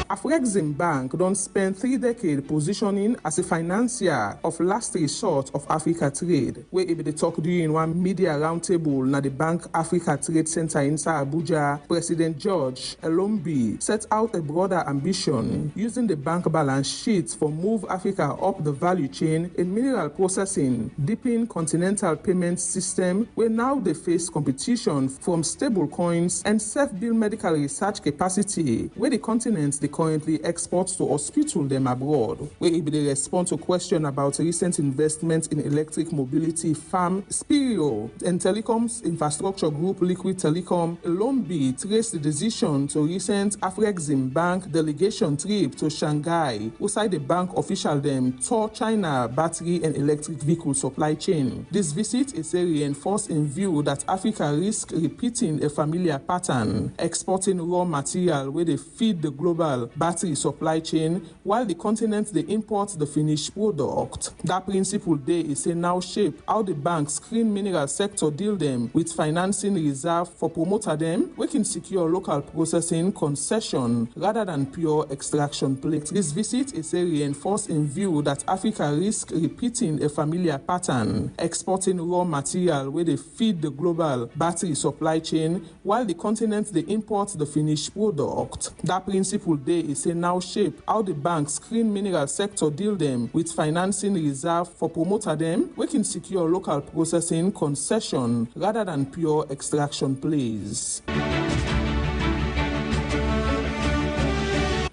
S6: Afrexim Bank don't spend 3 decades positioning as a financier of last resort of Africa trade, where it be talk during one media roundtable na the Bank Africa Trade Center inside Abuja. President George Elombi set out a broader ambition, using the bank balance sheet for move Africa up the value chain in mineral processing, deepen continental payment system, where now they face competition from stable coins and self-build medical research capacity, where the continent they currently exports to hospital them abroad, where it they respond to question about recent investment in electric mobility firm Spirio and telecoms infrastructure group Liquid Telecom. Elombi traced the decision to recent Afrexim Bank delegation trip to Shanghai, outside the bank official them tour China battery and electric vehicle supply chain. This visit is a reinforced in view that Africa risks repeating a familiar pattern, exporting raw material where they feed the global battery supply chain, while the continent they import the finished product. That principle there is a now shape how the bank screen mineral sector deal them with financing reserve for promoter them, we can secure local processing concession rather than pure extraction plate. This visit is a reinforced in view that Africa risks repeating a familiar pattern, exporting raw material where they feed the global battery supply chain, while the continent they import the finished product. That principle there is a now shape how the bank screen mineral sector deal them with financing reserve for promoter them, we can secure local processing concession rather than pure extraction plays.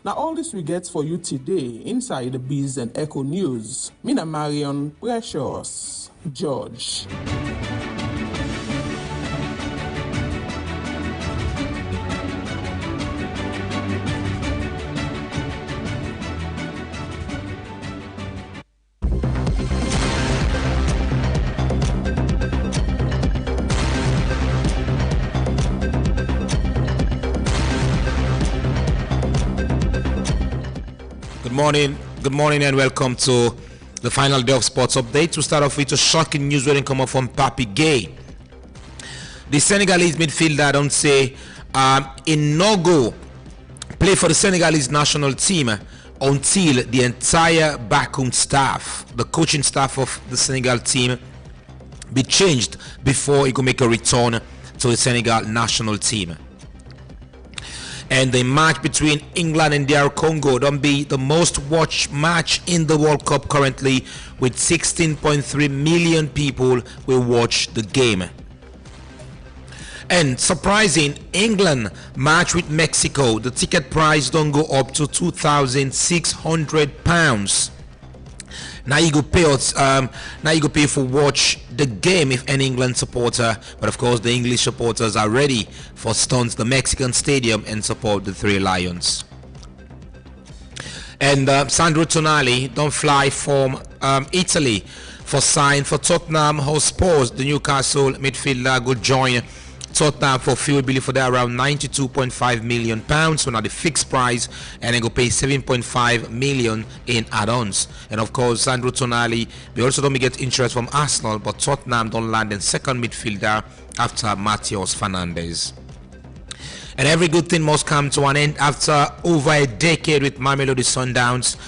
S6: Now all this we get for you today inside the Biz and Echo News. Mina Marion Precious George.
S2: morning, and welcome to the final day of Sports Update. To start off with a shocking news waiting come up from Papi Gueye. The Senegalese midfielder don't say in no go play for the Senegalese national team until the entire backroom staff, the coaching staff of the Senegal team, be changed before he could make a return to the Senegal national team. And the match between England and DR Congo don't be the most watched match in the World Cup currently, with 16.3 million people will watch the game. And surprising, England match with Mexico, the ticket price don't go up to £2,600. Now you go pay for watch the game if any England supporter, but of course the English supporters are ready for stunts the Mexican stadium and support the Three Lions. And Sandro Tonali don't fly from Italy for sign for Tottenham Hotspur. The Newcastle midfielder will join Tottenham for field billing for that around £92.5 million, so now the fixed price, and then go pay 7.5 million in add-ons. And of course Sandro Tonali, we also don't get interest from Arsenal, but Tottenham don't land in second midfielder after Matheus Fernandes. And every good thing must come to an end. After over a decade with Mamelodi Sundowns,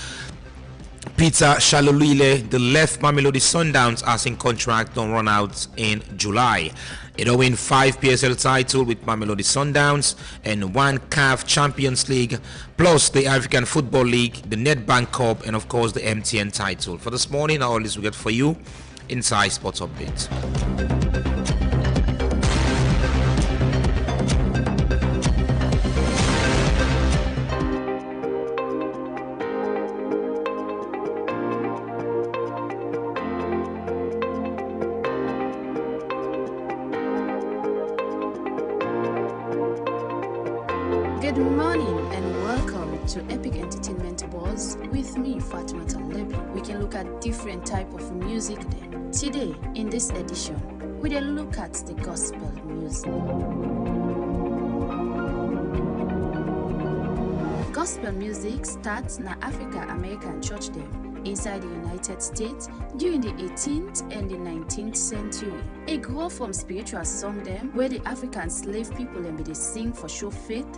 S2: Peter Shalulile, the left Mamelodi Sundowns, as in contract don't run out in July. It'll win 5 PSL titles with Mamelodi Sundowns and 1 CAF Champions League, plus the African Football League, the Nedbank Cup, and of course the MTN title. For this morning, all this we get for you inside Sports Update.
S3: Good morning and welcome to Epic Entertainment Buzz with me, Fatima Talebi. We can look at different type of music then. Today, in this edition, we will look at the gospel music. Gospel music starts in Africa American church them inside the United States during the 18th and the 19th century. It grew from spiritual song them where the African slave people and they sing for show faith,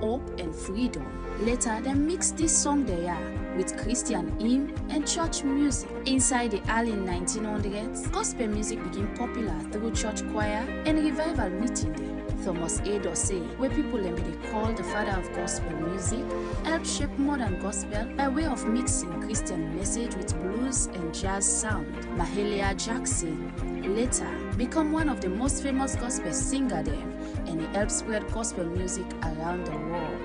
S3: hope and freedom. Later they mixed this song they are with Christian hymn and church music. Inside the early 1900s, gospel music became popular through church choir and revival meeting them. Thomas A. Dorsey, where people they call the father of gospel music, helped shape modern gospel by way of mixing Christian message with blues and jazz sound. Mahalia Jackson later became one of the most famous gospel singers there, and he helped spread gospel music around the world.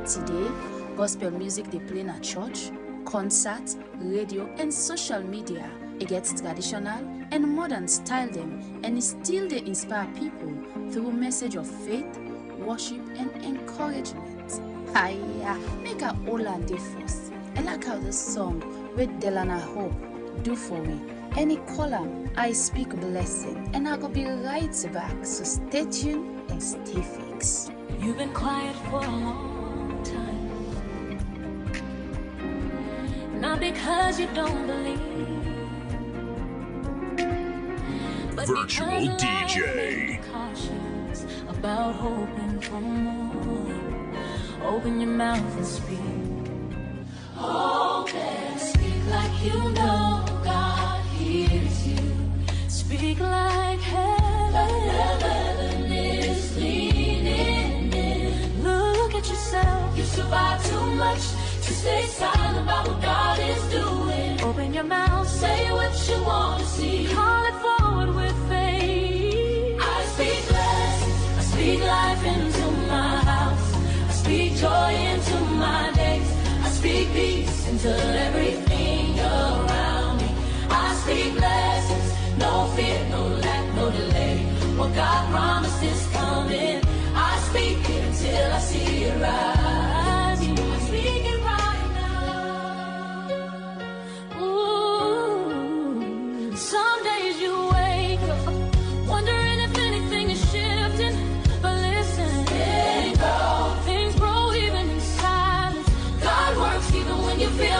S3: Today, gospel music they play in a church, concerts, radio, and social media. It gets traditional and modern style them, and it still they inspire people through a message of faith, worship, and encouragement. Hiya, make a Ola day first. I like how this song with Delana Hope do for me. Any column, I speak blessing, and I go be right back. So stay tuned and stay fixed.
S23: You've been quiet for a long time, not because you don't believe, but
S24: Virtual DJ.
S23: Cautious about hoping for more. Open your mouth and speak. Open, speak like you know God hears you. Speak like heaven is leaning in. Look at yourself. You survive too much to stay silent about what God is doing. Open your mouth, say what you want to see. Call it forward with faith. I speak blessings, I speak life into my house. I speak joy into my days. I speak peace into everything around me. I speak blessings, no fear, no lack, no delay. What God promised is coming. I speak it until I see it rise. I speak it right now. Ooh. Some days you wake up wondering if anything is shifting, but listen, things grow even in silence. God works even when you feel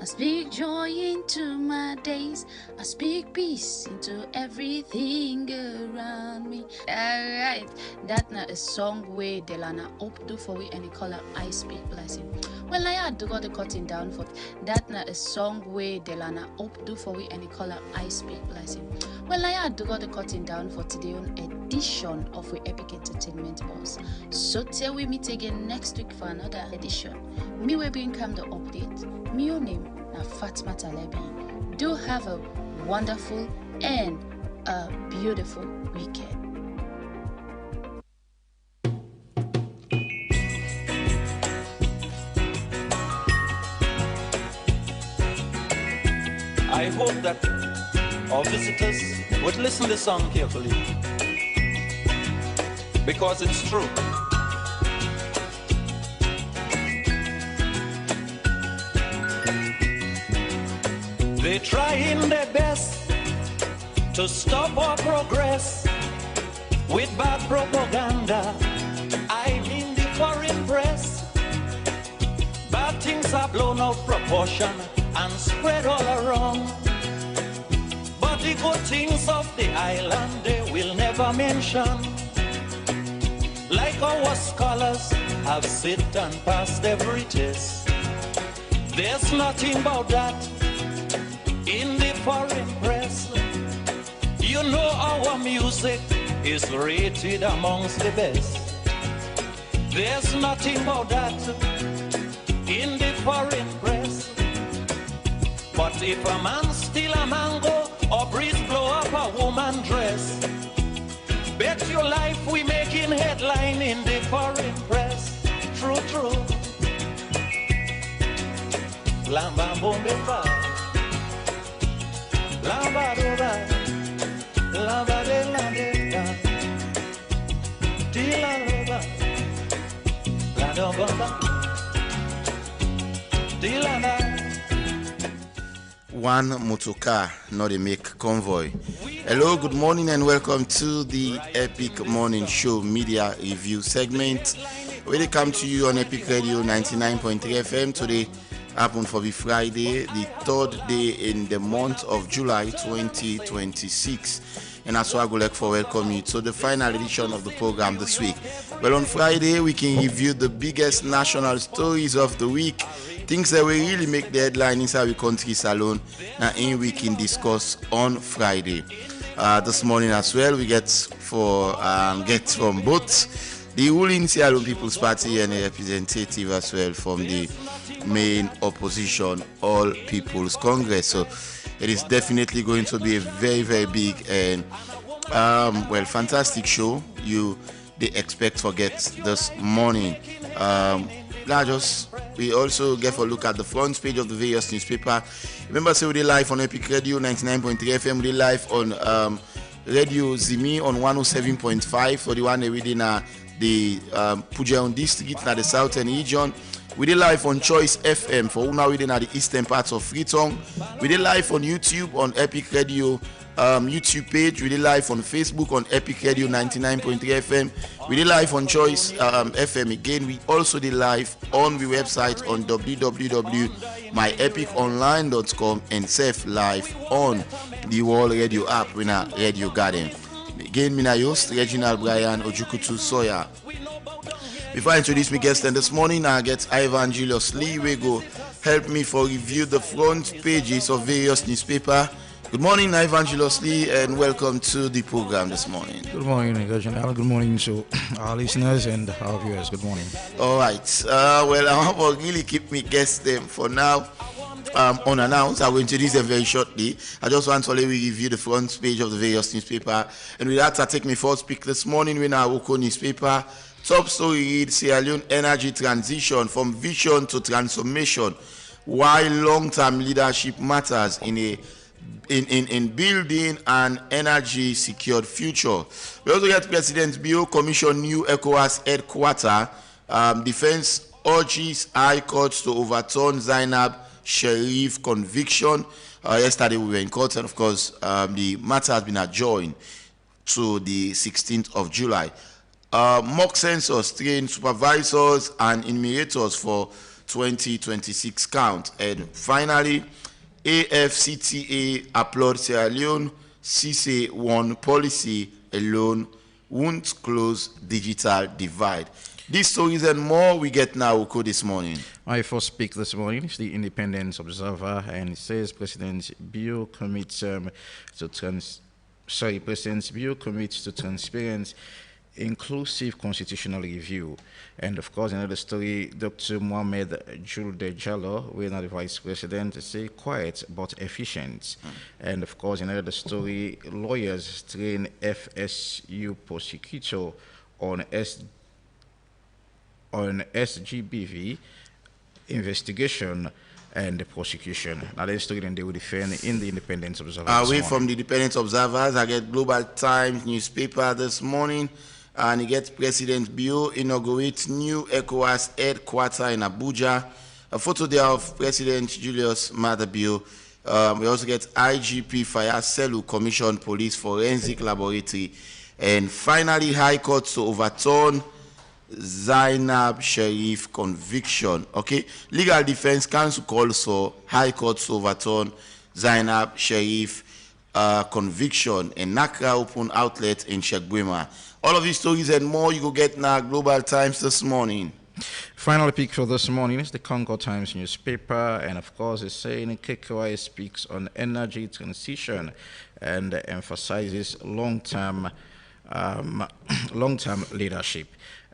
S3: I speak joy into my days. I speak peace into everything around me. Alright, that na a song where Delana up do for we any color I speak blessing. Well, I had to go the cutting down for that na a song where Delana up do for we any color I speak blessing. Well, I had to go the cutting down for today on edition of We Epic Entertainment Boss. So till we meet again next week for another edition. Me will bring come the update. Me your name na Fatma Talebi. Do have a wonderful and a beautiful weekend.
S4: I hope that our visitors would listen to the song carefully, because it's true. They're trying their best to stop our progress with bad propaganda. I mean the foreign press. Bad things are blown out of proportion and spread all around. But the good things of the island they will never mention. Like our scholars have sit and passed every test. There's nothing about that in the foreign press. You know our music is rated amongst the best. There's nothing about that in the foreign press. But if a man steal a mango or breeze blow up a woman dress, bet your life we making headline in the foreign press. True, true. Lamba bombe pa, lamba doba, lamba de la de da, di la doba, la doba, di la da.
S2: One motor car, not a make convoy. Hello, good morning and welcome to the Epic Morning Show Media Review segment. We come to you on Epic Radio 99.3 FM. Today happened for the Friday, the third day in the month of July 2026. And that's why I would like to welcome you to the final edition of the program this week. Well, on Friday, we can review the biggest national stories of the week. Things that will really make the headline inside the country salon and we can discuss on Friday. This morning as well, we get from both the ruling Sierra Leone People's Party and a representative as well from the main opposition, All People's Congress. So it is definitely going to be a very, very big and fantastic show they expect to get this morning. We also get a look at the front page of the various newspaper. Remember, say we're live on Epic Radio 99.3 FM. We're live on Radio Zimi on 107.5 for the one within the Pujeon district, na the southern region. We're live on Choice FM for now within the eastern parts of Freetown. We're live on YouTube on Epic Radio YouTube page. We're live on Facebook on Epic Radio 99.3 FM. We're live on Choice FM again. We also did live on the website on www.myepiconline.com and safe live on the World Radio app in our Radio Garden. Again, mina host Reginald Brian Ojukutu Soya. Before I introduce my guest this morning, I get Ivan Julius Lee. We go help me for review the front pages of various newspaper. Good morning, Ivan Julius Lee, and welcome to the program this morning.
S7: Good morning, Reginald. Good morning to our listeners and our viewers. Good morning.
S2: All right. I want to really keep me guests them for now unannounced. I will introduce them very shortly. I just want to let me review the front page of the various newspaper. And with that, I take my first pick this morning in our Oko newspaper. Top story reads Sierra Leone energy transition from vision to transformation. Why long-term leadership matters in building an energy secured future. We also get President Bio commission new ECOWAS headquarters. Defense urges High Court to overturn Zainab Sharif conviction. Yesterday we were in court, and of course the matter has been adjourned to the 16th of July. Mock census train supervisors and enumerators for
S8: 2026 count. And finally, AFCTA applaud Sierra Leone. CICE one policy alone won't close digital divide. These stories and more we get now, Uko, this morning.
S10: I first speak this morning. It's the Independence Observer, and it says President Bio commits President Bio commits to transparent, inclusive constitutional review. And of course, another story, Dr. Mohamed Julde Jallo, we're not the Vice President, say quiet but efficient. And of course, another story, lawyers train FSU prosecutor on SGBV investigation and the prosecution. Now, let's story and they will defend in the Independence Observer.
S8: Away from the Independence Observers, I get Global Times newspaper this morning. And you get President Bio inaugurates new ECOWAS headquarters in Abuja. A photo there of President Julius Maada Bio. We also get IGP Fayaselu Commission Police Forensic Laboratory. And finally, High Court to overturn Zainab Sharif conviction. Okay, Legal Defense Council calls for High Court to overturn Zainab Sharif conviction in Nakra Open Outlet in Shegbwema. All of these stories and more you go get now Global Times this morning.
S10: Final pick for this morning is the Congo Times newspaper, and of course it's saying KKY speaks on energy transition and emphasizes long-term leadership.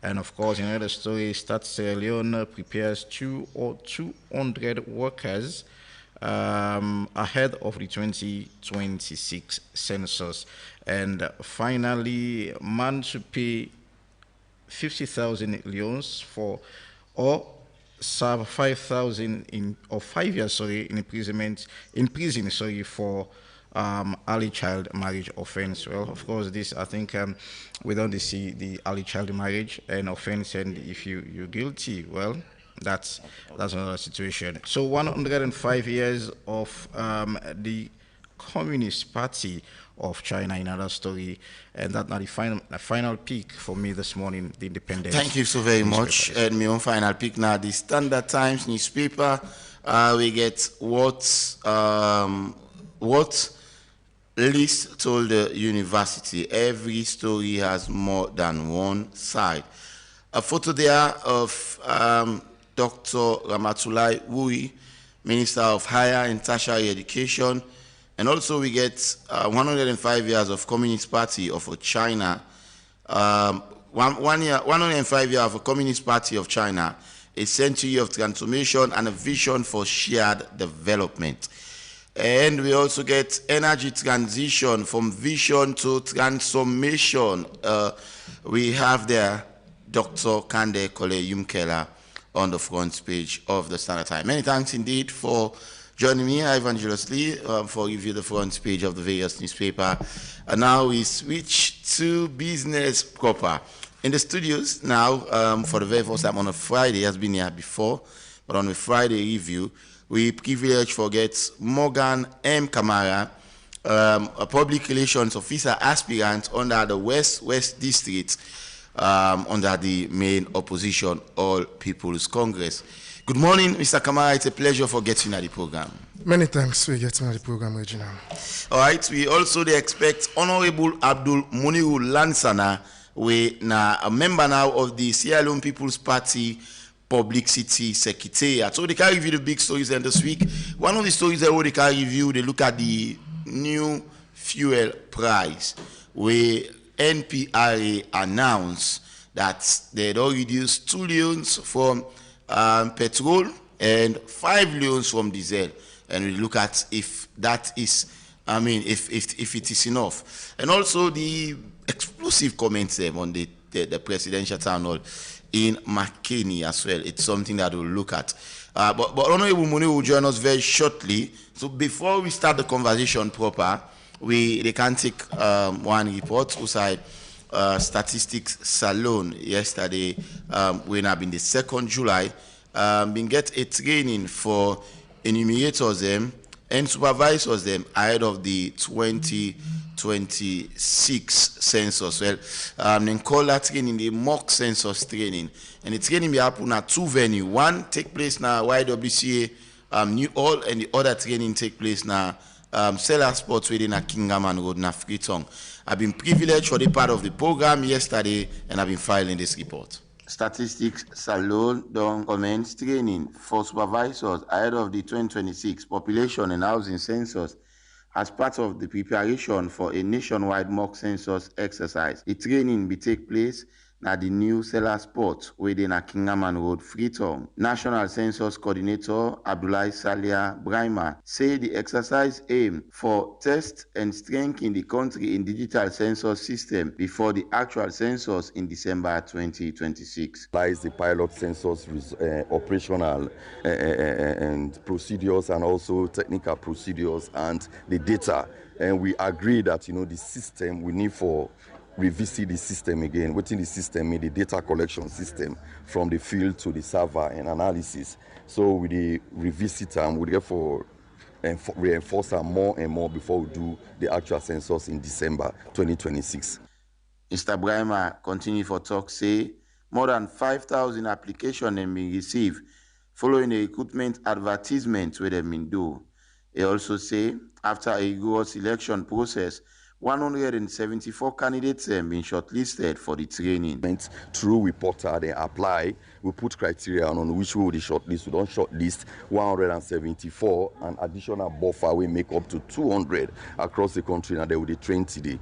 S10: And of course, in another story, Sierra Leone prepares 200 workers ahead of the 2026 census. And finally, man should pay 50,000 leons for or serve 5,000 in or 5 years in prison for early child marriage offense. Well, of course, this I think we don't see the early child marriage and offense, and if you're guilty, well, that's another situation. So 105 years of the Communist Party of China, in another story, and that's not the final pick for me this morning, the Independence.
S8: Thank you so very much. And my own final pick now, the Standard Times newspaper. We get what List told the university. Every story has more than one side. A photo there of Dr. Ramatulai Wui, Minister of Higher and Tertiary Education. And also we get 105 years of Communist Party of China. 105 years of a Communist Party of China, a century of transformation and a vision for shared development. And we also get energy transition from vision to transformation. We have there Dr. Kande Kole Yumkela on the front page of the Standard Time. Many thanks indeed for joining me, Evangelist Lee, for review the front page of the various newspaper. And now we switch to business proper. In the studios now, for the very first time on a Friday, has been here before, but on a Friday review, we privilege forget Morgan M. Kamara, a public relations officer aspirant under the West District, under the main opposition, All People's Congress. Good morning, Mr. Kamara. It's a pleasure for getting at the program.
S11: Many thanks for getting at the program, Reginald.
S8: All right, we also expect Honorable Abdul Muniru Lansana, we na a member now of the Sierra Leone People's Party Publicity Secretariat. So they can review the big stories and this week. One of the stories that they can review, they look at the new fuel price, where NPRA announced that they had reduced 2 leons from petrol and 5 leons from diesel. And we look at if that is, if it is enough. And also the explosive comments on the presidential town hall in McKinney as well. It's something that we'll look at. But Honorable Muni will join us very shortly. So before we start the conversation proper, they can take one report outside Statistics Salon yesterday, when I've been the 2nd July, been get a training for enumerators and supervisors them ahead of the 2026 census. Well, then call that training the mock census training, and the training will happen at 2 venues. One take place now YWCA New Hall, and the other training take place now Seller Sports within a Kingaman Road na Freetown. I've been privileged for the part of the program yesterday, and I've been filing this report. Statistics Salon don't commence training for supervisors ahead of the 2026 population and housing census as part of the preparation for a nationwide mock census exercise. The training will take place at the new Seller Sport within a Kingaman Road, Freetown. National Census Coordinator Abdullahi Salia Brahima said the exercise aim for test and strengthen the country in digital census system before the actual census in December 2026.
S12: Lies the pilot census operational and procedures, and also technical procedures and the data. And we agree that the system we need for revisit the system again. Within the system, the data collection system from the field to the server and analysis. So we revisit and we therefore reinforce them more and more before we do the actual census in December 2026.
S8: Mr. Brahima continue for talk say more than 5,000 applications have been received following the recruitment advertisement where they've been due. He also say after a rigorous selection process, 174 candidates have been shortlisted for the training.
S12: Through we portal, they apply, we put criteria on which we will shortlist. We don't shortlist 174, and additional buffer we make up to 200 across the country, and they will be trained today.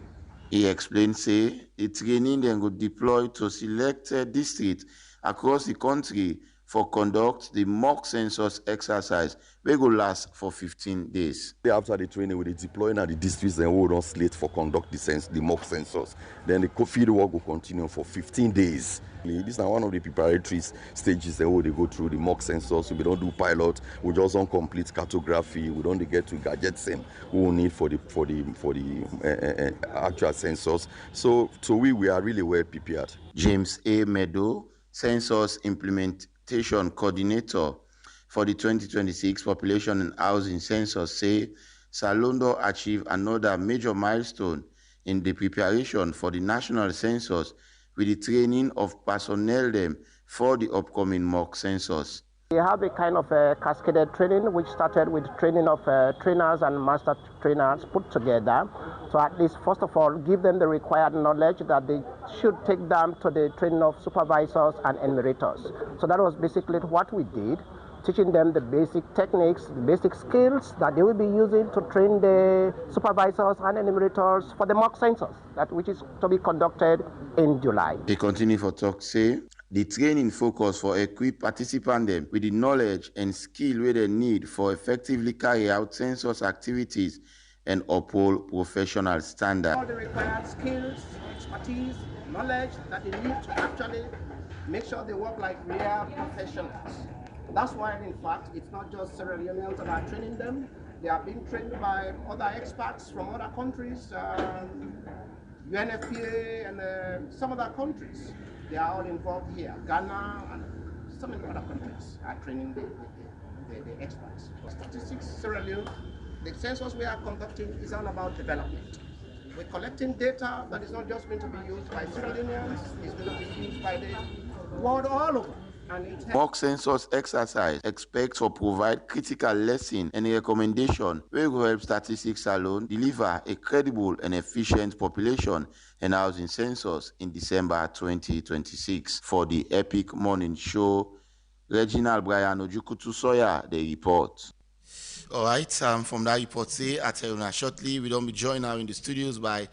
S8: He explained, say, the training then would deploy to selected districts across the country for conduct the mock census exercise, which will last for 15 days.
S12: After the training, we deploy at the districts and we will slate for conduct the mock census. Then the field work will continue for 15 days. This is one of the preparatory stages that we go through the mock census. We don't do pilot. We just don't complete cartography. We don't get to gadgets and we will need for the actual census. So we are really well prepared.
S8: James A. Meadow, Census Implementation Coordinator for the 2026 Population and Housing Census, say Salondo achieved another major milestone in the preparation for the national census with the training of personnel them for the upcoming mock census.
S13: We have a kind of a cascaded training which started with training of trainers and master trainers put together. So at least first of all give them the required knowledge that they should take them to the training of supervisors and enumerators. So that was basically what we did, teaching them the basic techniques, the basic skills that they will be using to train the supervisors and enumerators for the mock census, which is to be conducted in July.
S8: They continue for talk say the training focus for equip participants them with the knowledge and skill where they need for effectively carry out census activities and uphold professional standards.
S13: All the required skills, expertise, knowledge that they need to actually make sure they work like real professionals. That's why, in fact, it's not just Sierra Leoneans that are training them. They are being trained by other experts from other countries, UNFPA and some other countries. They are all involved here. Ghana and some other countries are training the experts. For statistics, Sierra Leone, the census we are conducting is all about development. We're collecting data that is not just going to be used by Sierra Leoneans, it's going to be used by the world all over.
S8: Mock census exercise expects to provide critical lesson and recommendation where will help Statistics alone deliver a credible and efficient population and housing census in December 2026. For the Epic Morning Show, Reginald Brian Ojukutu Soya, the report. All right, from that report, say I'll tell you shortly, we don't be joined now in the studios by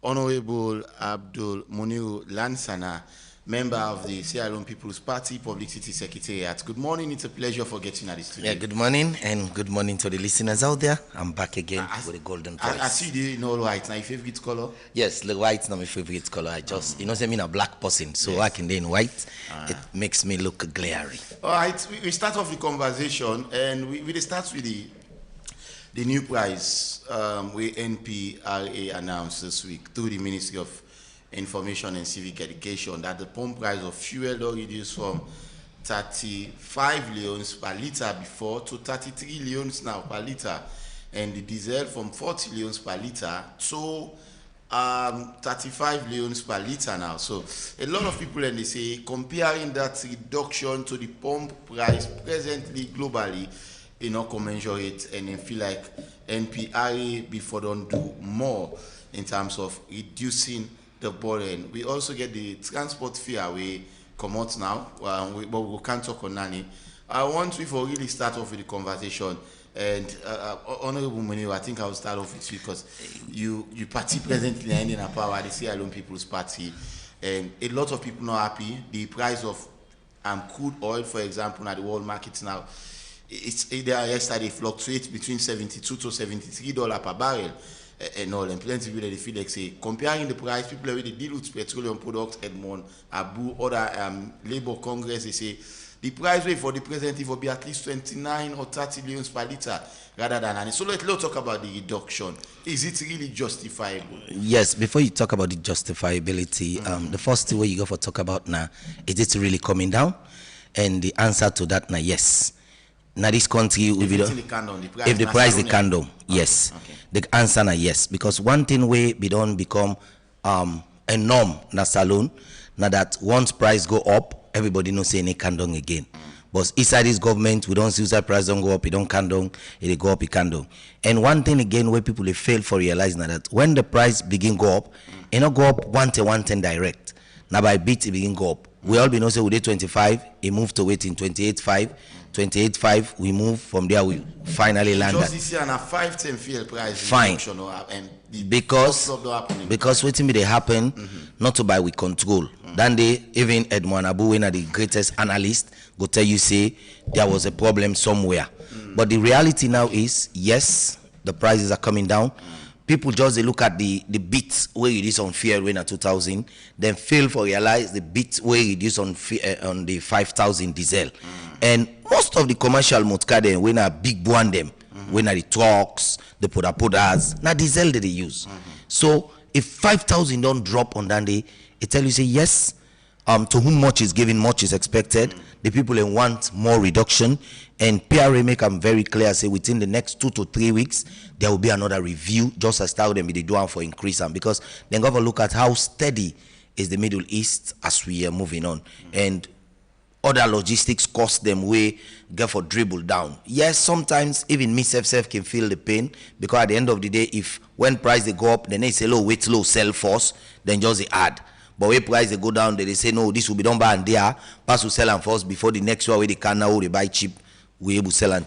S8: Honorable Abdul Muniru Lansana, member of the Sierra Leone People's Party Publicity Secretariat. Good morning. It's a pleasure for getting at the studio.
S14: Yeah, good morning, and good morning to the listeners out there. I'm back again with a golden voice.
S8: I see the white. Now, your favorite color?
S14: Yes, the white is not my favorite color. I just, I'm a black person, so I can do in white. It makes me look glary.
S8: All right, we start off the conversation, and we start with the new price we NPRA announced this week through the Ministry of Information and Civic Education that the pump price of fuel will reduce from 35 leones per litre before to 33 leones now per litre. and the diesel from 40 leons per litre to 35 leons per litre now. So a lot of people, and they say, comparing that reduction to the pump price presently globally, commensurate, and they feel like NPRA before don't do more in terms of reducing the burden. We also get the transport fare we come out now, but we can't talk on Nani. I want to really start off with the conversation. And Honorable Muniru, I think I will start off with you because you party presently in a power, the Sierra Leone People's Party, and a lot of people not happy. The price of crude oil, for example, at the world markets now, yesterday fluctuates between $72 to $73 per barrel. And all, and plenty of people they feel like say comparing the price, people already deal with petroleum products, Edmond, Abu, other Labour Congress, they say the price rate for the present will be at least 29 or 30 leons per litre rather than any. So let's talk about the reduction. Is it really justifiable?
S14: Yes, before you talk about the justifiability, the first way you go for talk about now, is it really coming down? And the answer to that now, yes. Now this country will be if the price the candle, yes. Okay. The answer now yes, because one thing we don't become a norm na saloon. Now that once price go up, everybody knows say any candle again. But inside this government, we don't see that price don't go up, it don't candle, it go up, it candle. And one thing again where people they fail for realizing that when the price begin go up, it not go up 110 direct. Now by bit it begin go up. We all be know say we did 25, it moved to wait in 28.5. 28.5, we move from there, we finally land.
S8: Just this year and a 5-10 fuel price.
S14: Fine. Because waiting me they happen, not to buy with control. Then they, even Edmond Abu, when the greatest analyst, go tell you say there was a problem somewhere. But the reality now is, yes, the prices are coming down. People just they look at the bits where it is on fuel when at 2000, then fail for realize the bits where it is on the 5,000 diesel. And most of the commercial motor when are big one them, when are the trucks, the podas, now diesel that they use. So if 5,000 don't drop on that day, it tell you say yes, to whom much is given, much is expected. The people want more reduction, and PRA make them very clear, say within the next 2 to 3 weeks, there will be another review, just as how them be they do for increase them, because then go look at how steady is the Middle East as we are moving on, and other logistics cost them way get for dribble down. Yes, sometimes even me self can feel the pain, because at the end of the day, if when price they go up, then they say low, wait low, sell first, then just they add. But when price they go down, they say no, this will be done by and there. Pass will sell and first before the next one where they can now they buy cheap, we able to sell and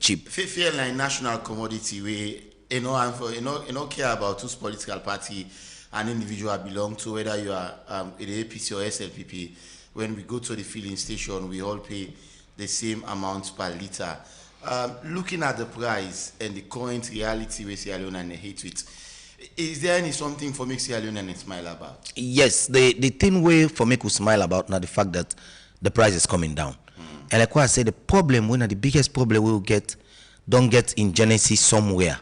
S14: cheap.
S8: Feel like national commodity we you know care about whose political party an individual belong to, whether you are the APC or SLPP. When we go to the filling station, we all pay the same amount per litre. Looking at the price and the current reality we Sierra Leone and hate with, is there any something for make Sierra Leone and smile about?
S14: Yes, the thing way for make us smile about now the fact that the price is coming down. And like what I said, the problem, one of the biggest problem we will get, don't get in Genesis somewhere,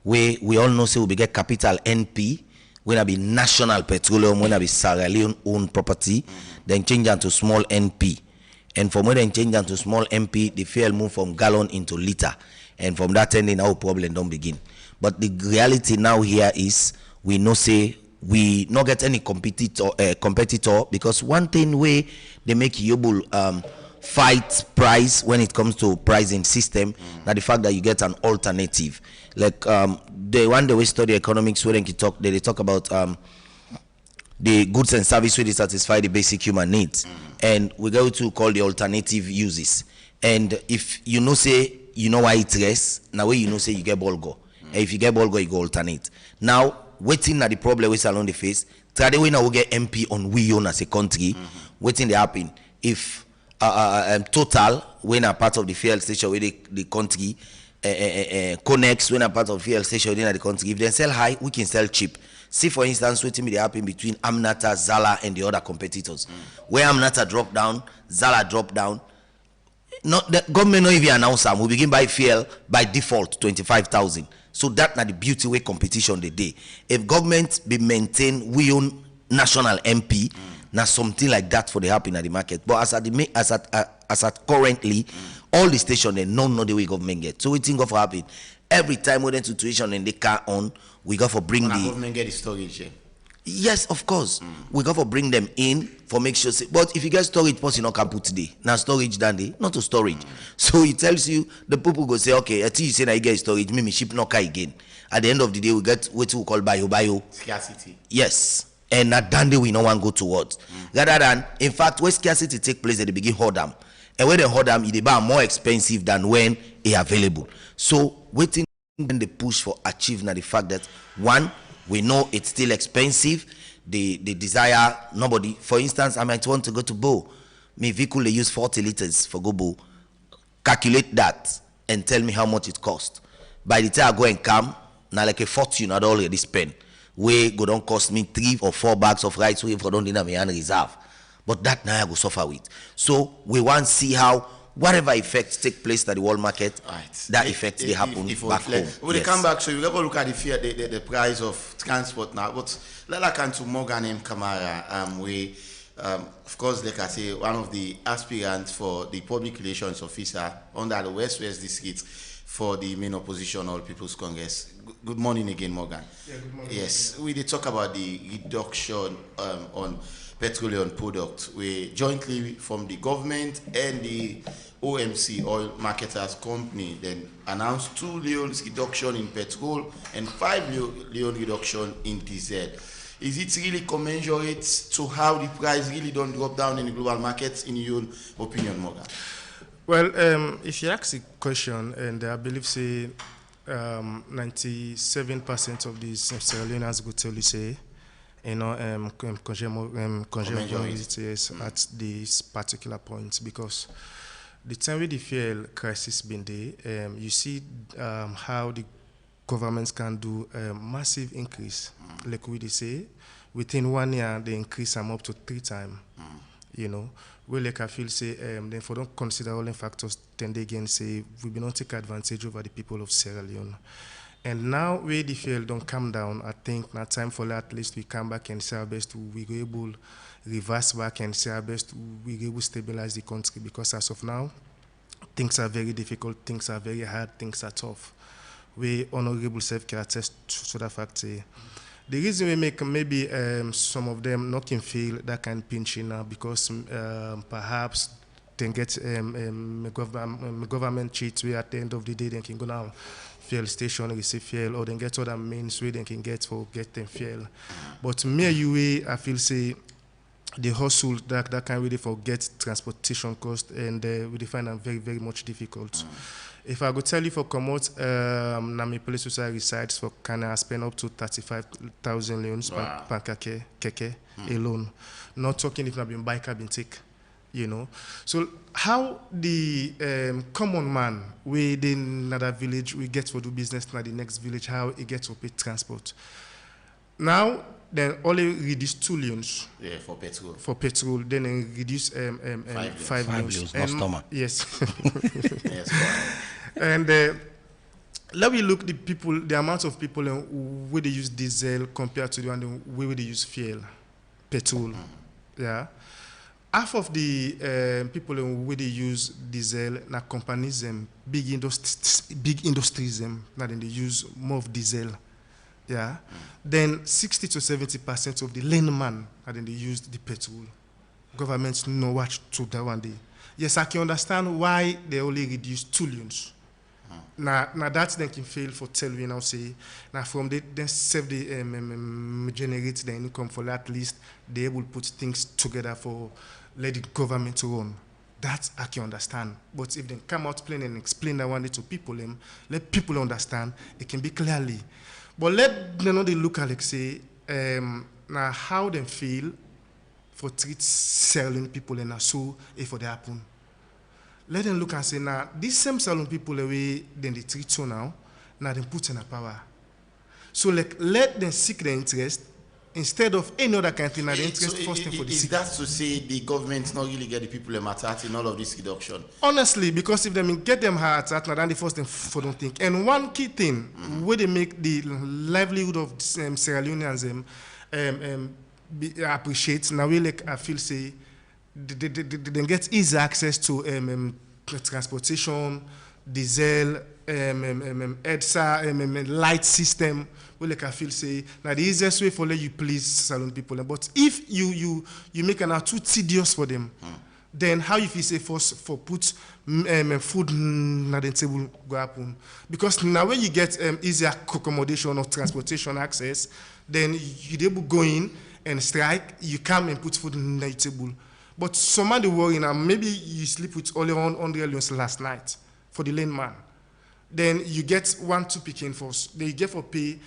S14: where we all know say we get capital NP, when I be national petroleum, when I be Sierra Leone owned property, then change them to small NP. And from when they change them to small NP, the fuel move from gallon into liter. And from that ending, our problem don't begin. But the reality now here is, we know say, we not get any competitor, because one thing way they make you able fight price when it comes to pricing system, now the fact that you get an alternative. Like the one day we study economics where they talk about the goods and service where they satisfy the basic human needs, and we go to call the alternative uses. And if you know say you know why it rests, now way you know say you get bulgur. And if you get bulgur, you go alternate. Now waiting at the problem we along the face, try the way now we get MP on we own as a country, waiting the happen. If Total when a part of the fuel station where the country connects when a part of fuel station in the country, if they sell high, we can sell cheap. See for instance waiting the happen between Amnata, Zala and the other competitors. Where Amnata drop down, Zala drop down. Not the government not even announce them. We begin buy fuel by default 25,000. So that's not the beauty way competition the day. If government be maintain we own national MP, now something like that for the happen at the market. But as at currently, all the station and none know the way government get. So we think of happen. Every time we the situation and the car on, we got for bring the
S8: government get the storage. Yeah?
S14: Yes, of course. We got for bring them in for make sure. But if you get storage, person not can put today. Now storage done day, not to storage. So it tells you the people go say, okay, until you say that you get storage, maybe ship not car again. At the end of the day, we get what we call bio.
S8: Scarcity.
S14: Yes. And at that day we no one go towards. Rather than, in fact, where scarcity take place at the beginning, hold them. And when they hold them, they buy more expensive than when it available. So waiting when they push for achieving the fact that one, we know it's still expensive. They desire nobody. For instance, I might want to go to Bo. My vehicle they use 40 liters for go Bo. Calculate that and tell me how much it costs. By the time I go and come, now like a fortune I'd already spent. We go don't cost me 3 or 4 bags of rice if I don't have my reserve. But that now I go suffer with. So we want to see how whatever effects take place at the world market, that effect they happen back home.
S8: When they come back, so you ever look at the price of transport now. But let's come to Morgan M. Kamara. Of course, like I say, one of the aspirants for the public relations officer under the West District for the main opposition, All People's Congress. Good morning again, Morgan.
S11: Yeah, good morning.
S8: Yes, we did talk about the reduction on petroleum products. We jointly from the government and the OMC, Oil Marketers Company, then announced 2 leon reduction in petrol and 5 leon reduction in diesel. Is it really commensurate to how the price really don't drop down in the global markets, in your opinion, Morgan?
S11: Well, if you ask the question, and I believe say 97% of these Sierra Leoneans would tell you say, you know, at this particular point, because the time with the fuel crisis been there, you see how the governments can do a massive increase, like we say, within 1 year they increase them up to 3 times. You know, well, like I feel say, then for don't consider all the factors, then they again say we will not take advantage over the people of Sierra Leone. And now where the fuel don't come down, I think now time for at least we come back and say our best we go able reverse back and say our best we go able stabilize the country, because as of now things are very difficult, things are very hard, things are tough. We honorable self can attest to that fact. The reason we make maybe some of them not can feel that kind of pinch now because perhaps they get government cheats where at the end of the day they can go now fuel station, receive fuel, or then get other means where they can get for get them fuel. But me you I feel say the hustle that can really forget transportation cost, and we find them very, very much difficult. If I go tell you for commute, now my place where I resides for can I spend up to 35,000 leons per keke alone. Not talking if I've been bike, I've been take, you know. So how the common man within another village we get to do business now the next village, how he gets to pay transport. Now then only reduce 2 leons.
S8: Yeah, for petrol.
S11: For petrol, then reduce 5 leons.
S14: No stomach.
S11: Yes.
S8: Yes.
S11: And let me look the people, the amount of people where they use diesel compared to the one where they use fuel, petrol. Yeah. Half of the people where they use diesel, na companies big industries now then they use more of diesel. Yeah. Then 60 to 70% of the layman and then they use the petrol. Governments know what to do one day. Yes, I can understand why they only reduce 2 leons. Now that's then can fail for tell we now say now from the then save the generate the income for at least they will put things together for let the government to run. That I can understand. But if they come out plain and explain that one day to people, let people understand, it can be clearly. But let them know they look at like say now how they feel for treat selling people and so if they happen. Let them look and say now these same selling people away then they treat so now they put in a power. So like let them seek their interest instead of any other country now the interest first thing for the
S8: is that to say the government not really get the people at in all of this reduction?
S11: Honestly, because if they get them heart at now then the first thing for don't think. And one key thing where they make the livelihood of Sierra Leoneans appreciate now we like I feel say they get easy access to transportation, diesel, EDSA, light system. Well, like I feel say now the easiest way for let you please salon people. But if you make an too tedious for them, then how you feel say for put food na the table go happen? Because now when you get easier accommodation or transportation access, then you able go in and strike, you come and put food on the table. But somebody worry now, maybe you sleep with only 100 loans last night for the lane man. Then you get 1-2 picking first. Then you get for pay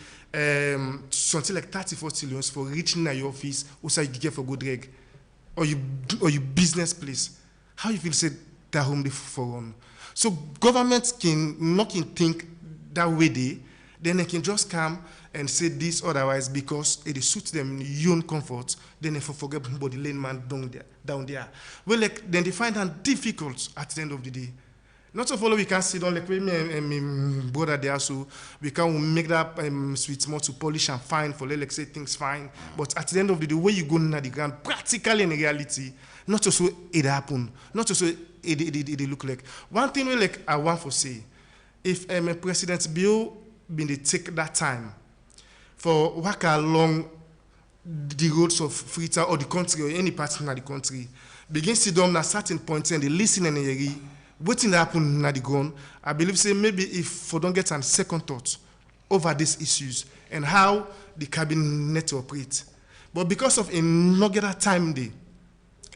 S11: something like 30-40 loans for reaching at your office, also you get for good reg. Or you business place. How you feel say that home the for run? So government can think that way then they can just come and say this otherwise because it suits them in your own comfort, then they forget about the lane man down there. Well, like, then they find it difficult at the end of the day. Not to follow, we can sit down like me and brother there, so we can make that sweet more to polish and fine for like say things fine. But at the end of the day, where you go into the ground, practically in reality, not just so it happen, not just so it look like. One thing we like I want to say, if President Bill been they take that time for walk along the roads of Freetown or the country or any part of the country, begin sit down at certain points and they listen and they waiting to happen at the ground, I believe say maybe if we don't get a second thought over these issues and how the cabinet operate. But because of not get that time day,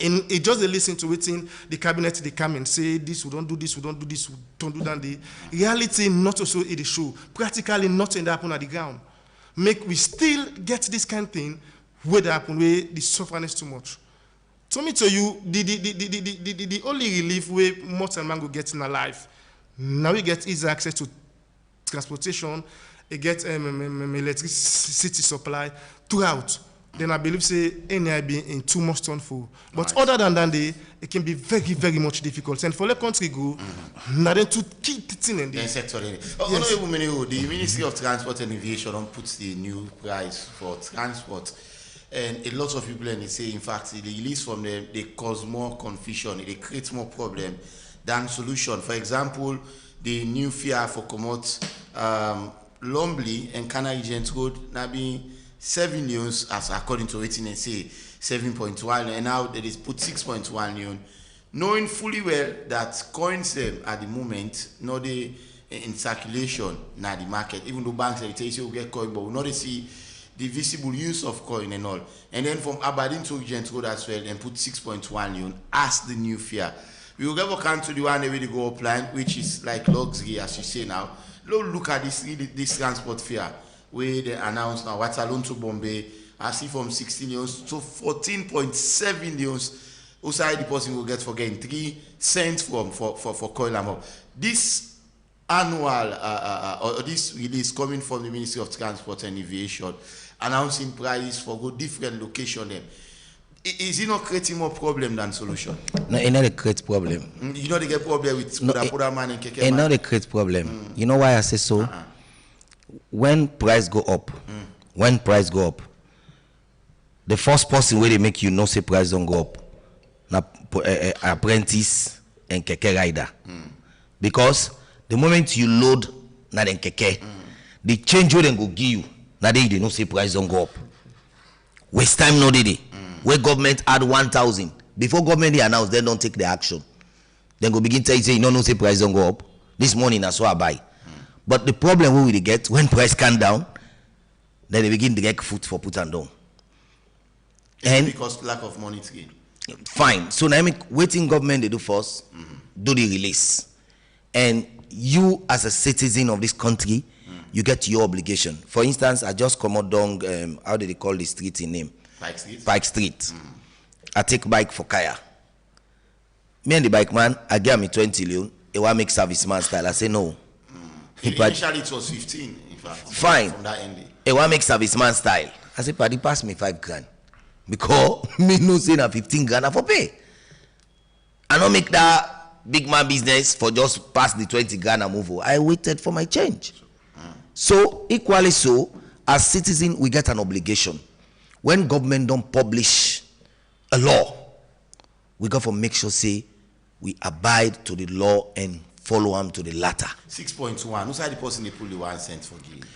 S11: and it just they listen to waiting the cabinet they come and say this, we don't do this, we don't do this, we don't do that. The reality not also in the show, practically nothing that happen at the ground. Make we still get this kind of thing where they happen, where the suffering is too much. To me, to you, the only relief way mortal man will get in our life, now we get easy access to transportation, we get electricity supply throughout. Then I believe say NIB in too much turn for. But other than that, it can be very, very much difficult. And for the country go, now then to keep it in the
S8: sector. The Ministry of Transport and Aviation puts the new price for transport. And a lot of people and they say, in fact, the release from them, they cause more confusion, they create more problem than solution. For example, the new fare for Komot, Lombly and Canary Gent Road, now being 7 millions, as according to rating, they say 7.1, and now they is put 6.1 million, knowing fully well that coins them at the moment, not they in circulation, not the market. Even though banks they tell you will get coin, but we not see the visible use of coin and all. And then from Aberdeen to Gent Road as well, and put 6.1 million as the new fare. We will never come to the one where they go applying, which is like luxury, as you say now. Look at this transport fare where they announced now Waterloo to Bombay. I see from 16 years to 14.7 years. Outside the person will get for getting 3 cents for Koilamo. This annual or this release coming from the Ministry of Transport and Aviation, announcing prices for go different location them. Is it not creating more problem than solution?
S14: No, it not a create problem.
S8: You know they get problem with Pura Man and Keke Man?
S14: It not a create problem. You know why I say so? When price go up, the first person where they make you know say price don't go up, na apprentice and keke rider. Because the moment you load na den keke, the change where they go give you, na they know say price don't go up. Waste time no dey. Where government add 1,000 before government they announce, they don't take the action. Then go begin tell you say you no say price don't go up. This morning I saw I buy. But the problem we will get when price come down, then they begin to get foot for put and down. And
S8: because lack of money to gain.
S14: Fine. So now I mean, waiting government they do first, do the release. And you as a citizen of this country, you get your obligation. For instance, I just come out down, how do they call the street in name? Pike Street. I take bike for Kaya. Me and the bike man, I give me 20 million. He want make serviceman style. I say no.
S8: Initially it was 15, in fact.
S14: Fine.
S8: From that end.
S14: He want make serviceman style. I say, Paddy, pass me 5 grand. Because me no say na 15 grand I for pay. I don't make that big man business for just pass the 20 grand and move over. I waited for my change. So equally so, as citizen, we get an obligation. When government don't publish a law, we got to make sure say we abide to the law and follow them to the latter.
S8: 6.1. Who's the person they pull the 1 cent for give?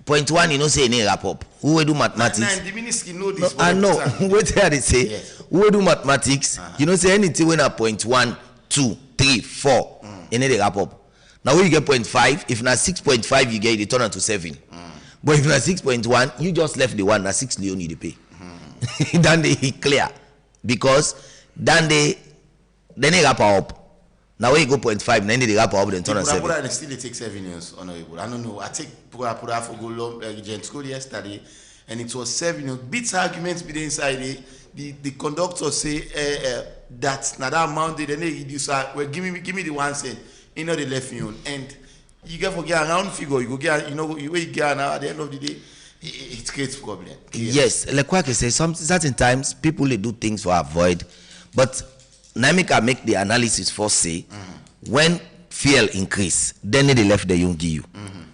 S14: Point 1, you know, say any wrap up. Who will do mathematics?
S8: The ministry know this.
S14: I know. What they say? Yes. Who will do mathematics? You know, say anything when a point 1, 2, 3, 4, and then they wrap up. Now when you get 0.5, if not 6.5, you get it turn to 7. But if not 6.1, you just left the one. Now 6 million you pay. Then they clear because then they wrap up. Now when you go 0.5, then they wrap up, then turn on 7.
S8: Pura still they take 7 years, honorable. I don't know. I take Pura for go gent school yesterday, and it was 7 years. Bits arguments be inside the conductor say that now that amount they reduce. Well, give me the 1 cent. You know the left you, and you get forget a round figure. You go get you get now at the end of the day. It creates problem.
S14: Yes, like what I say, some certain times people they do things for avoid, but Namika make the analysis for say when fuel increase, then they left the young give you.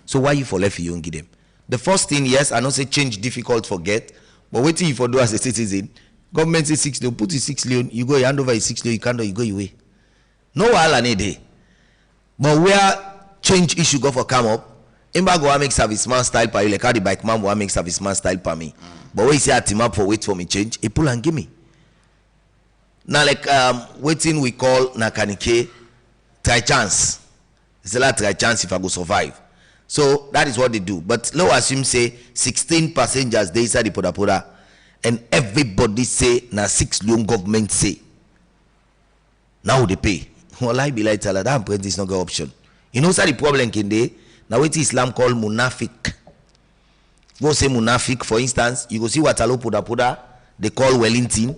S14: So why you for left you give them? The first thing, yes, I know say change difficult forget, but waiting you for do as a citizen, government say 6 million, put it 6 million, you go you hand over 6 million, you can't do you go your way. No while any day. But where change issue go for come up, Imba go make serviceman style per you, like how the bike man go make serviceman style per me. But when you say a team up for wait for me change, he pull and give me. Now like waiting we call Nakanike try chance. It's a lot try chance if I go survive. So that is what they do. But low assume say 16 passengers they inside the Poda and everybody say na 6 million government say. Now they pay. Well, I be like tell her that apprentice not got option. You know, sir, the problem can they now what Islam call munafik. Go say munafik, for instance, you go see Waterloo Poda, they call Wellington,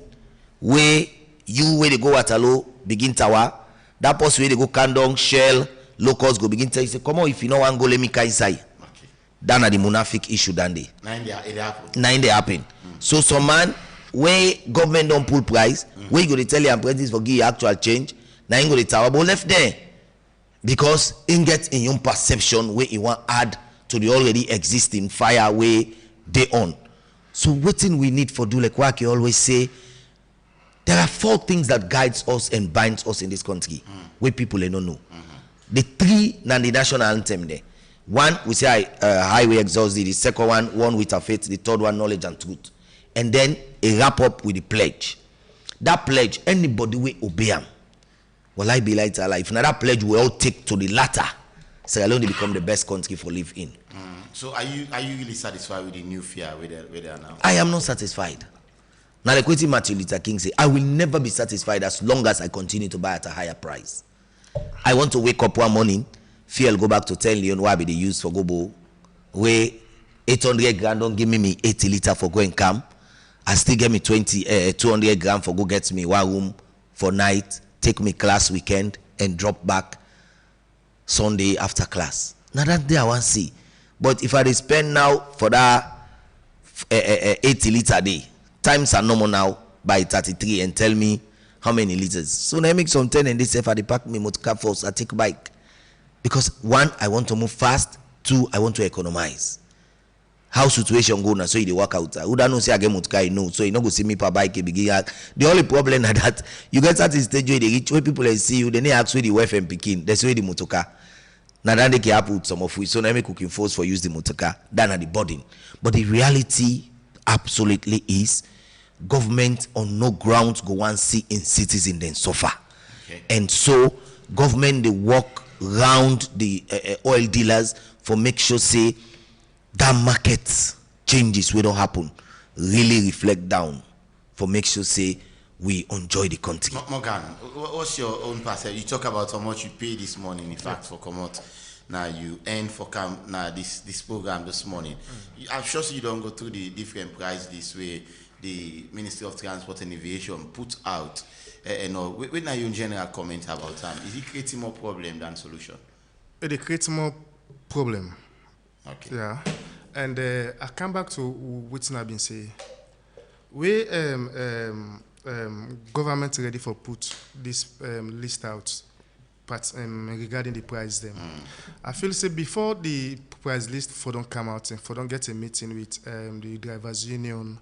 S14: where they go Waterloo, begin tower, that post where they go Kandong, Shell, locals go begin tell you say, come on, if you know one go let me inside. Okay. Then the munafik issue done day.
S8: 9
S14: they happen. So some man where government don't pull price, where you go to tell your apprentice for give you actual change, now you go to tower, but left there. Because in get in your perception where you want add to the already existing fire way they on. So what thing we need for do like what you always say, there are 4 things that guides us and binds us in this country where people they don't know. The 3 na the national anthem there. 1 we say highway exhaust, the second one with a faith, the third one knowledge and truth. And then a wrap up with the pledge. That pledge, anybody will obey them. Well, I be like if another pledge we all take to the latter, Sierra Leone become the best country for live in.
S8: So are you really satisfied with the new fear where they are now?
S14: I am not satisfied. Now like what Martin Luther King say, I will never be satisfied as long as I continue to buy at a higher price. I want to wake up one morning, fuel go back to 10 million, why be they use for Gobo, where 800 grand don't give me 80 liter for going camp. I still get me 200 grand for go get me 1 room for night. Take me class weekend and drop back Sunday after class. Now that day I want to see. But if I spend now for that 80 liter a day, times are normal now by 33 and tell me how many liters. So when I make some 10 and they say if I pack me motor first, I take bike. Because 1, I want to move fast. 2, I want to economize. How situation go now, so you work out. Who don't know say I get motor no, so you not go see me per bike begin. The only problem is that you get at this stage where they reach where people see you, then they ask where the wife and picking, that's where the motor car. Now then they can put some of we, so now me cooking force for use the motor car, than at the burden. But the reality absolutely is government on no grounds go and see in citizen then suffer. Okay. And so government they work round the oil dealers for make sure say that market changes we don't happen really reflect down for make sure say we enjoy the country.
S8: Morgan, what's your own perception? You talk about how much you pay this morning in fact for come out. Now you earn for this program this morning. I'm sure you don't go through the different price this way the Ministry of Transport and Aviation put out. When are you in general comment about them? Is it creating more problem than solution?
S11: It creates more problem.
S8: Okay.
S11: Yeah. And I come back to what I've been saying. We government ready for put this list out regarding the price them. I feel say before the price list for don't come out and for don't get a meeting with the drivers union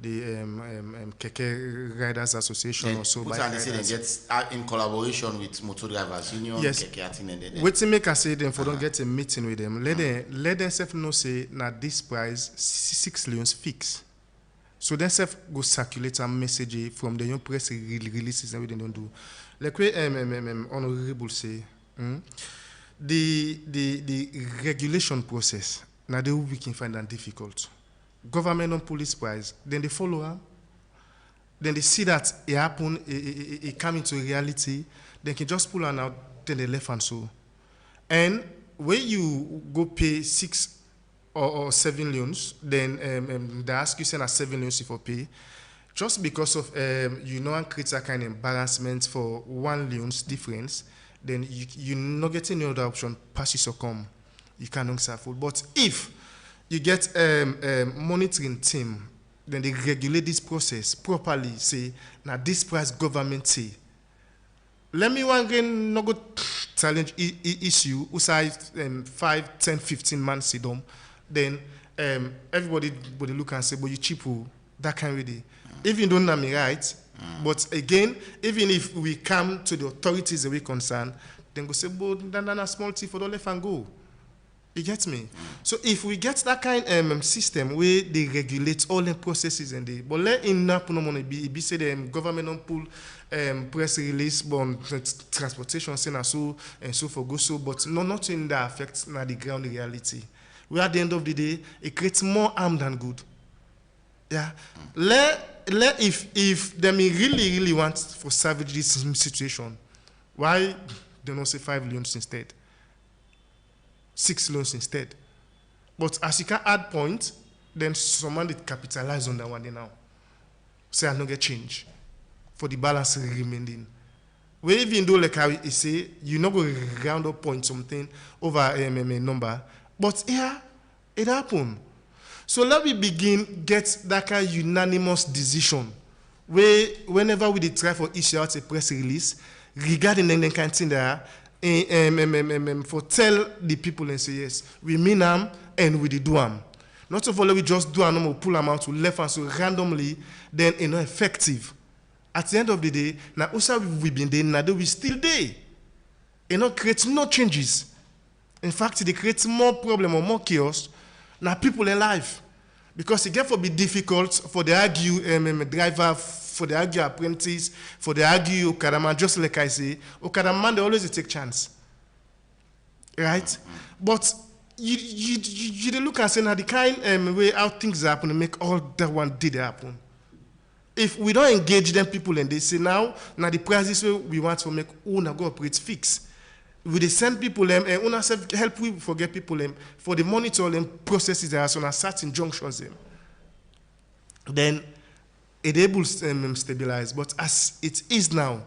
S11: Keke Riders Association
S8: Then
S11: also.
S8: put and say they get in collaboration with Motor Drivers Union.
S11: Yes. Wetin make I say them for don't get a meeting with them. Let them self know say na this price 6 million fix. So then self go circulate a message from the young press releases and we don't do. Like we honorable say, the regulation process now they we can find that difficult. Government on police price, then they follow up, then they see that it happen, it come into reality, they can just pull on out, then they left and so. And when you go pay 6 or 7 loans, then they ask you send a 7 loans if you pay, just because of and create a kind of embarrassment for 1 loans difference, then you not getting any other option, pass you succumb. You cannot suffer. But if you get a monitoring team, then they regulate this process properly, say, now this price government say. Let me one again not go challenge issue, usai 5, 10, 15 months sit down, then everybody would look and say, but you cheap, that kind of way. Even don't know me right, but again, even if we come to the authorities that we concern, then go say, but then a small tea for the left and go. You get me? So if we get that kind of system where they regulate all the processes and they, but let in be say the government don't pull press release on transportation saying and so for go so, but nothing that affects the ground reality. Where at the end of the day, it creates more harm than good. Yeah. If they really want for salvage this situation, why they don't say 5 loans instead? 6 loans instead. But as you can add points, then someone that capitalize on that one now. Say I no get change for the balance remaining. Where even though like I say, you not go round up point something over a number, but yeah, it happen. So let me begin get that kind of unanimous decision where whenever we try for issue out a press release regarding the kind of thing there, for tell the people and say yes, we mean them and we do them. Not to follow we just do them or pull them out to left and so randomly, then it's not effective. At the end of the day, now also we've been there, now we still there. It not create no changes. In fact, it creates more problem or more chaos now people in life. Because it get to be difficult for the argue driver, for the argue apprentice, for the argue Okada man, just like I say, Okada man, they always take chance. Right? But you look and say, now the kind way how things happen to make all that one did happen. If we don't engage them people and they say now the prices we want to make, una go operate fix. We they send people and una help we forget people for the monitoring processes that are on a certain junctions then it able stabilize. But as it is now,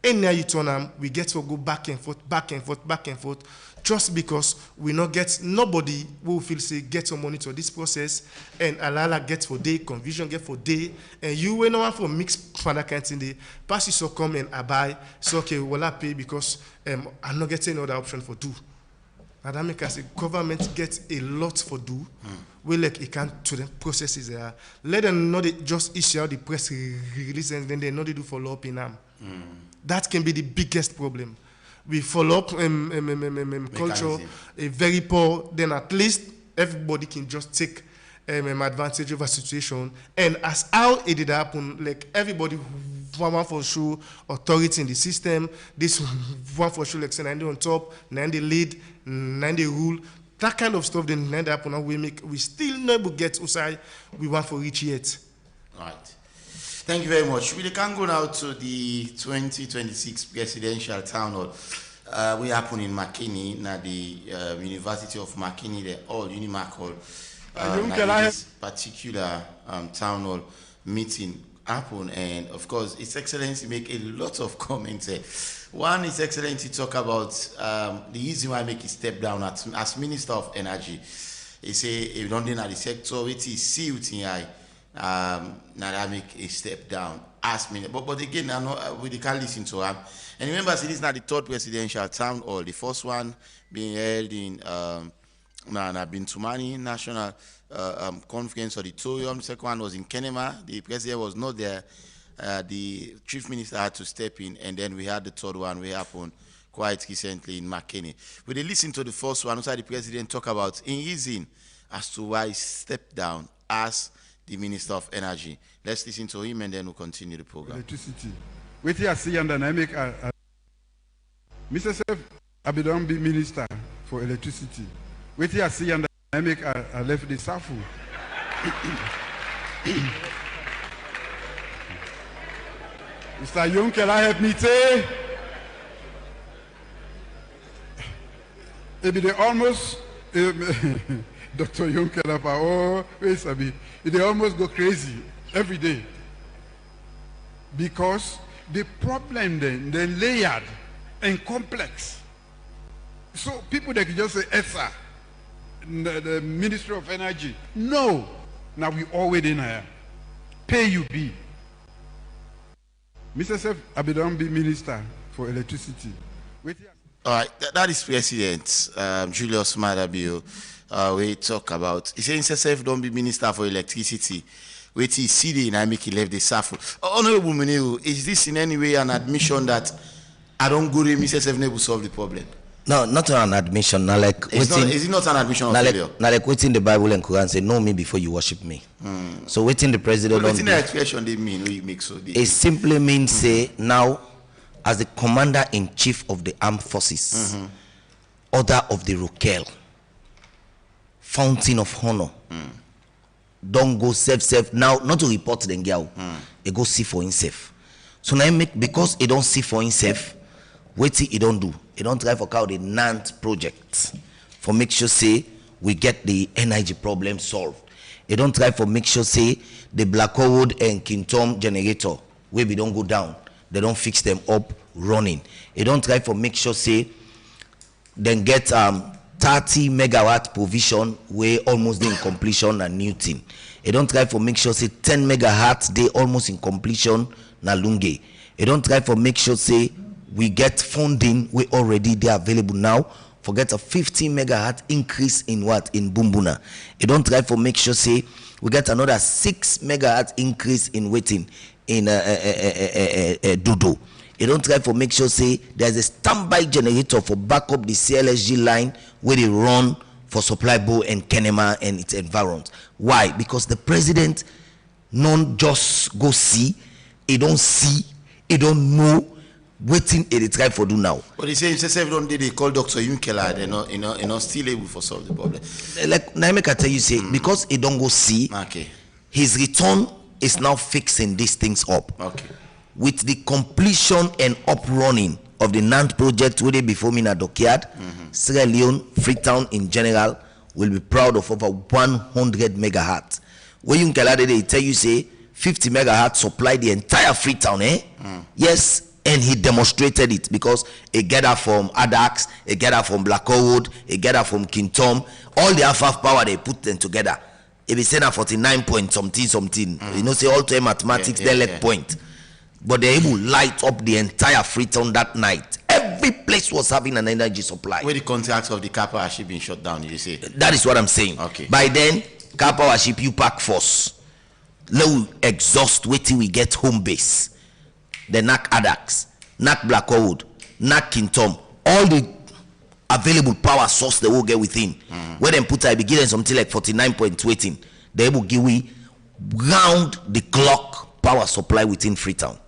S11: any you turn them, we get to go back and forth, just because we not get nobody who feel say get to monitor this process and alala get for day, confusion get for day, and you when no one for mixed for that kind of thing, pass you so come and abide, so okay, will I pay because I'm not getting another option for do. And that make us government get a lot for do. We like it can to the processes there. Let them know they just issue out the press release and then they know they do follow up in them. That can be the biggest problem. We follow up culture a very poor, then at least everybody can just take advantage of a situation. And as how it did happen, like everybody one for sure authority in the system, this one for sure like say 90 on top, 90 lead, 90 rule, that kind of stuff then 90 happen and we still never get outside we want for reach yet.
S8: Right. Thank you very much. We can go now to the 2026 presidential town hall. We happen in Makini, na the University of Makini, the old Unimac Hall. This particular town hall meeting happen, and of course, His Excellency make a lot of comments. One, His Excellency talk about the reason why I make a step down as Minister of Energy. He say if don't at the sector, it is see now that make a step down as me. But again, I know we can't listen to him. And remember, see, this is not the third presidential town hall. The first one being held in na Bintumani National Conference Auditorium. The second one was in Kenema. The president was not there. The chief minister had to step in, and then we had the third one we happened quite recently in Makeni. We listened to the first one, also the president talk about in reason as to why he stepped down as the Minister of Energy. Let's listen to him and then we'll continue the program.
S9: Electricity. Wait here, see and dynamic. Mr. Sef, I don't be Minister for Electricity. Wait here, see and dynamic. I left the SAFU. Mr. Young, can I help me say? Maybe they almost, Dr. Young, they almost go crazy every day. Because the problem then, they're layered and complex. So people that can just say, ESA, the Ministry of Energy. No. Now we already in here. Pay you be. Mr. Sef, Abidon be Minister for Electricity.
S8: All right, that is President Julius Madabio. We talk about. He said, Mr. Sef, don't be Minister for Electricity. Wait till see the dynamic he left the SAFU. Honorable Muneu, is this in any way an admission that I don't go to Mr. Sef will solve the problem?
S14: No, not an admission. Now, like
S8: is it not an admission of failure?
S14: Now, like waiting the Bible and Quran say, know me before you worship me. So waiting the president.
S8: What the expression they mean? We make so.
S14: It simply means say now, as the commander-in-chief of the armed forces, order of the Rokel, fountain of honor. Don't go self now, not to report the girl. He go see for himself. So now make because he don't see for himself, what he don't do. He don't try for the NANT project for make sure say we get the energy problem solved. He don't try for make sure say the Blackwood and Kintom generator where we don't go down. They don't fix them up running. He don't try for make sure say then get 30 megawatt provision where almost in completion and new thing. He don't try for make sure say 10 megahertz they almost in completion na Lunge. He don't try for make sure say we get funding we already they available now. Forget a 15 megahertz increase in what in Bumbuna. He don't try for make sure say we get another 6 megahertz increase in waiting in Dodo. He don't try for make sure say there's a standby generator for backup the CLSG line where they run for Supply Bow and Kenema and its environs. Why? Because the president non just go see, he don't see, he don't know waiting he try for do now.
S8: But he says everyone did they call Dr. Yunkela, they're not still able to solve the problem.
S14: Like Naime can tell you say because he don't go see, his return is now fixing these things up.
S8: Okay.
S14: With the completion and up running of the NANT project where they before me in a dockyard, Sierra Leone, Freetown in general will be proud of over 100 megahertz. Where you can they tell you say 50 megahertz supply the entire Freetown, Yes, and he demonstrated it because a gather from Adax, a gather from Blackwood, a gather from Kintom, all the FF power they put them together. It be saying 49 point something. You know, say all time mathematics, they let point. But they're able to light up the entire Freetown that night. Every place was having an energy supply.
S8: Where the contracts of the car power ship been shut down, you say?
S14: That is what I'm saying.
S8: Okay.
S14: By then, car power ship, you pack force. Low exhaust, wait till we get home base. The NAC Adax, NAC Blackwood, NAC Kintom, all the available power source they will get within. Where them put I begin something like 49 point waiting. They will give we round the clock power supply within Freetown.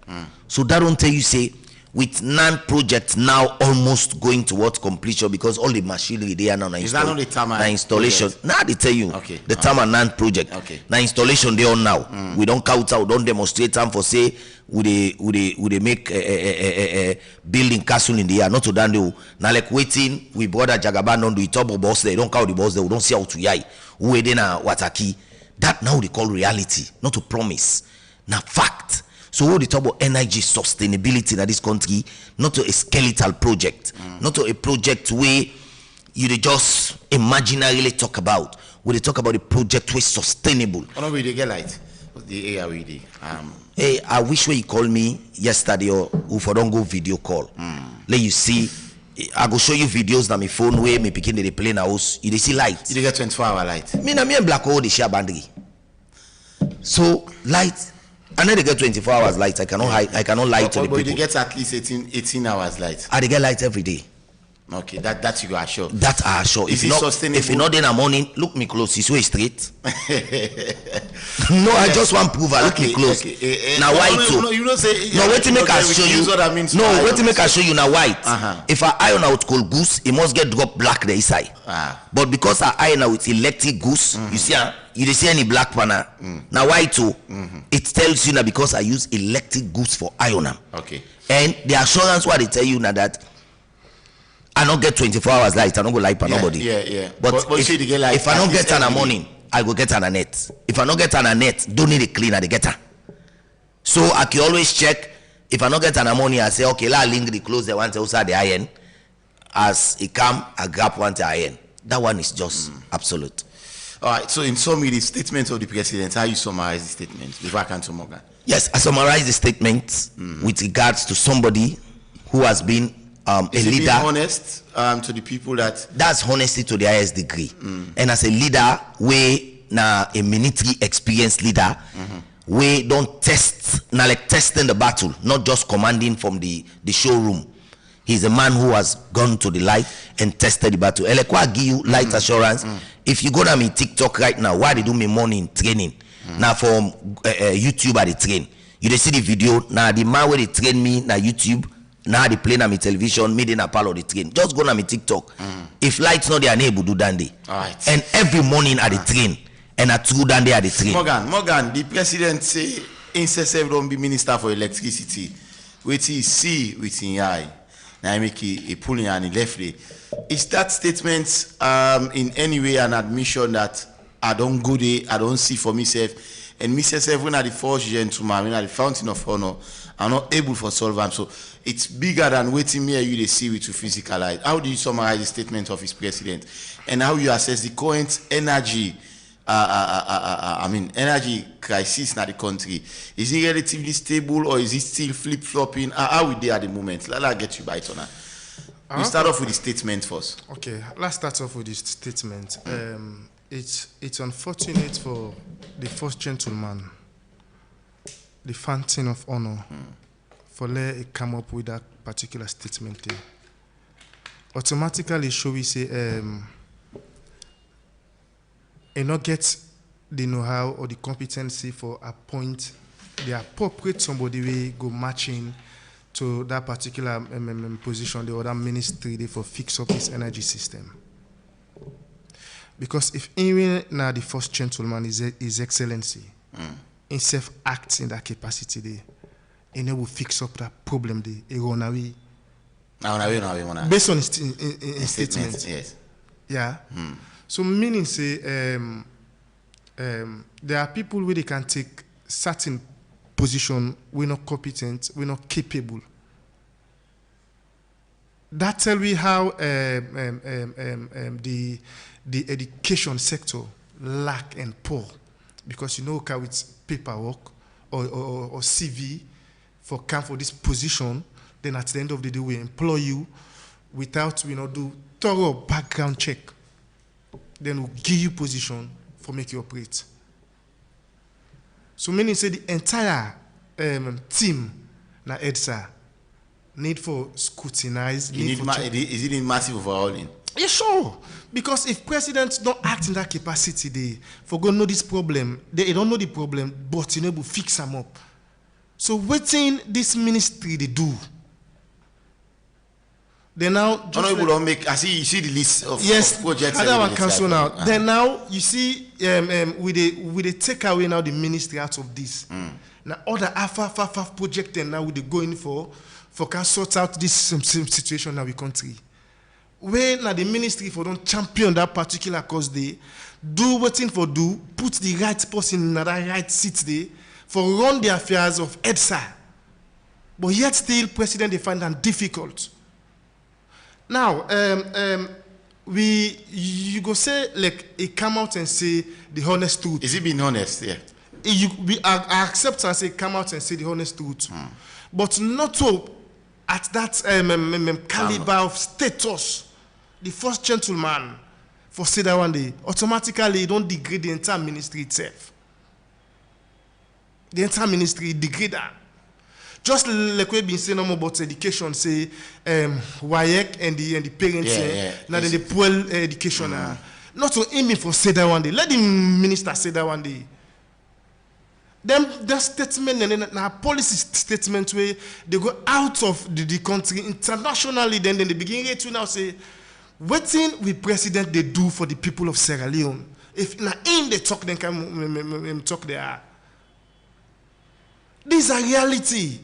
S14: So that don't tell you say with NANT project now almost going towards completion because all the machinery they are now installation. Now they tell you the Tama NANT project. Now installation they on now. We don't count out, don't demonstrate time for say would they make a building castle in the air, not to done do now like waiting we brother Jagaban don't do it top of boss they don't count the boss they don't see how to yai who then wataki that now they call reality, not to promise. Now fact. So what they talk about energy sustainability in this country, not to a skeletal project, not to a project where you just imaginarily talk about. Where they talk about a project where sustainable.
S8: Oh no, we get light. The ARED.
S14: Hey, I wish when you call me yesterday or if I don't go video call. Let you see I go show you videos na my phone where me pikin dey play na house. You dey see light.
S8: You dey get 24-hour light.
S14: Me and Black Hole dey share boundary. So light, I know they get 24 hours light. I cannot lie to the people.
S8: But you get at least 18 hours light.
S14: I dey get light every day.
S8: Okay, that you are sure.
S14: That I sure.
S8: Is it sustainable?
S14: If you not in the morning, look me close. It's way straight. No, I just want prove. Look me close. Now white too.
S8: No, you don't say.
S14: No, wait till make I show you. No, wait till make I show you now white. If I iron out cold goose, it must get drop black the inside. But because I iron out electric goose, you see, you don't see any black panel. Now white too. It tells you now because I use electric goose for iron.
S8: Okay.
S14: And the assurance what they tell you now that I don't get 24 hours light. I don't go light for nobody.
S8: Yeah.
S14: But if I don't get an a morning, I go get an a net. If I don't get an a net, don't need a cleaner to get her. So I can always check. If I don't get an a morning, I say okay, la link the clothes they want to outside the iron. As it come, I grab one to iron. That one is just absolute.
S8: All right. So in summary, the statement of the president, how you summarize the statement before I come to Morgan?
S14: Yes, I summarize the statement with regards to somebody who has been a leader.
S8: Being honest to the people
S14: that's honesty to the highest degree. And as a leader, we na a military experienced leader, we don't test like testing the battle, not just commanding from the showroom. He's a man who has gone to the light and tested the battle. Elekwa give you light assurance. If you go to me TikTok right now, why they do me morning training? Now from YouTube at the train, you dey see the video. Now the man where they train me na YouTube. Now they play na me television, me in a pal of the train. Just go na me TikTok. If lights not there, able do dandy.
S8: Alright.
S14: And every morning at the train, and a true dandy at the train.
S8: Morgan, the president say himself don't be minister for electricity. Wait he see with his eye. Now I make a pulling and he left it. Is that statement in any way an admission that I don't go there, I don't see for myself, and myself when at the first gentleman, when at the fountain of honor, I'm not able to solve them. So it's bigger than waiting me you they see with to physical light. How do you summarize the statement of his president, and how you assess the current energy energy crisis in the country? Is it relatively stable or is it still flip-flopping? How we there at the moment? Let's get you by it on that. We start off with the statement first.
S11: Okay, let's start off with this statement. It's unfortunate for the first gentleman, the fountain of honor, for let it come up with that particular statement there. Automatically, should we say, and not get the know-how or the competency for appoint the appropriate somebody we go matching to that particular position, the other ministry they for fix up his energy system. Because if even now the first gentleman is His Excellency, himself acts in that capacity there, and he will fix up that problem there. Based on his statement.
S8: Yes.
S11: Yeah. So meaning say there are people where they can take certain position, we're not competent, we're not capable. That tell me how the education sector lack and poor, because you know with paperwork or CV for come for this position, then at the end of the day we employ you without do thorough background check. Then we'll give you position for make you operate. So meaning say the entire team na EDSA need for scrutinize.
S8: Is it in massive overhauling?
S11: Yeah, sure. Because if presidents don't act in that capacity, they for go know this problem. They don't know the problem, but will fix them up. So waiting this ministry they do. Then now,
S8: honorable don't make. I see. You see the list of projects.
S11: Council now. Then now you see, we they take away now the ministry out of this. Now all the alpha project and now we they going for can sort out this same situation now we country. When now the ministry for don't champion that particular cause they do waiting for put the right person in that right seat there for run the affairs of EDSA. But yet still president they find that difficult. Now, you go say like he come out and say the honest truth.
S8: Is he being honest? Yeah.
S11: I accept and say come out and say the honest truth, but not to at that caliber of status, the first gentleman for say that one day, automatically you don't degrade the entire ministry itself. The entire ministry degrade that. Just like we've been saying about education, say WAEC and the parents, now then the poor education. Not to aiming for say that one day. Let the minister say that one day. Them that statement and then now policy statement where they go out of the country internationally, then they begin to now say, what thing we president they do for the people of Sierra Leone? If now in they talk, then can talk there. These are reality.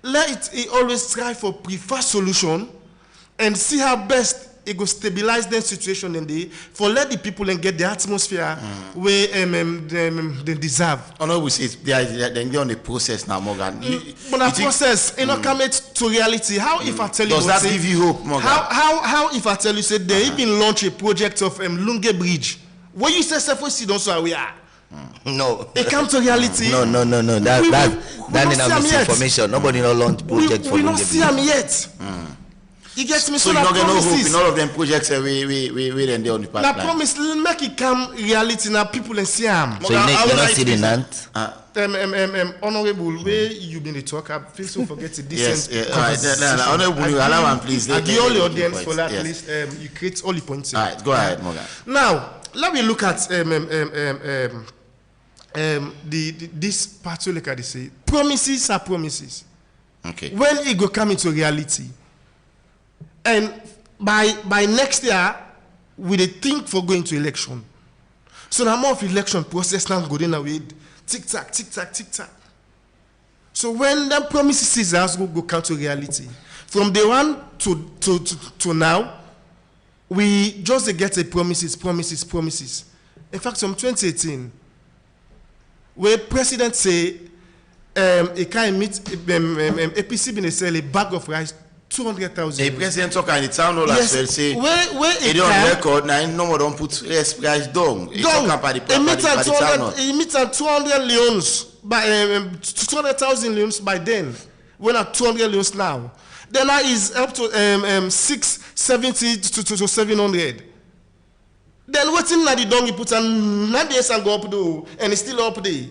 S11: Let it always strive for preferred solution and see how best it go stabilize the situation in the for let the people and get the atmosphere where they deserve.
S8: Oh no, we say they're on the process now, Morgan.
S11: But the process, you know, come to reality. How if I tell you?
S8: Does that give you hope, Morgan?
S11: How if I tell you say they even launch a project of Lunge Bridge? Where you say self-see don't so we are.
S14: No.
S11: It come to reality.
S14: No. That is misinformation. Nobody no launch project for
S11: we not see them yet. You get me?
S8: So you're not going to hope in all of them projects we then they on the pipeline.
S11: Now promise make it come reality now people and see them.
S14: So you not see the Nant?
S11: Honorable, where you been the talk, I feel so forget it.
S8: Yes, honorable, allow one please.
S11: I give all the audience for that list. You create all the points.
S8: All right, go ahead, Morgan.
S11: Now let me look at this part of they say promises are promises.
S8: Okay.
S11: When it go come into reality, and by next year, we dey think for going to election. So now more of election process now go in away, tick tack. So when them promises go come to reality, from day one to now, we just get a promises. In fact, from 2018, where president say a kind meet APC been sell a bag of rice 200,000.
S8: The president talk in the town hall as well say
S11: where
S8: it on record now no more don't put rice price down. He talk about
S11: he meet at 200 leons by 200,000 leons by then. We're at 200 leons now. Then now is up to 670 to 700. Then what's in the dong he put on 9 days and go up though, and it's still up there.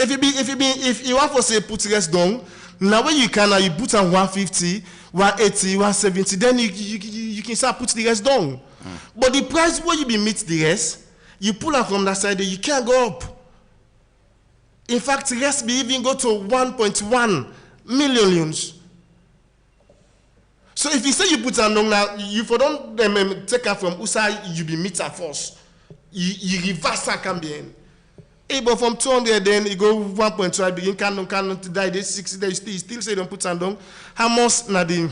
S11: If you want to say put rest down, now when you can you put on 150, 180, 170, then you can start put the rest down. But the price where you be meet the rest, you pull out from that side, you can't go up. In fact, the rest be even go to 1.1 million. So if you say you put on down now, you for don't take her from USA, you be meet at first. You reverse that can be in. But from 200 then you go 1.2 begin canon to die. They 60 days still say don't put on down. How much na the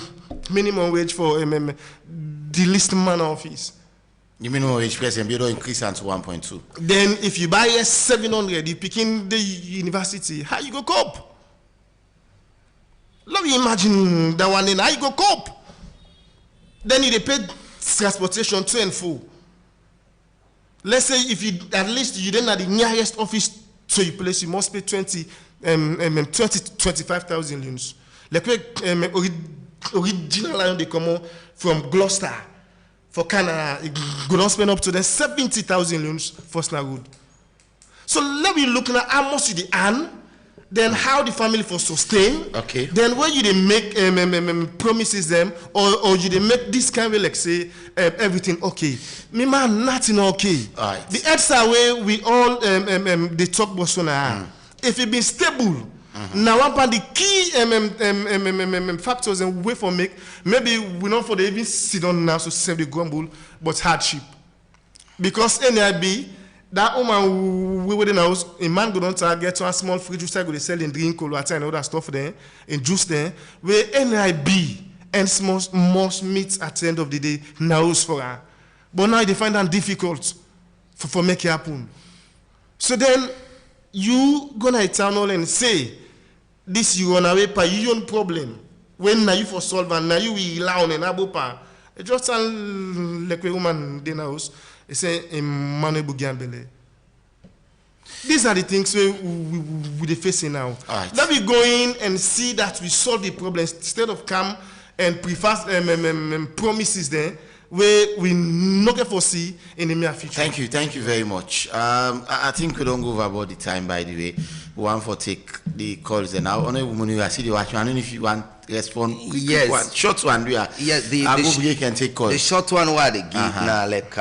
S11: minimum wage for the least man office?
S8: The minimum wage person you don't increase to 1.2.
S11: Then if you buy 700, you pick in the university, how you go cope? Let me imagine that one then how you go cope? Then you pay transportation to and fro. Let's say if you at least you then at the nearest office to your place, you must pay 25,000 loans. Like original line they come from Gloucester for Canada, you go down spend up to then 70,000 loans for Snagood. So let me look at how much you earn, then how the family for sustain.
S8: Okay.
S11: Then when you they make promises them or you they make this kind of like say everything okay. Me man nothing okay.
S8: All right.
S11: The extra way we all they talk about if it been stable. Now one of the key factors and way for make maybe we not for the even sit on now to save the grumble but hardship. Because NIB that woman we within house, a man go down to get to a small free juice go they sell in drink cold water and all that stuff there, in juice there, where NIB and most meet at the end of the day now for her. But now they find that difficult for make it happen. So then you gonna a town hall and say this you run away by your own problem. When now you for solve and now you will allow and abopa. It just sound like a woman in the house. They say Emmanuel Bugambele. These are the things we're facing now.
S8: Right.
S11: Let me go in and see that we solve the problems instead of come and preface promises there where we not get foresee in the near future.
S8: Thank you very much. I think we don't go overboard the time, by the way. We want to take the calls and now. Honorable Muniru, I see the watch. I don't know if you want to respond.
S14: Yes.
S8: One, short one, we are.
S14: Yes,
S8: can take calls.
S14: The short one what they give now, like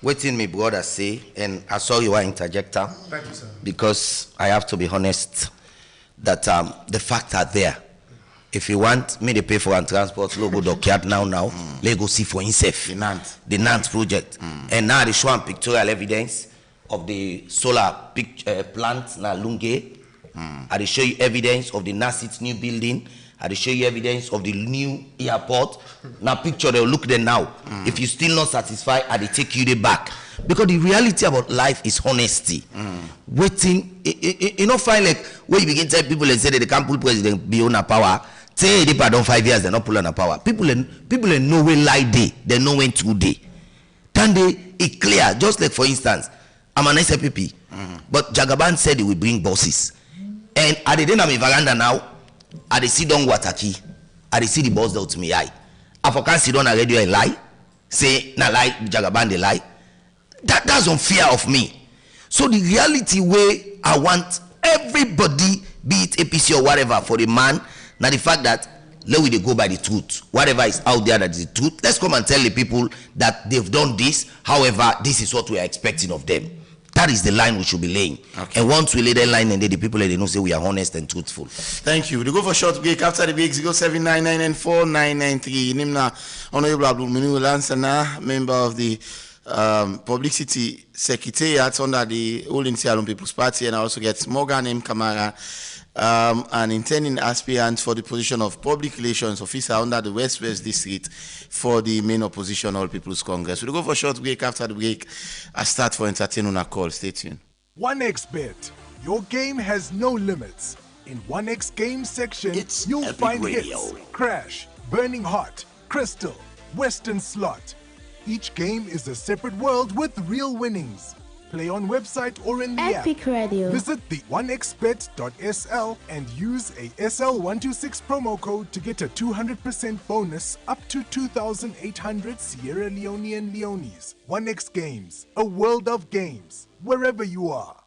S14: waiting me brother say, and I saw you are interjector.
S11: Thank you, sir.
S14: Because I have to be honest that the facts are there. If you want me to pay for and transport, logo dockyard now, let's go see for himself. The Nantes project. And now they show pictorial evidence of the solar plant na Lunge. I they show you evidence of the NASIT new building. I they show you evidence of the new airport. Now picture they'll look there now. If you still not satisfied, I they take you the back. Because the reality about life is honesty. Waiting, you know, find like where you begin to tell people and say that they can't put president beyond a power. Say they pardon 5 years, they're not pulling a power. People in no way lie day, they know when to day. Then it clear, just like for instance, I'm an SPP, but Jagaban said he will bring bosses. And at the end of my veranda now, I dey see Don Wataki, I dey see the boss out to me eye. I for can't sit on a radio and lie, say na lie, Jagaban they lie. That's unfair of me. So the reality way I want everybody, be it APC or whatever, for the man. Now the fact that let we go by the truth, whatever is out there that is the truth, let's come and tell the people that they've done this. However, this is what we are expecting of them. That is the line we should be laying. Okay. And once we lay that line, and then the people they know say we are honest and truthful.
S8: Thank you. We go for short break. After the break, 0799949993. Nimna Honorable Abdul Muniru Lansana, member of the Publicity Secretariat under the All in Sierra Leone People's Party, and I also get Morgan M. Kamara, an intending aspirant for the position of Public Relations Officer under the West District for the main opposition All People's Congress. We'll go for a short break. After the break, I start for entertaining a call. Stay tuned.
S15: 1xBet. Your game has no limits. In 1x Game section, you'll find hits, Crash, Burning Heart, Crystal, Western Slot. Each game is a separate world with real winnings. Play on website or in the
S16: Epic
S15: app.
S16: Radio.
S15: Visit the 1xbet.sl and use a SL126 promo code to get a 200% bonus up to 2,800 Sierra Leonean Leones. 1x Games, a world of games, wherever you are.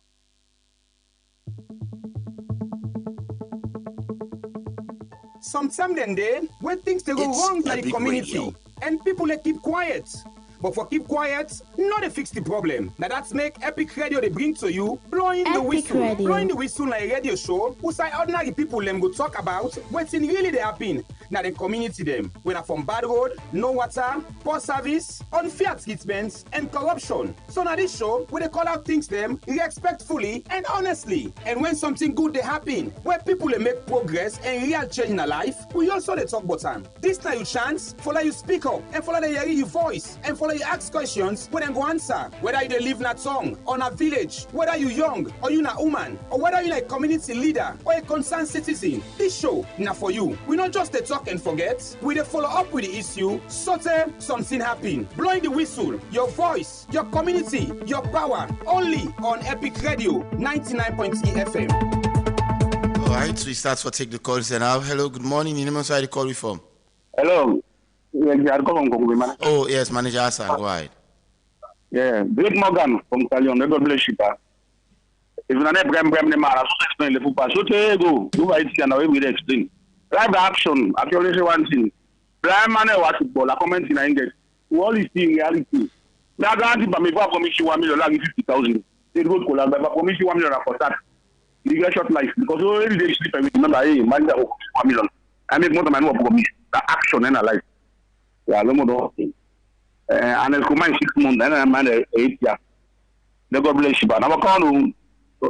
S17: Sometimes then when things they go wrong in the community and people they keep quiet. But for keep quiet, not to fix the problem. Now that's make Epic Radio they bring to you blowing the whistle.
S16: Radio.
S17: Blowing the whistle like a radio show who say ordinary people them go talk about what's in really they happen. Now the community them. When from bad road, no water, poor service, unfair treatments, and corruption. So now this show, where they call out things them respectfully and honestly. And when something good they happen, where people they make progress and real change in their life, we also they talk about them. This now you chance, follow you speak up, and follow they hear your voice, and follow you ask questions when they go answer. Whether you they live in a town or a village, whether you young or you a woman, or whether you a community leader or a concerned citizen, this show now for you. We not just they talk and forget, we they follow up with the issue, so something happen. Blowing the whistle, your voice, your community, your power, only on Epic Radio 99.3 FM.
S8: All right, so we start for take the calls now. Hello, good morning. You know where the call we from?
S18: Hello.
S8: Oh, yes, Manager Hassan, go ahead.
S18: Yeah, Blake Morgan from Calion, the God bless you. If you're not Bram Nemara, so explain the football. So go, do I see and we explain. Live action, I can only say one thing. Brian Mane was football, I comment in English. We all is in reality. Now, guarantee by me, for commission 1 million, like 50,000. They go to Colaba, but commission 1 million for that. You get short life because already they sleep and remember, hey, man, 1 million. I make more than my work for me. The action in a life. Yeah, no more. And it's come 6 months, and I'm 8 years. The God bless you, but I'm a call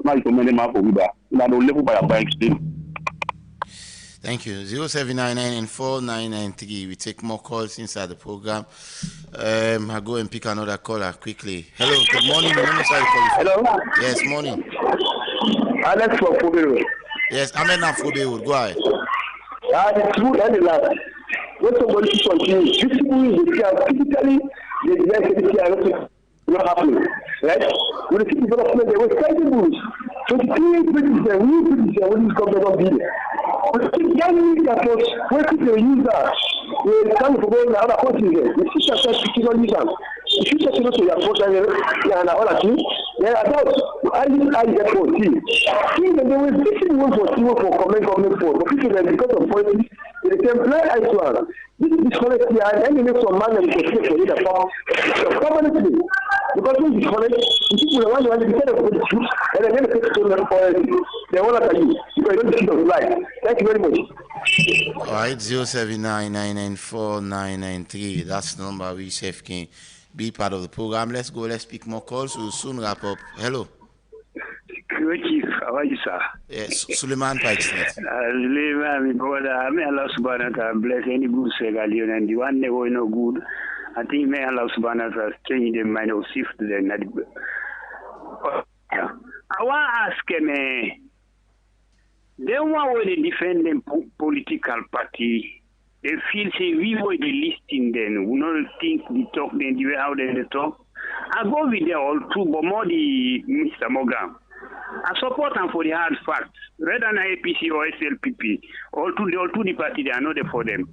S18: now to many more for me. I don't live by a bank still.
S8: Thank you. 0799-4993. We take more calls inside the program. I'll go and pick another caller quickly. Hello, good morning.
S18: Hello.
S8: Yes, morning.
S18: Alex from Fobewood.
S8: Yes, Ahmed from Fobewood. Go ahead.
S18: It's good and the last. What somebody continue. Typically, the not happening.
S16: right? With the city development, there were 20 rules. 23 British and new British and what is government of India. But the young approach, where could they use that? We come to go in other countries there. The sister says to kill on this. If you just look at your approach and all that, yeah, about I get for tea. Things that they were fixing one for government for. But people that because of politics, they can play Iceland. This is disconnect here, and then make some man and take for it apart. Permanently. Because when you disconnect, people the one to be kind of politics, and then they take to them for they want to you. Because you don't see those life. Thank you very much.
S8: All right, 079994993. That's the number we safe can be part of the program. Let's go. Let's pick more calls. We'll soon wrap up. Hello.
S19: Good chief. How are you, sir?
S8: Yes, Suleiman Pikesnet.
S19: Suleiman, my brother, may Allah subhanahu wa ta'ala bless any good Segalian and the one never no good. I think may Allah subhanahu wa ta'ala change their mind or shift them. I want to ask him, they want to defend them political party. They feel say we were the listing then. We don't think they talk then the way how they talk. I go with them all too, but more the Mr. Morgan. I support them for the hard facts. Rather than APC or SLPP, all two the party they are not there for them.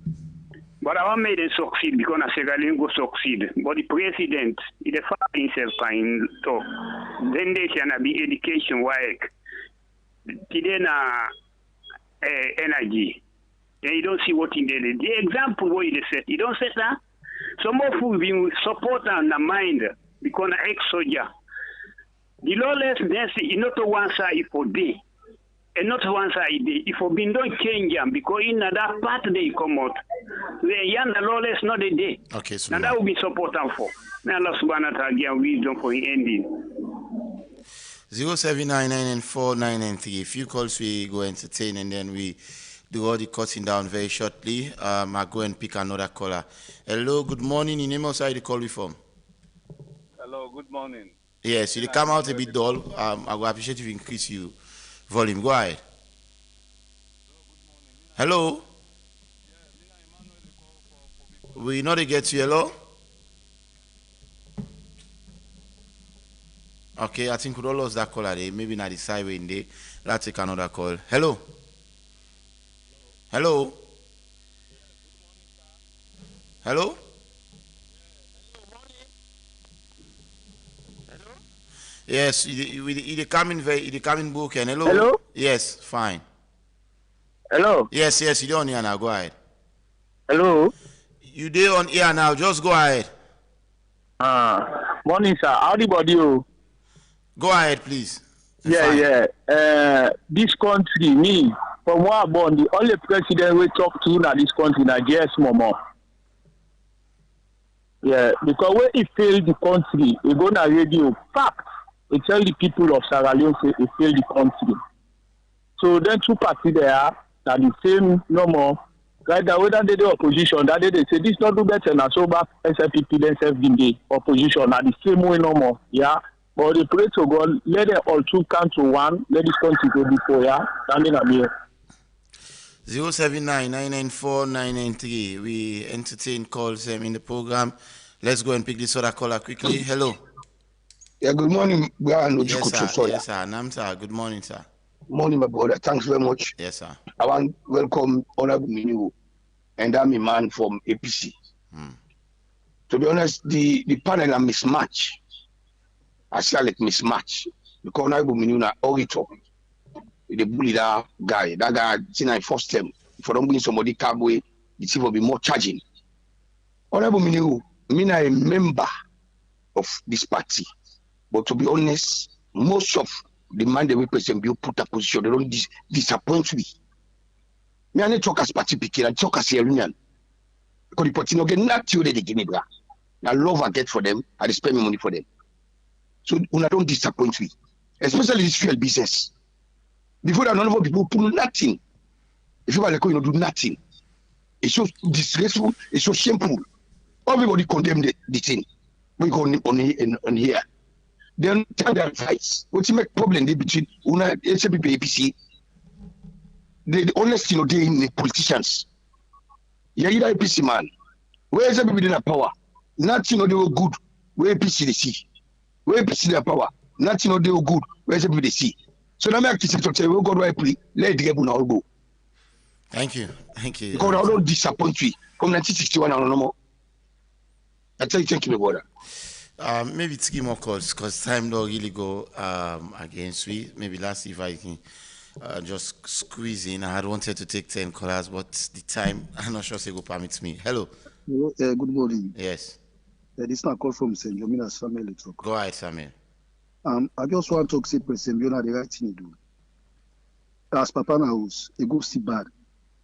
S19: But I want make them succeed because I say they go succeed. But the president, he fight himself in talk. Then they can be education work. Today na energy. And you don't see what in there. The example what you set, you don't set that. Some of who will support on the mind because an ex-soldier. The lawlessness is not one side for day. And not one side day. If we don't change them, because in that part they come out. The young lawless not a day.
S8: Okay, so
S19: now that will be support them for. May Allah subhanahu wa ta'ala give wisdom for ending.
S8: 079994993. A few calls we go entertain and then we do all the cutting down very shortly. I'll go and pick another caller. Hello, good morning. In name of side, you call me from?
S20: Hello, good morning.
S8: Yes, you come out a bit dull. I will appreciate if you increase your volume. Go ahead. Hello? We know they get to you. Hello? Okay, I think we all lost that caller there. Maybe not the sideway in there. Let's take another call. Hello? Hello? Hello? Yes, it coming broken. Hello?
S16: Hello?
S8: Yes, fine.
S16: Hello?
S8: Yes, you don't hear now. Go ahead.
S16: Hello?
S8: You there on air now. Just go ahead.
S16: Morning, sir. Howdy, body, you?
S8: Go ahead, please.
S16: Yeah. This country, me, from what I'm born, the only president we talk to in this country, Nigeria, Momo. Yeah, because when he failed the country, he go on radio, fact, he tell the people of Sierra Leone say he failed the country. So then two parties there are the same no more. Right now, whether they do opposition, that day they say this not do better now. So back SLPP themselves in the opposition now the same way no more. Yeah. But they pray to God, let them all two come to one, let this country go before, yeah. Standing up here.
S8: 079994993. We entertain calls in the program. Let's go and pick this other caller quickly. Hello.
S21: Yeah, good morning.
S8: Yes, sir. Yes, sir. Namsa. Good morning, sir.
S21: Morning, my brother. Thanks very much.
S8: Yes, sir.
S21: I want to welcome Honorable Minu, and I'm a man from APC. To be honest, the panel are mismatched. I say like mismatch because Honorable Minu na orator. They bully that guy. That guy, since I first time, if I don't bring somebody cowboy, the chief will be more charging. Honorable Minu, I'm a member of this party. But to be honest, most of the man they represent you put a position, they don't disappoint me. Me I talk as party picking, I talk as a union. Because the party no get nothing they give me, bra. I love I get for them, I spend my money for them. So una don't disappoint me. Especially this fuel business. Before that, none of people put nothing. If you are like do nothing. It's so disgraceful, it's so shameful. Everybody condemn the thing. We go on here. Then tell their advice. What's the problem between Una SLPP APC? The honesty they in the politicians. Yeah, either APC man. Where is everybody in power? Nothing they were good. Where APC they see. Where APC their power, nothing no do good. Where's people they see? So now I say, we go right play. Let the game now go.
S8: Thank you.
S21: Because I don't disappoint you. Come 1961 and no more. I tell you, thank you, brother.
S8: Maybe 3 more calls because time don't really go against me. Maybe last if I can just squeeze in. I had wanted to take 10 callers, but the time I'm not sure say go permit me. Hello.
S1: Good morning.
S8: Yes.
S1: This is a call from St. Jomina Samuel.
S8: Go ahead, Samuel.
S1: I just want to say President Biona the right thing to do. As Papa House, it goes still bad.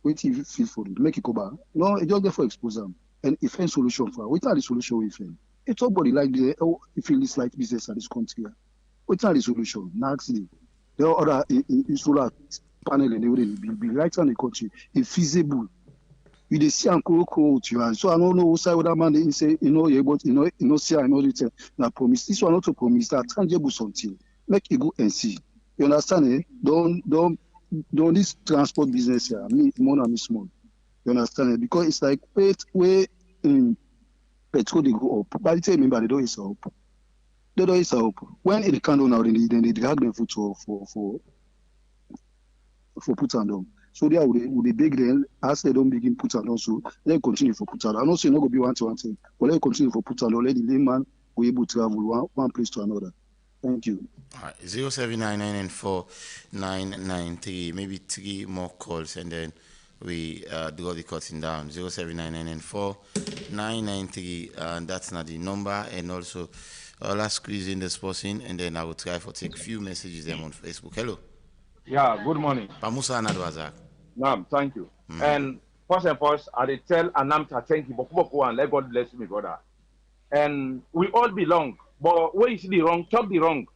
S1: Wait till you feel for it, make it go back. No, it just get for exposure. And if any solution for what are the solution we find? It's everybody like the if you like business at this country. What are the solution? Next day, there are other solar panel and they will be right on the country. It's feasible. You dey see and quote you and so I don't know who side with that man they say you're able to see I know it na promise. This one not to promise that tangible something. Make you go and see. You understand? Eh? Don't this transport business here. Me more and me small. You understand? Eh? Because it's like where petrol they go up. By the time remember the door is up. The door is up. When it can down now, then they drag them for put and down. So they would beg them as they don't begin put and down. So they continue for put and down. I know so not gonna be one thing, but they continue for put and down. Let the layman go able to travel one place to another. Thank you.
S8: All right, 079994993. Maybe 3 more calls and then we draw the cutting down. 079994993, and that's not the number. And also, I'll squeeze in this person, and then I will try to take a few messages them on Facebook. Hello.
S5: Yeah, good morning.
S8: Pamusa Anadwazak.
S5: Nam, thank you. And first and first, I tell Anamta thank you, and let God bless me, brother. And we all belong, but where is the wrong? Talk the wrong.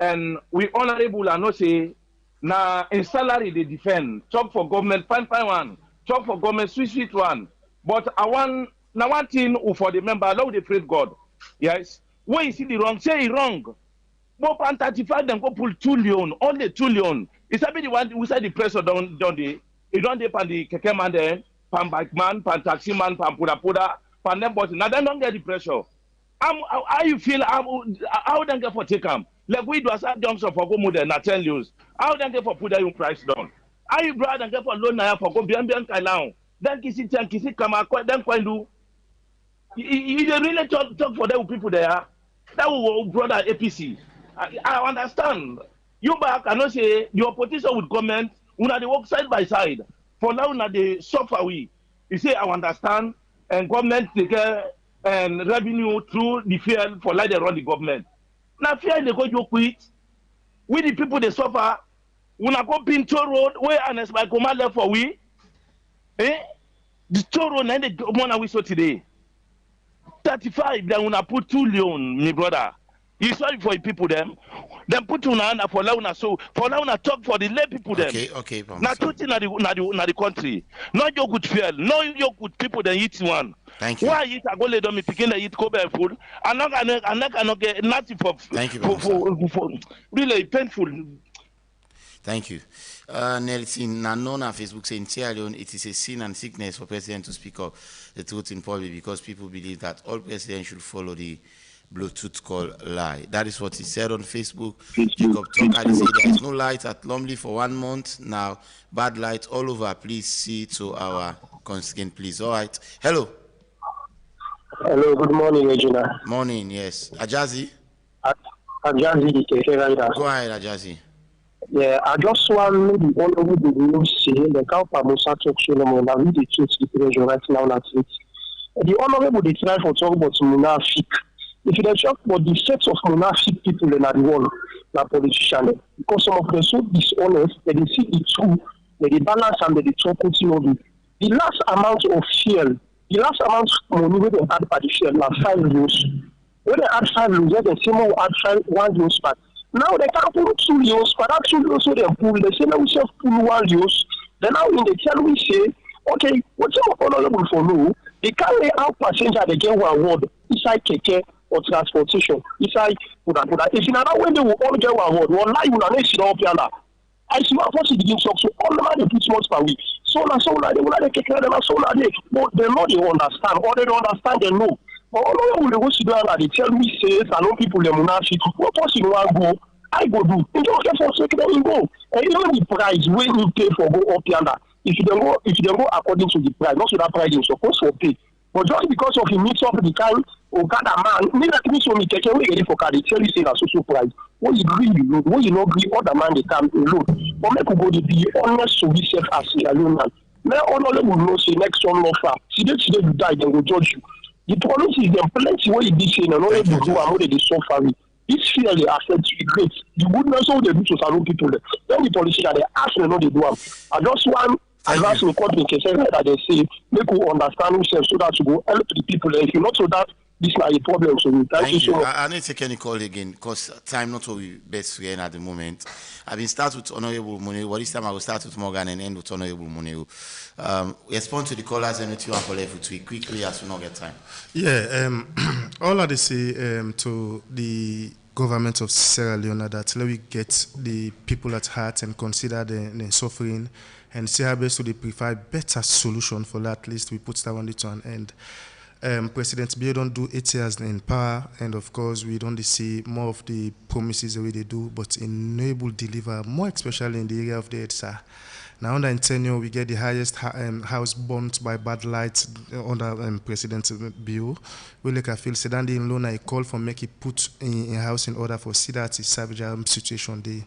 S5: And we honorable and not say, now in salary they defend. Talk for government, fine one. Talk for government, sweet one. But I want now one thing for the member, allow the praise God. Yes. Where is the wrong? Say it wrong. More than 35 them go pull 2 million, only 2 million. It's a bit the one who said the pressure don't they? You don't depend the keke man there, pan bike man, pan taxi man, pan puda, pan them but now they don't get the pressure. How you feel? How then get for take them? Like we do as a junction for go more than 10 years. How then get for put your price down? How you brother get for loan now for go beyond Kailang? Then kisi come then do. You really talk for them people there. That will brother APC. I understand. You back cannot say the opposition would comment. Una they work side by side. For now, una they suffer we. You say I understand, and government take and revenue through the fuel for like they run the government. Now fear they go you quit. We the people they suffer. Una go Pinto Road where honest by command left for we. Eh? The toll road and the one we saw today. 35 then una put 2 million, my brother. You sorry for the people them. Then put una under for launa so for launa talk for the lay people them.
S8: Okay.
S5: Not two things na the country. Not your good fuel. Not your good people then eat one.
S8: Thank you.
S5: Why eat a go let them picking they eat Kobe food? I'm not gonna get nothing for.
S8: Thank you.
S5: For really painful.
S8: Thank you. Nelson Nanona Facebook saying Sierra Leone, it is a sin and sickness for president to speak up the truth in public because people believe that all presidents should follow the Bluetooth call lie. That is what he said on Facebook. Jacob Tokadi said there is no light at Lumley for 1 month now. Bad light all over. Please see to our constraint, please. All right. Hello.
S6: Hello. Good morning, Regina.
S8: Morning. Yes. Ajazi.
S6: Ajazi, the KK rider.
S8: Go ahead, Ajazi.
S6: Yeah, I just want maybe all over the news saying the Cow Pamusa talk show no more. Now we the truth the pressure right now on it. The honorable they try for talk about Munafik. If you talk about the sets of Munafik people in the world, na politician, because some of them so dishonest, they see the truth, they balance and they talk continually. The last amount of fuel, the last amount of money where they add by the fuel now 5 euros. When they add 5 euros, they say more add 1 euro back. Now they can't pull 2 euros, but that 2 euros so they pull. They say now we self pull 1 euros. Then now in the tell we say, okay, what's your honorable for no? They can't lay out passenger they get one word inside keke or transportation. Inside Buddha. If in another way they will all get one word, one lie will not see up here. I see what first begin talk so all the they put months per week. So now they will not keke them so now they but they know they understand or they don't understand they know. But all the go sit down and they tell me say salon people them will not fit. What person want go? I go do. You don't care for second you go. And even the price when you pay for go up yonder. If you don't go according to the price, not so that price is supposed to pay. But just because of he mix up the kind of Okada man, me like me so me take away ready for car, they tell you say that's so price. When you agree, you load. When you not agree, other man they come load. But make go to be honest to be self as a alone man. Now honorable know say next one offer. See that you die, then go judge you. The problem is them plenty what you be saying and all they do and what they suffer. This fear they affect you great. The goodness of the do to salon people. Then the politicians they ask them know they do them. I just want advance me company that they say make you understand yourself so that you go help the people. If you not so that this is not a problem. So thank you so much.
S8: I need to take any call again because time not all best friend at the moment. I've been start with Honorable Money. Well, this time I will start with Morgan and end with Honorable Money. Respond to the callers and what you want to leave quickly as we not get time.
S11: Yeah, all I say to the government of Sierra Leone that let we get the people at heart and consider the suffering and see how best to provide better solution for that. At least we put that one to an end. President Biya don't do 8 years in power, and of course we don't see more of the promises the way they do, but enable deliver more, especially in the area of the EDSA. Now under tenure, we get the highest house burnt by bad lights under President Biya. We like I feel Sedan in loan I call for make it put in house in order for see that is savage situation there,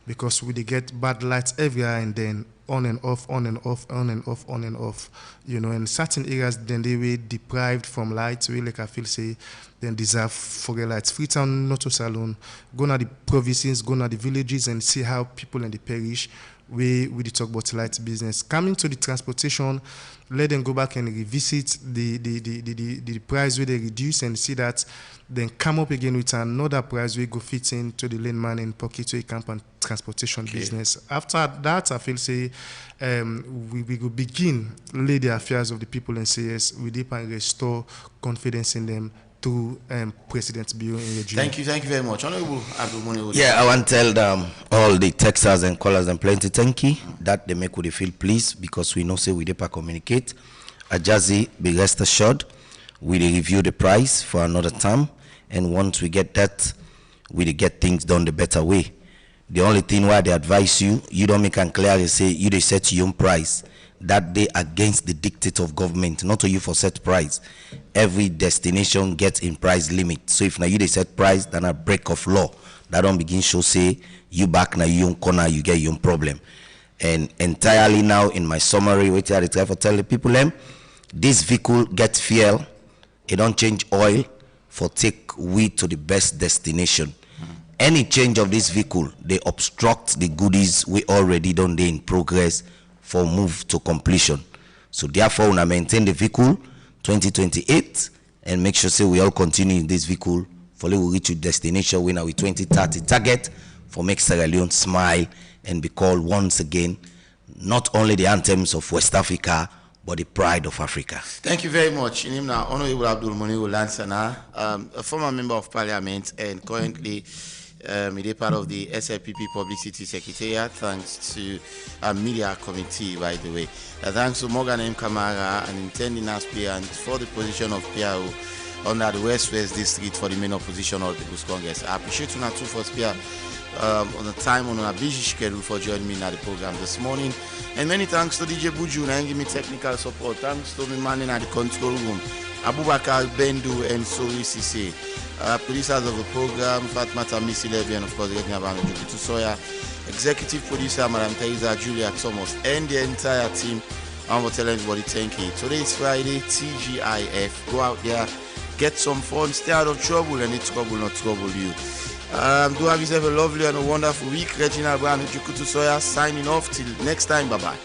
S11: because we get bad lights everywhere and then on and off, on and off, on and off, on and off. You know, in certain areas, then they were deprived from lights. We like I feel say, then deserve for the lights. Freetown, not just alone. Go to the provinces, go to the villages, and see how people in the parish we talk about light business. Coming to the transportation, let them go back and revisit the price where they reduce and see that, then come up again with another price we go fit into the lane man in pocket to a camp and transportation business. After that, I feel say we will begin lay the affairs of the people and say yes, we deep and restore confidence in them to President Biya in regime.
S8: Thank you very much. Honorable Abdul Money.
S14: Yeah, I want to tell them all the texters and callers and plenty thank you that they make we feel pleased because we know say we deep communicate. Ajazi, be rest assured, we review the price for another time, and once we get that, we get things done the better way. The only thing why they advise you, you don't make and clearly say you they set your own price. That they against the dictate of government, not to you for set price. Every destination gets in price limit. So if now you they set price, then a break of law. That don't begin show say you back now you own corner, you get your own problem. And entirely now in my summary, which I try to tell the people this vehicle get fuel, it don't change oil for take we to the best destination. Any change of this vehicle, they obstruct the goodies we already done there in progress for move to completion. So therefore, we maintain the vehicle 2028 and make sure say we all continue in this vehicle for we reach your destination when we 2030 target for make Sierra Leone smile and be called once again not only the anthems of West Africa but the pride of Africa.
S8: Thank you very much. In him now, Honorable Abdul Muniru Lansana, a former member of Parliament and currently he is part of the SLPP Publicity Secretariat, thanks to a media committee, by the way. Thanks to Morgan M. Kamara, an intending aspirant for the position of PRO under the West District for the main opposition of the People's Congress. I appreciate you two for spear on the time on a busy schedule for joining me in the program this morning. And many thanks to DJ Buju and give me technical support. Thanks to me man in the control room, Abubakar Bendu and Sori Sise. Producers of the program, Fatmata Missy Levy, and of course, Jukutu Soya, executive producer, Madam Teresa Julia Thomas, and the entire team. I want to tell everybody thank you. Today is Friday, TGIF. Go out there, get some fun, stay out of trouble, and it's trouble not trouble you. Do have yourself a lovely and a wonderful week. Reginald Brown and Jukutu Soya signing off till next time. Bye bye.